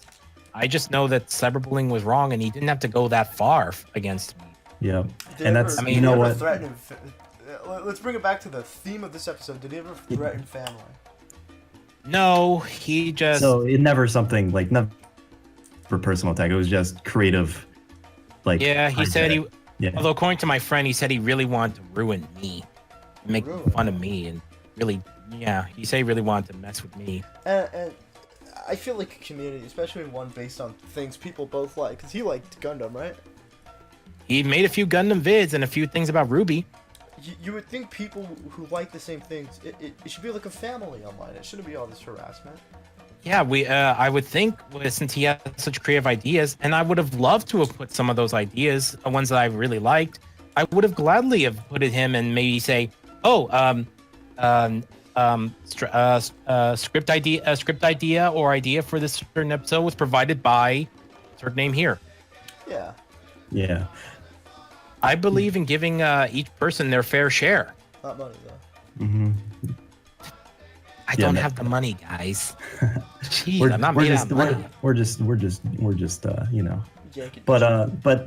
Speaker 3: I just know that cyberbullying was wrong, and he didn't have to go that far against me.
Speaker 1: yeah,
Speaker 2: Did
Speaker 1: and
Speaker 2: he
Speaker 1: that's
Speaker 2: ever-
Speaker 3: I mean,
Speaker 1: you
Speaker 2: did he
Speaker 1: know
Speaker 2: ever
Speaker 1: what.
Speaker 2: threaten let's bring it back to the theme of this episode. Did he ever threaten family?
Speaker 3: No, he just
Speaker 1: So it never something like not for personal attack. It was just creative. Like
Speaker 3: yeah, he said he.
Speaker 1: Yeah.
Speaker 3: Although according to my friend, he said he really wanted to ruin me, make
Speaker 2: Ruin
Speaker 3: fun of me, and really, yeah, he said he really wanted to mess with me.
Speaker 2: And I feel like a community, especially one based on things people both like, because he liked Gundam, right?
Speaker 3: He made a few Gundam vids and a few things about Ruby.
Speaker 2: You would think people who like the same things, it should be like a family online. It shouldn't be all this harassment.
Speaker 3: Yeah, I would think since he had such creative ideas, and I would have loved to have put some of those ideas, the ones that I really liked, I would have gladly have put it him and maybe say, script idea or idea for this certain episode was provided by certain name here.
Speaker 2: Yeah.
Speaker 1: Yeah.
Speaker 3: I believe in giving each person their fair share.
Speaker 2: Not money though.
Speaker 1: Mm-hmm.
Speaker 3: I
Speaker 1: Yeah,
Speaker 3: don't
Speaker 1: no.
Speaker 3: have the money, guys. Jeez, I'm not made out of money.
Speaker 1: we're just you know.
Speaker 2: Yanking.
Speaker 1: But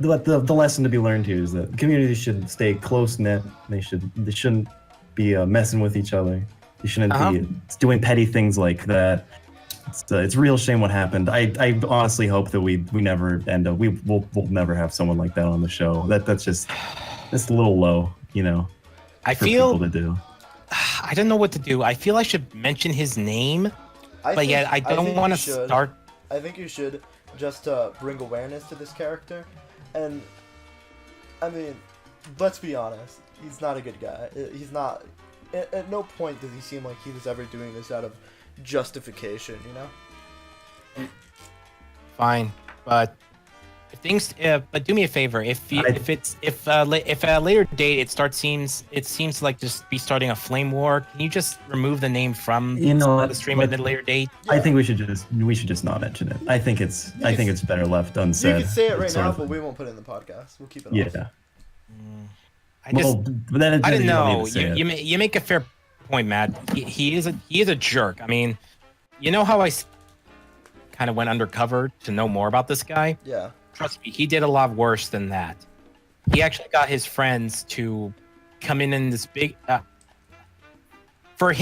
Speaker 1: the lesson to be learned here is that communities should stay close knit. They shouldn't be messing with each other. They shouldn't be doing petty things like that. It's a real shame what happened. I honestly hope that we never end up. We'll never have someone like that on the show. That's a little low, you know.
Speaker 3: I
Speaker 1: For
Speaker 3: feel
Speaker 1: people to do.
Speaker 3: I don't know what to do. I feel I should mention his name, but yet I don't want to start.
Speaker 2: I think you should just to bring awareness to this character, and I mean, let's be honest, he's not a good guy. He's not. At no point does he seem like he was ever doing this out of justification, you know?
Speaker 3: Fine, but if things, but do me a favor. If a later date it seems like just be starting a flame war. Can you just remove the name from the stream at a later date?
Speaker 1: I think we should just not mention it. I think it's better left unsaid.
Speaker 2: You can say it right now, but we won't put it in the podcast. We'll keep it off.
Speaker 1: Yeah.
Speaker 3: I didn't know. You make a fair point, Matt. He is a jerk. I mean, you know how I kind of went undercover to know more about this guy?
Speaker 2: Yeah.
Speaker 3: Trust me, he did a lot worse than that. He actually got his friends to come in this big. For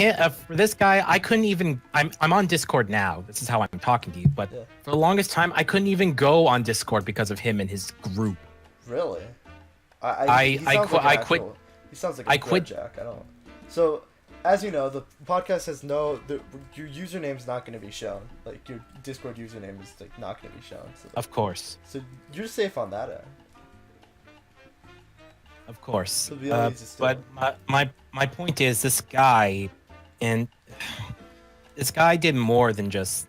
Speaker 3: this guy, I couldn't even. I'm on Discord now. This is how I'm talking to you. But for the longest time, I couldn't even go on Discord because of him and his group.
Speaker 2: Really?
Speaker 3: I quit.
Speaker 2: He sounds like a quit, Jack. I don't. So, as you know, the podcast has your username's not going to be shown. Like your Discord username is like not going to be shown. So,
Speaker 3: of course.
Speaker 2: So you're safe on that end.
Speaker 3: Of course.
Speaker 2: So
Speaker 3: but my point is this guy did more than just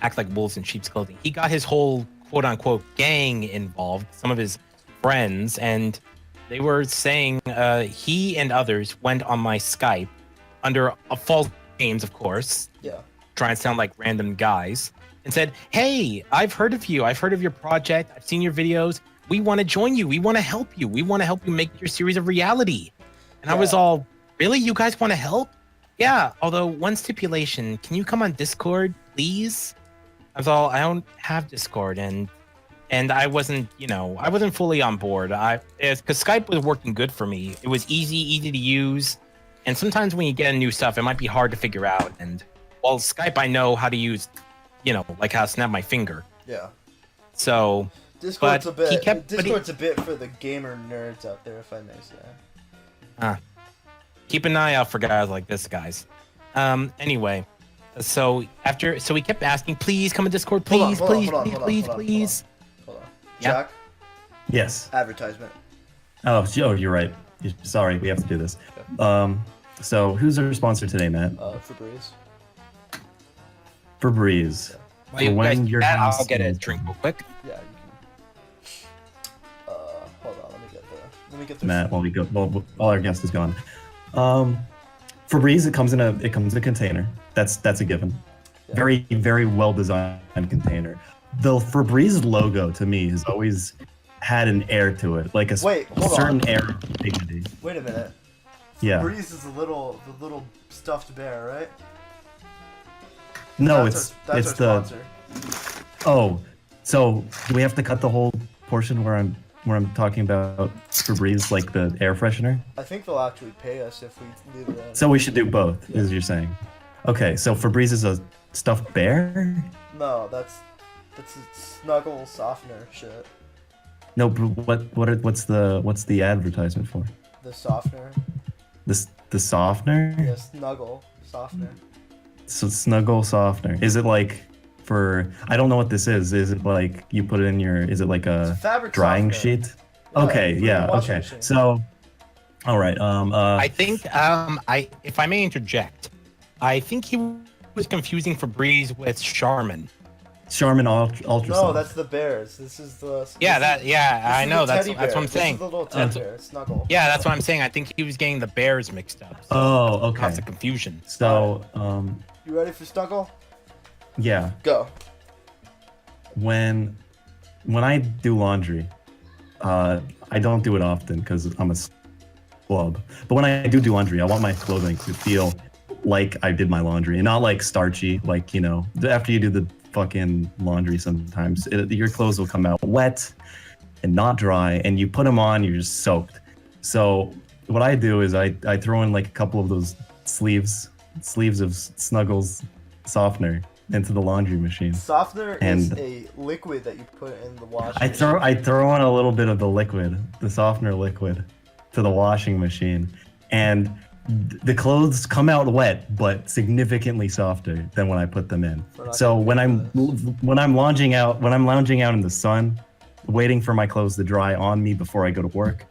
Speaker 3: act like wolves in sheep's clothing. He got his whole quote unquote gang involved. Some of his friends, and they were saying he and others went on my Skype under false names, of course.
Speaker 2: Yeah.
Speaker 3: Trying to sound like random guys, and said, "Hey, I've heard of you. I've heard of your project. I've seen your videos. We want to join you. We want to help you. We want to help you make your series a reality." And I was all, "Really? You guys want to help?" Yeah. Although one stipulation: can you come on Discord, please? I was all, I don't have Discord, and I wasn't, I wasn't fully on board. Because Skype was working good for me. It was easy to use. And sometimes when you get new stuff, it might be hard to figure out. And while Skype, I know how to use, like how to snap my finger.
Speaker 2: Yeah.
Speaker 3: So,
Speaker 2: Discord's a bit for the gamer nerds out there, if I may say.
Speaker 3: Keep an eye out for guys like this, guys. Anyway, so we kept asking, please come on Discord, please.
Speaker 2: Hold on. Jack?
Speaker 1: Yes.
Speaker 2: Advertisement.
Speaker 1: Oh, you're right. Sorry, we have to do this. So who's our sponsor today, Matt?
Speaker 2: Febreze.
Speaker 1: Febreze.
Speaker 3: While you guys do that, I'll get a drink real quick.
Speaker 2: Yeah, you can. Hold on, let me get the.
Speaker 1: Matt, while our guest is gone. Febreze, it comes in a container. That's a given. Yeah. Very, very well designed container. The Febreze logo to me has always had an air to it, like a certain air of dignity.
Speaker 2: Wait a minute.
Speaker 1: Yeah.
Speaker 2: Febreze is the little stuffed bear, right?
Speaker 1: No,
Speaker 2: that's
Speaker 1: it's
Speaker 2: our
Speaker 1: the.
Speaker 2: Sponsor.
Speaker 1: Oh, so do we have to cut the whole portion where I'm talking about Febreze, like the air freshener?
Speaker 2: I think they'll actually pay us if we leave it in.
Speaker 1: So we should do both, as you're saying. Okay, so Febreze is a stuffed bear?
Speaker 2: No, that's a snuggle softener shit.
Speaker 1: No, but what's the advertisement for?
Speaker 2: The softener.
Speaker 1: The softener?
Speaker 2: Yeah, snuggle softener.
Speaker 1: So snuggle softener. Is it like for? I don't know what this is. Is it like you put it in your? Is it like a
Speaker 2: fabric
Speaker 1: drying
Speaker 2: softener.
Speaker 1: sheet? Okay, yeah, okay.
Speaker 2: Machine.
Speaker 1: So, all right.
Speaker 3: I think if I may interject, I think he was confusing Febreze with Charmin.
Speaker 1: Charmin Ultra.
Speaker 2: No, that's the bears. This is the.
Speaker 3: I know. That's what I'm
Speaker 2: This
Speaker 3: saying.
Speaker 2: is the little teddy bear, snuggle.
Speaker 3: Yeah, that's what I'm saying. I think he was getting the bears mixed up. So
Speaker 1: Oh, okay.
Speaker 3: That's the confusion.
Speaker 1: So,
Speaker 2: You ready for snuggle?
Speaker 1: yeah.
Speaker 2: Go.
Speaker 1: When I do laundry, I don't do it often because I'm a schlub. But when I do laundry, I want my clothing to feel like I did my laundry and not like starchy. Like, after you do the fucking laundry, sometimes your clothes will come out wet and not dry, and you put them on, you're just soaked. So what I do is I throw in like a couple of those sleeves of Snuggles softener into the laundry machine.
Speaker 2: Softener is a liquid that you put in the washing
Speaker 1: machine. I throw in a little bit of the softener liquid, to the washing machine, and the clothes come out wet, but significantly softer than when I put them in. So when I'm lounging out in the sun, waiting for my clothes to dry on me before I go to work,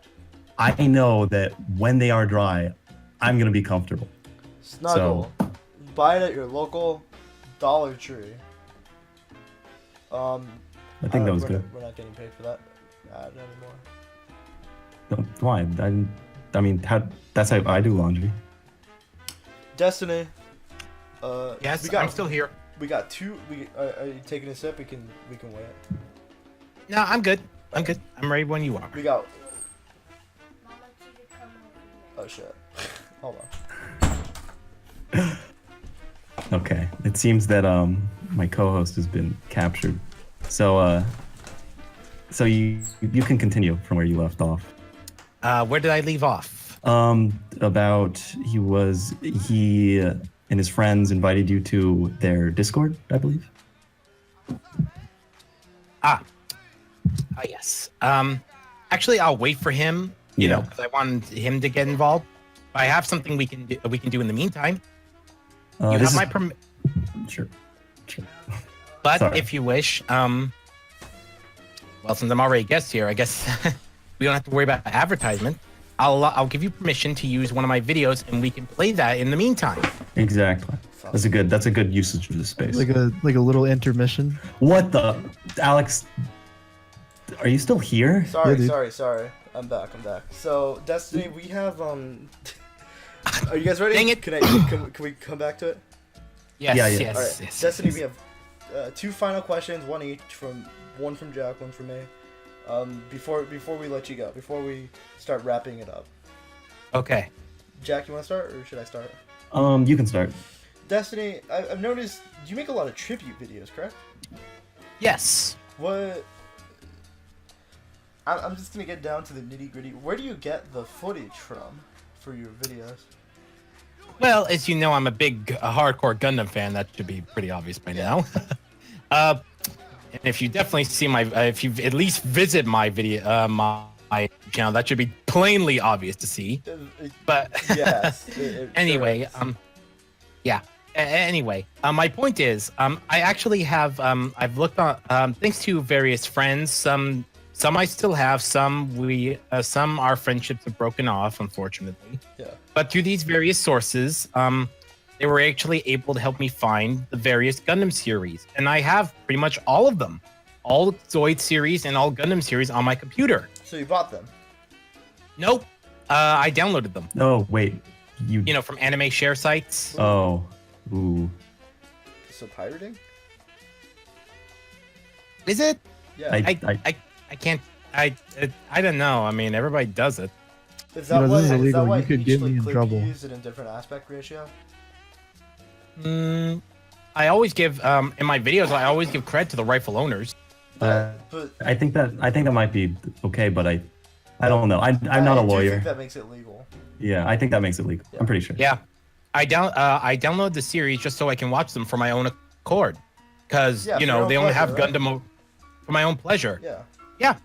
Speaker 1: I know that when they are dry, I'm gonna be comfortable.
Speaker 2: Snuggle. Buy it at your local Dollar Tree.
Speaker 1: I think that was good.
Speaker 2: We're not getting paid for that ad anymore.
Speaker 1: Why? I mean, that's how I do laundry.
Speaker 2: Destiny.
Speaker 3: Yes, I'm still here.
Speaker 2: We got two. Are you taking a sip? We can wait.
Speaker 3: No, I'm good. I'm ready when you are.
Speaker 2: We got. Oh shit. Hold on.
Speaker 1: Okay. It seems that my co-host has been captured. So you can continue from where you left off.
Speaker 3: Where did I leave off?
Speaker 1: About he and his friends invited you to their Discord, I believe.
Speaker 3: Yes. Actually, I'll wait for him. You know, because I wanted him to get involved. I have something we can do in the meantime. You have my
Speaker 1: Sure.
Speaker 3: But
Speaker 1: Sorry.
Speaker 3: if you wish, well, since I'm already a guest here, I guess we don't have to worry about advertisement. I'll give you permission to use one of my videos, and we can play that in the meantime.
Speaker 1: Exactly. That's a good usage of the space.
Speaker 4: Like a little intermission.
Speaker 1: What the, Alex? Are you still here?
Speaker 2: Sorry. I'm back. So Destiny, we have Are you guys ready?
Speaker 3: Dang it.
Speaker 2: Can we come back to it?
Speaker 3: Yes.
Speaker 1: Yeah.
Speaker 3: Yes.
Speaker 2: All right.
Speaker 3: Yes,
Speaker 2: Destiny,
Speaker 3: yes.
Speaker 2: we have two final questions, one each one from Jack, one from me. Before we let you go, before we start wrapping it up.
Speaker 3: Okay.
Speaker 2: Jack, you want to start, or should I start?
Speaker 1: You can start.
Speaker 2: Destiny, I've noticed you make a lot of tribute videos, correct?
Speaker 3: Yes.
Speaker 2: What? I'm just gonna get down to the nitty gritty. Where do you get the footage from for your videos?
Speaker 3: Well, as you know, I'm a big hardcore Gundam fan. That should be pretty obvious by now. And if you definitely see if you've at least visit my video, my channel, that should be plainly obvious to see. But
Speaker 2: Yes.
Speaker 3: anyway, yeah. Anyway, my point is, I actually have, I've looked on, thanks to various friends, some I still have, some our friendships have broken off, unfortunately.
Speaker 2: Yeah.
Speaker 3: But through these various sources, they were actually able to help me find the various Gundam series. And I have pretty much all of them. All Zoid series and all Gundam series on my computer.
Speaker 2: So you bought them?
Speaker 3: Nope. I downloaded them.
Speaker 1: Oh wait,
Speaker 3: You know, from anime share sites.
Speaker 1: Oh, ooh.
Speaker 2: So pirating?
Speaker 3: Is it?
Speaker 2: Yeah.
Speaker 3: I can't. I don't know. I mean, everybody does it.
Speaker 2: Is that
Speaker 4: this
Speaker 2: why?
Speaker 4: is
Speaker 2: Is that
Speaker 4: illegal.
Speaker 2: why
Speaker 4: You could
Speaker 2: each
Speaker 4: get me in
Speaker 2: clip
Speaker 4: trouble.
Speaker 2: You use it in different aspect ratio?
Speaker 3: I always give in my videos. I always give credit to the rightful owners.
Speaker 2: But
Speaker 1: I think that might be okay, but I don't know. I'm not a
Speaker 2: I do
Speaker 1: lawyer.
Speaker 2: think that makes it legal.
Speaker 1: Yeah, I think that makes it legal. I'm pretty sure.
Speaker 3: Yeah, I download the series just so I can watch them for my own accord, because
Speaker 2: Yeah,
Speaker 3: you
Speaker 2: for your
Speaker 3: know
Speaker 2: own
Speaker 3: they only
Speaker 2: pleasure,
Speaker 3: have
Speaker 2: right?
Speaker 3: Gundam for my own pleasure.
Speaker 2: Yeah.
Speaker 3: Yeah,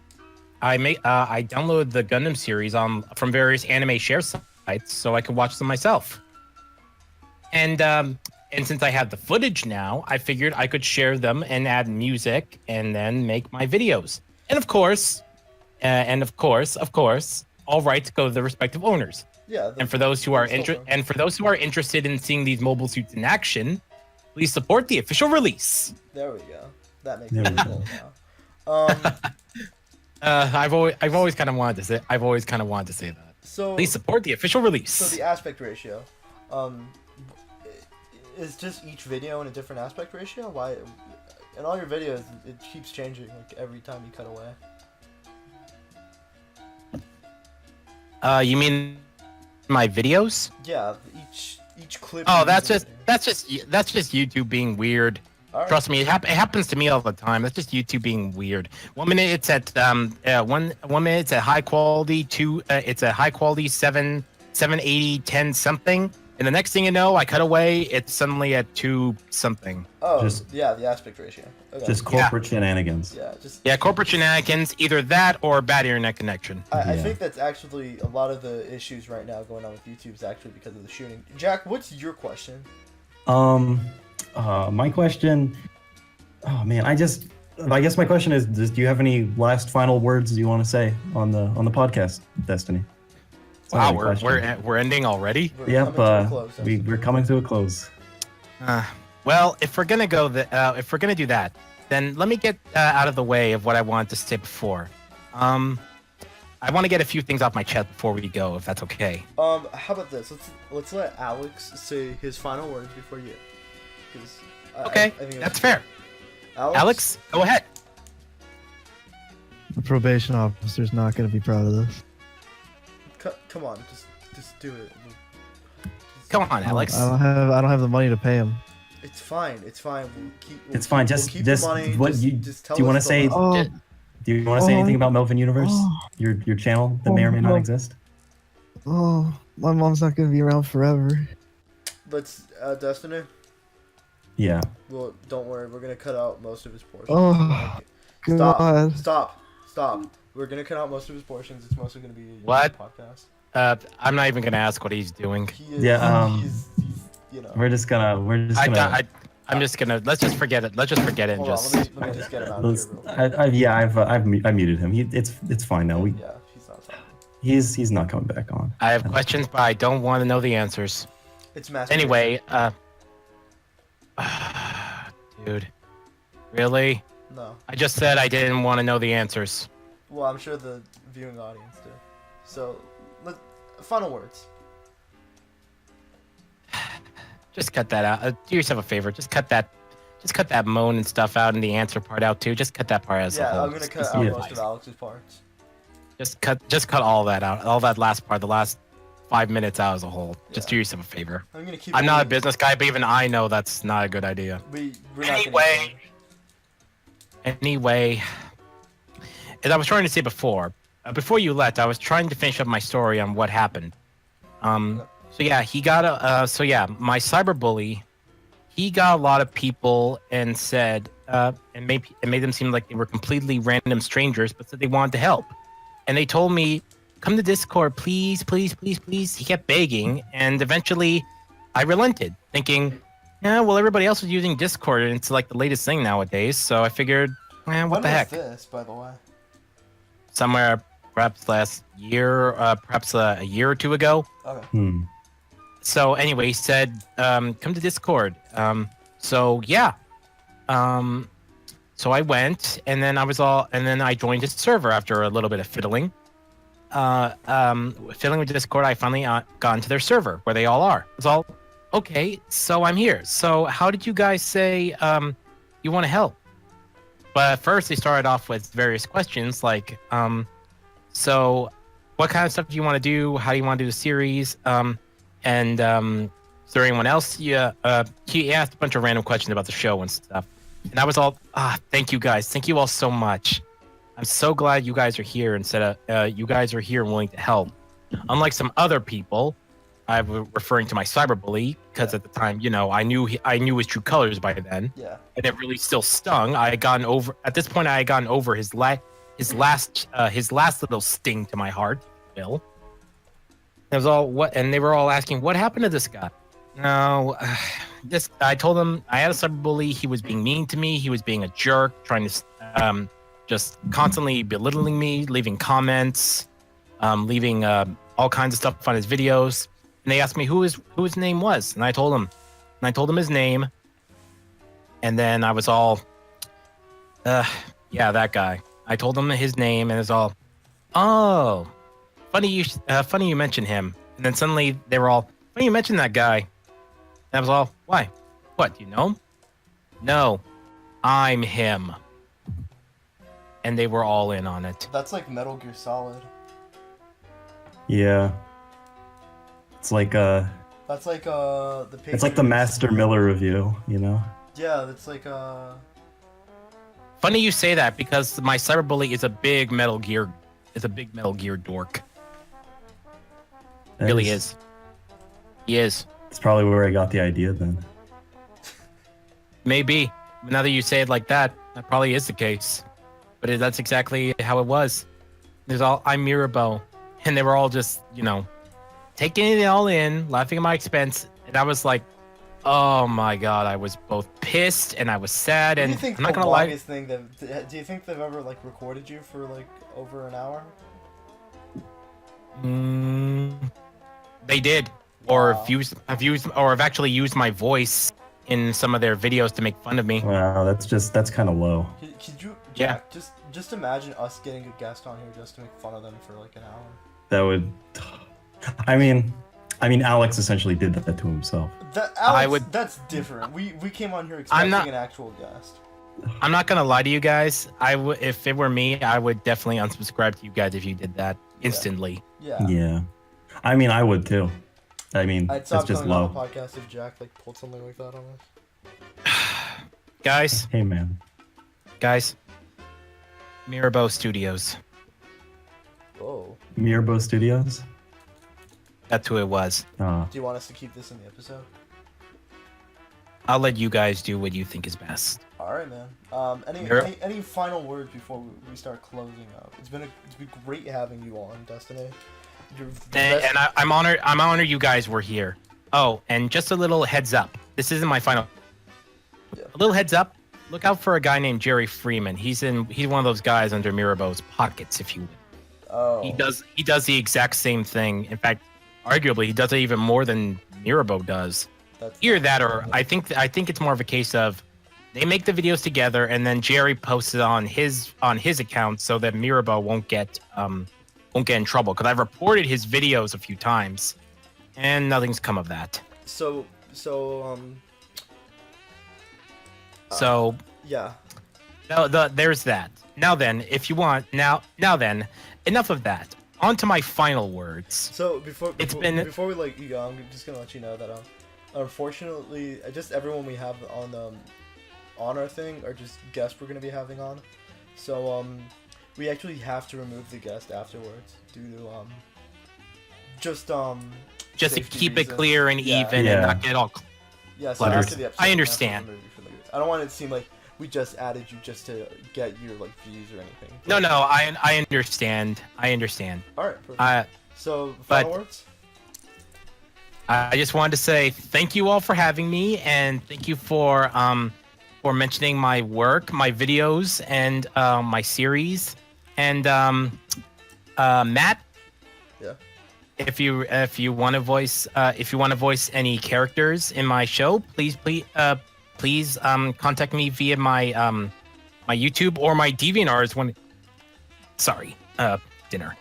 Speaker 3: I download the Gundam series from various anime share sites so I can watch them myself. And since I have the footage now, I figured I could share them and add music and then make my videos. And of course, all rights go to the respective owners.
Speaker 2: Yeah.
Speaker 3: And for those who are interested in seeing these mobile suits in action, please support the official release.
Speaker 2: There we go. That makes
Speaker 1: There
Speaker 2: it
Speaker 1: we
Speaker 2: legal now.
Speaker 3: I've always kind of wanted to say that.
Speaker 2: So
Speaker 3: Please support the official release.
Speaker 2: So the aspect ratio, is just each video in a different aspect ratio? Why? In all your videos, it keeps changing like every time you cut away.
Speaker 3: You mean my videos?
Speaker 2: Yeah, each clip.
Speaker 3: Oh,
Speaker 2: you
Speaker 3: that's
Speaker 2: use
Speaker 3: just YouTube being weird.
Speaker 2: All right.
Speaker 3: Trust me, it happens to me all the time. That's just YouTube being weird. 1 minute it's at one minute it's at high quality, it's a high quality 780 10 something, And the next thing you know, I cut away. It's suddenly at 2 something.
Speaker 2: Oh,
Speaker 1: Just-
Speaker 2: yeah, the aspect ratio. Okay.
Speaker 1: Just corporate shenanigans.
Speaker 2: yeah, just
Speaker 3: Yeah, corporate shenanigans. Either that or bad internet connection.
Speaker 2: I
Speaker 1: Yeah.
Speaker 2: think that's actually a lot of the issues right now going on with YouTube is actually because of the shooting. Jack, what's your question?
Speaker 1: My question. Oh man, I guess my question is: do you have any last final words you want to say on the podcast, Destiny? It's not
Speaker 3: Wow,
Speaker 1: a question.
Speaker 3: we're ending already.
Speaker 2: We're
Speaker 1: Yep.
Speaker 2: coming to a close,
Speaker 1: We're coming to a close.
Speaker 3: Well, if we're gonna if we're gonna do that, then let me get out of the way of what I wanted to say before. I want to get a few things off my chest before we go, if that's okay.
Speaker 2: How about this? Let's let Alex say his final words before you. 'Cause
Speaker 3: Okay,
Speaker 2: I think
Speaker 3: that's fair.
Speaker 2: Alex.
Speaker 3: Alex, go ahead.
Speaker 4: The probation officer's not going to be proud of this.
Speaker 2: Come on, just do it.
Speaker 3: Come on, Alex.
Speaker 4: I don't have the money to pay him.
Speaker 2: It's fine. It's fine.
Speaker 1: It's fine.
Speaker 2: We'll
Speaker 1: Just
Speaker 2: keep the money.
Speaker 1: what
Speaker 2: just,
Speaker 1: you
Speaker 2: just tell
Speaker 1: do you want to
Speaker 2: us the
Speaker 1: say?
Speaker 2: last-
Speaker 4: Oh,
Speaker 1: Do you want to say anything about Melvin Universe?
Speaker 4: Oh.
Speaker 1: Your channel that may or may not
Speaker 4: no.
Speaker 1: exist?
Speaker 4: oh, my mom's not going to be around forever.
Speaker 2: Let's Destiny.
Speaker 1: Yeah.
Speaker 2: Well, don't worry. We're gonna cut out most of his portions.
Speaker 4: Oh, God.
Speaker 2: Stop. We're gonna cut out most of his portions. It's mostly gonna be a
Speaker 3: What?
Speaker 2: podcast.
Speaker 3: I'm not even gonna ask what he's doing.
Speaker 2: He is,
Speaker 1: Yeah,
Speaker 2: he's you know.
Speaker 1: We're just gonna.
Speaker 3: I'm just gonna. Let's just forget it. Let's just forget it and
Speaker 2: Hold on,
Speaker 3: just.
Speaker 2: let me just get him out of
Speaker 1: let's-
Speaker 2: here real quick.
Speaker 1: I've muted him. It's fine now.
Speaker 2: Yeah, he's not talking.
Speaker 1: He's not coming back on.
Speaker 3: I have questions, but I don't want to know the answers.
Speaker 2: It's master.
Speaker 3: Anyway, dude, really?
Speaker 2: No.
Speaker 3: I just said I didn't want to know the answers.
Speaker 2: Well, I'm sure the viewing audience did. So, final words.
Speaker 3: Just cut that out. Do yourself a favor. Just cut that moan and stuff out, and the answer part out too. Just cut that part as a
Speaker 2: Yeah,
Speaker 3: whole.
Speaker 2: I'm gonna cut
Speaker 3: Just
Speaker 2: out
Speaker 1: yeah.
Speaker 2: most of Alex's parts.
Speaker 3: Just cut all that out. All that last part, the last 5 minutes out as a whole. Just do yourself a favor.
Speaker 2: I'm gonna keep.
Speaker 3: I'm not a business guy, but even I know that's not a good idea.
Speaker 2: We're not
Speaker 3: Anyway. Anyway, as I was trying to say before you left, I was trying to finish up my story on what happened. So yeah, he got my cyberbully, he got a lot of people and said, and made them seem like they were completely random strangers, but said they wanted to help. And they told me, come to Discord, please, please, please, please. He kept begging, and eventually I relented, thinking, yeah, well, everybody else was using Discord, and it's like the latest thing nowadays. So I figured, man, what
Speaker 2: When
Speaker 3: the
Speaker 2: was
Speaker 3: heck?
Speaker 2: this, by the way?
Speaker 3: Somewhere, perhaps last year, perhaps a year or two ago.
Speaker 2: Okay.
Speaker 3: So anyway, he said, come to Discord. So yeah. So I went, and then I joined his server after a little bit of fiddling. Fiddling with Discord, I finally got into their server where they all are. It's all okay. So I'm here. So how did you guys say you want to help? But first, they started off with various questions like, so what kind of stuff do you want to do? How do you want to do the series? And is there anyone else? Yeah. He asked a bunch of random questions about the show and stuff. And I was all, thank you guys. Thank you all so much. I'm so glad you guys are here and you guys are here and willing to help. Unlike some other people, I'm referring to my cyberbully because at the time, I knew his true colors by then.
Speaker 2: Yeah.
Speaker 3: And it really still stung. At this point, I had gotten over his last little sting to my heart, Bill. It was all and they were all asking, what happened to this guy? No, I told them I had a cyberbully. He was being mean to me. He was being a jerk, trying to just constantly belittling me, leaving comments, leaving all kinds of stuff on his videos. And they asked me who his name was, and I told them his name. And then I was all, yeah, that guy. I told them his name, and it's all, oh, funny you mentioned him. And then suddenly they were all, funny you mentioned that guy. And I was all, why? What, do you know him? No, I'm him. And they were all in on it.
Speaker 2: That's like Metal Gear Solid.
Speaker 1: Yeah. It's like
Speaker 2: That's like the.
Speaker 1: it's like the Master Miller review,
Speaker 2: Yeah, that's like
Speaker 3: Funny you say that because my cyberbully is a big Metal Gear dork. Really is. He is.
Speaker 1: It's probably where I got the idea then.
Speaker 3: Maybe. Now that you say it like that, that probably is the case. But that's exactly how it was. I'm Mirabeau, and they were all just, taking it all in, laughing at my expense, and I was like, oh my god, I was both pissed and I was sad, and
Speaker 2: Do you think
Speaker 3: I'm not gonna lie.
Speaker 2: do you think they've ever like recorded you for like over an hour?
Speaker 3: They did, or
Speaker 2: Wow.
Speaker 3: have actually used my voice in some of their videos to make fun of me.
Speaker 1: Wow, that's kind of low.
Speaker 2: Could you,
Speaker 3: Yeah.
Speaker 2: Jack, just imagine us getting a guest on here just to make fun of them for like an hour.
Speaker 1: That would. I mean, Alex essentially did that to himself.
Speaker 2: That's different. We came on here
Speaker 3: I'm
Speaker 2: expecting
Speaker 3: not-
Speaker 2: an actual guest.
Speaker 3: I'm not gonna lie to you guys. If it were me, I would definitely unsubscribe to you guys if you did that instantly.
Speaker 2: Yeah.
Speaker 1: Yeah. I mean, I would too. I mean,
Speaker 2: I'd
Speaker 1: it's
Speaker 2: stop
Speaker 1: just
Speaker 2: coming on
Speaker 1: low.
Speaker 2: the podcast if Jack like pulled something like that on us.
Speaker 3: Guys,
Speaker 1: Hey, man.
Speaker 3: Mirabeau Studios.
Speaker 2: Whoa.
Speaker 1: Mirbo Studios.
Speaker 3: That's who it was.
Speaker 2: Do you want us to keep this in the episode?
Speaker 3: I'll let you guys do what you think is best.
Speaker 2: All right, man. Any final words before we start closing up? It's been great having you on, Destiny. You're the best-
Speaker 3: And I'm honored you guys were here. Oh, and just a little heads up. This isn't my final.
Speaker 2: Yeah.
Speaker 3: A little heads up. Look out for a guy named Jerry Freeman. He's one of those guys under Mirabeau's pockets, if you will.
Speaker 2: Oh.
Speaker 3: He does the exact same thing. In fact, arguably, he does it even more than Mirabeau does.
Speaker 2: That's
Speaker 3: Either that, or I think it's more of a case of they make the videos together, and then Jerry posts it on his account so that Mirabeau won't get in trouble. Because I've reported his videos a few times, and nothing's come of that.
Speaker 2: So yeah.
Speaker 3: There's that. Now then, if you want, now then, enough of that. On to my final words.
Speaker 2: So before
Speaker 3: been-
Speaker 2: before we let you go, I'm just gonna let you know that unfortunately, just everyone we have on our thing are just guests we're gonna be having on. So we actually have to remove the guest afterwards due to just to
Speaker 3: Just to keep it clear and even
Speaker 1: Yeah.
Speaker 3: and not get all.
Speaker 2: Yeah, so
Speaker 3: Cluttered.
Speaker 2: after the episode,
Speaker 3: I
Speaker 2: we have to
Speaker 3: understand.
Speaker 2: remove you from the- I don't want it to seem like we just added you just to get your like views or anything.
Speaker 3: No, I understand. I understand.
Speaker 2: All right. Perfect. So final words.
Speaker 3: I just wanted to say thank you all for having me, and thank you for mentioning my work, my videos, and my series. And Matt,
Speaker 2: Yeah.
Speaker 3: if you want to voice any characters in my show, please contact me via my my YouTube or my DeviantArt dinner.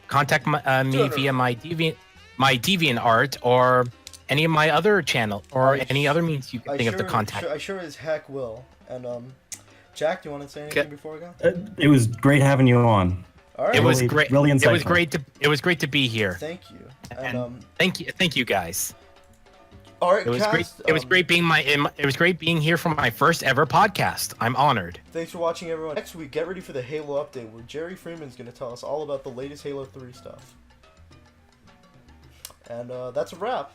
Speaker 3: Contact me via my DeviantArt or any of my other channel or any other means you can think of to contact.
Speaker 2: I sure as heck will. And Jack, do you want to say anything
Speaker 3: Okay.
Speaker 2: before we go?
Speaker 1: It was great having you on.
Speaker 2: All right.
Speaker 3: It was
Speaker 1: Really-
Speaker 3: great.
Speaker 1: really
Speaker 3: It was
Speaker 1: insightful.
Speaker 3: great to be here.
Speaker 2: Thank you.
Speaker 3: And
Speaker 2: And
Speaker 3: thank you guys.
Speaker 2: all right,
Speaker 3: It was
Speaker 2: cast,
Speaker 3: great. It was great being it was great being here for my first ever podcast. I'm honored.
Speaker 2: Thanks for watching, everyone. Next week, get ready for the Halo update, where Jerry Freeman's going to tell us all about the latest Halo 3 stuff. And that's a wrap.